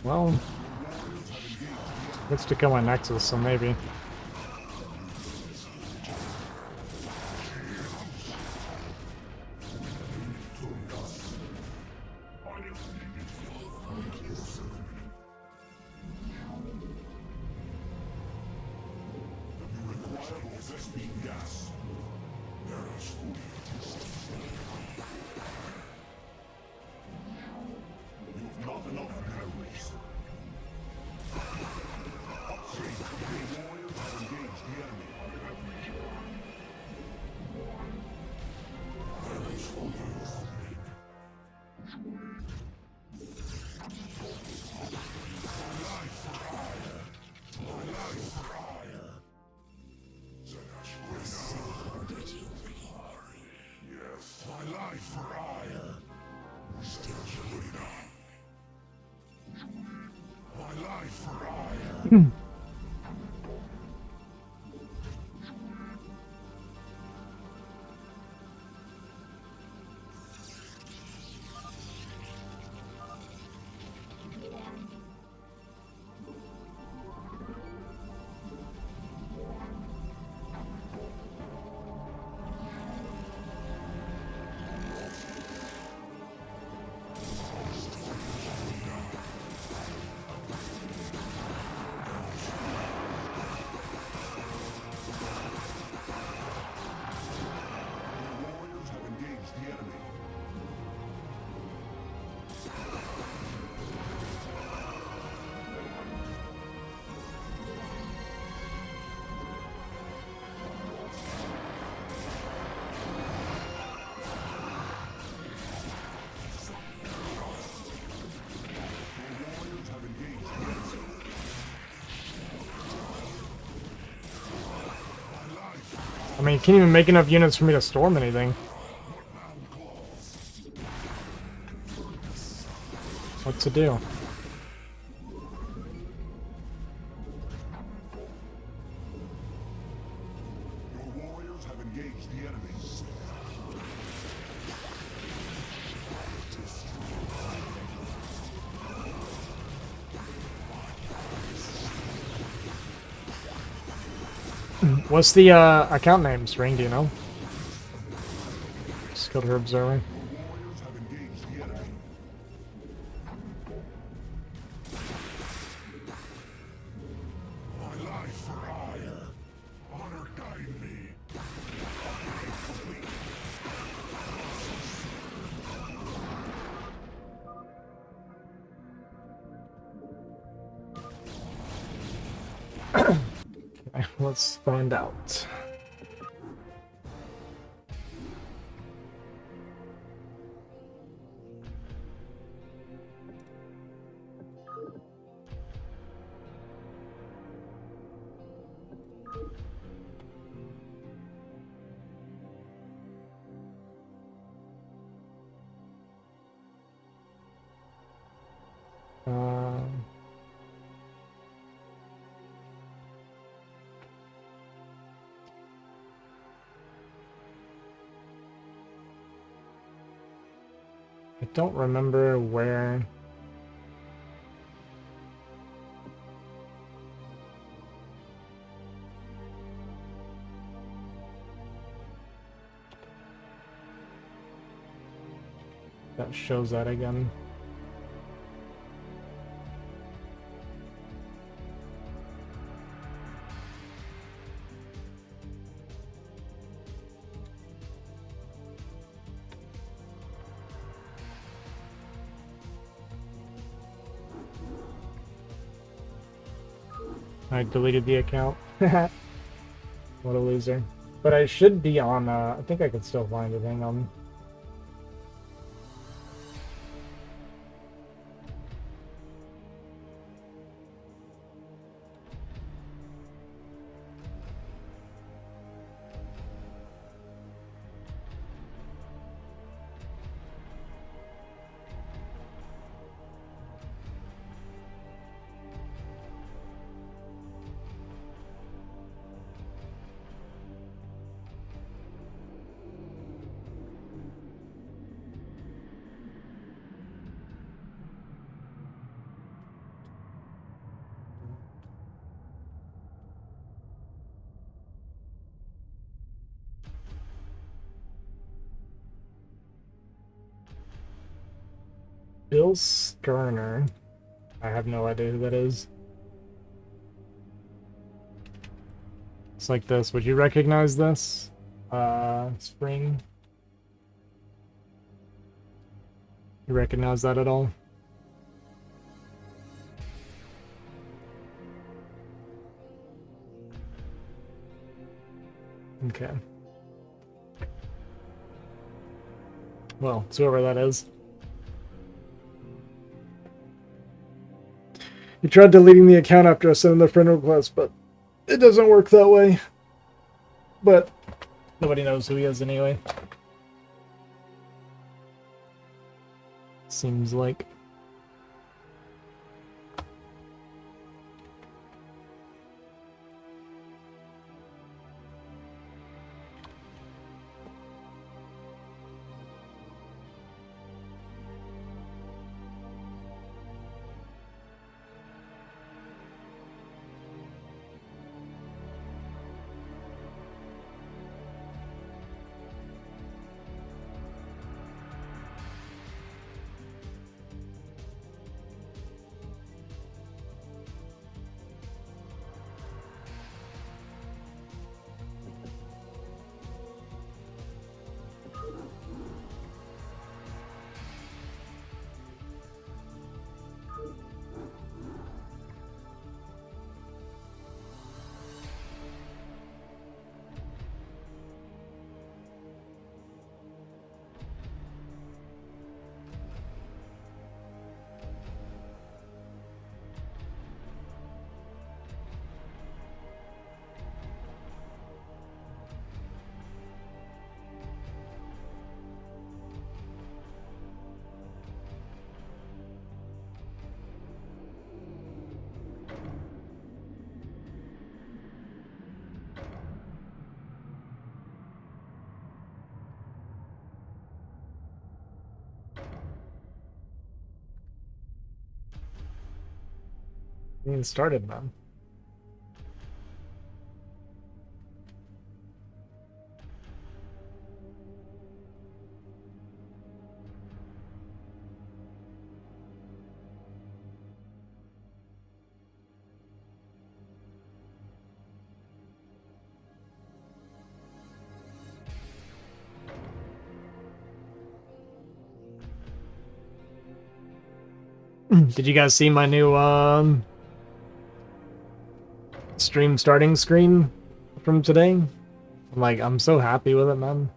Speaker 1: Well, it's to come on Nexus, so maybe. I mean, can't even make enough units for me to storm anything. What to do?
Speaker 5: Your warriors have engaged the enemy.
Speaker 1: What's the account name, Ring? Do you know? Skilled her observing.
Speaker 5: Warriors have engaged the enemy. My life for hire. Honor guide me.
Speaker 1: Okay, let's find out. Um, I don't remember where. That shows that again. I deleted the account. What a loser. But I should be on, I think I could still find it. Hang on. Bill Skerner. I have no idea who that is. It's like this. Would you recognize this? Spring? You recognize that at all? Okay. Well, it's whoever that is. He tried deleting the account after I sent him the friend request, but it doesn't work that way. But nobody knows who he is anyway. Seems like. Even started, man. Did you guys see my new stream starting screen from today? I'm so happy with it, man.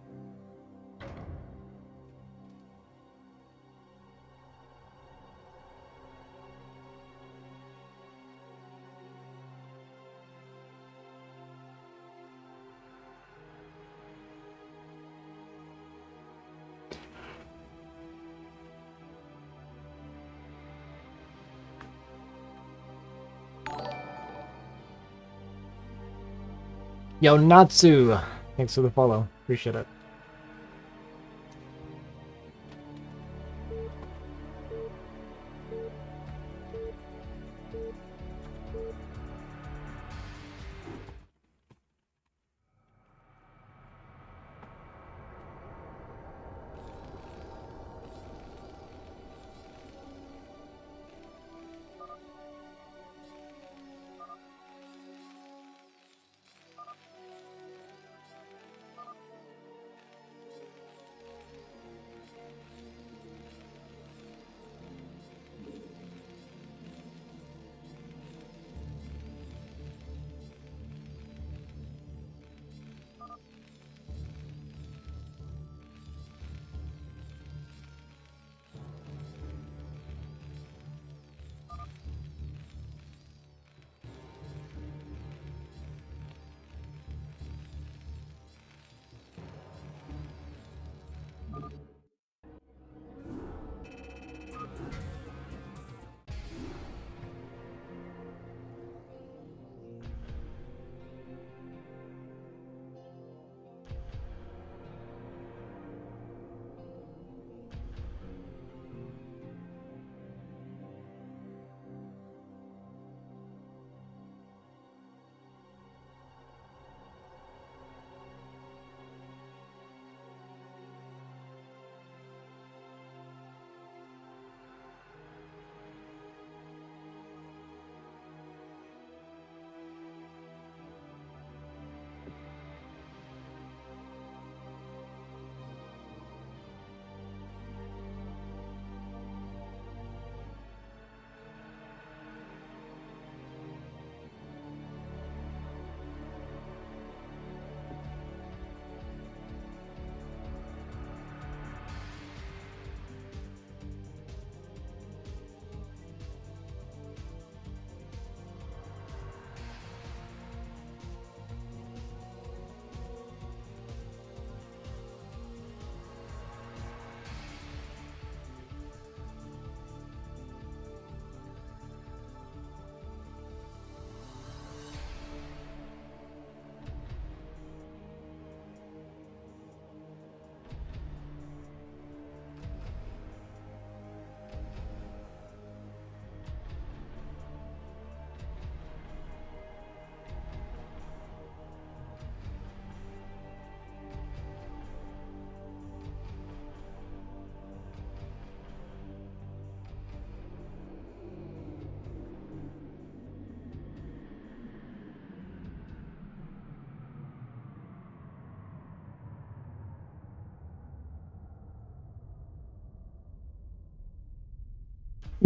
Speaker 1: Yo, Natsu! Thanks for the follow. Appreciate it.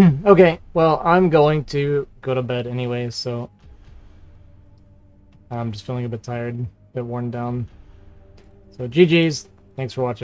Speaker 1: Okay, well, I'm going to go to bed anyway, so I'm just feeling a bit tired, a bit worn down. So GG's. Thanks for watching.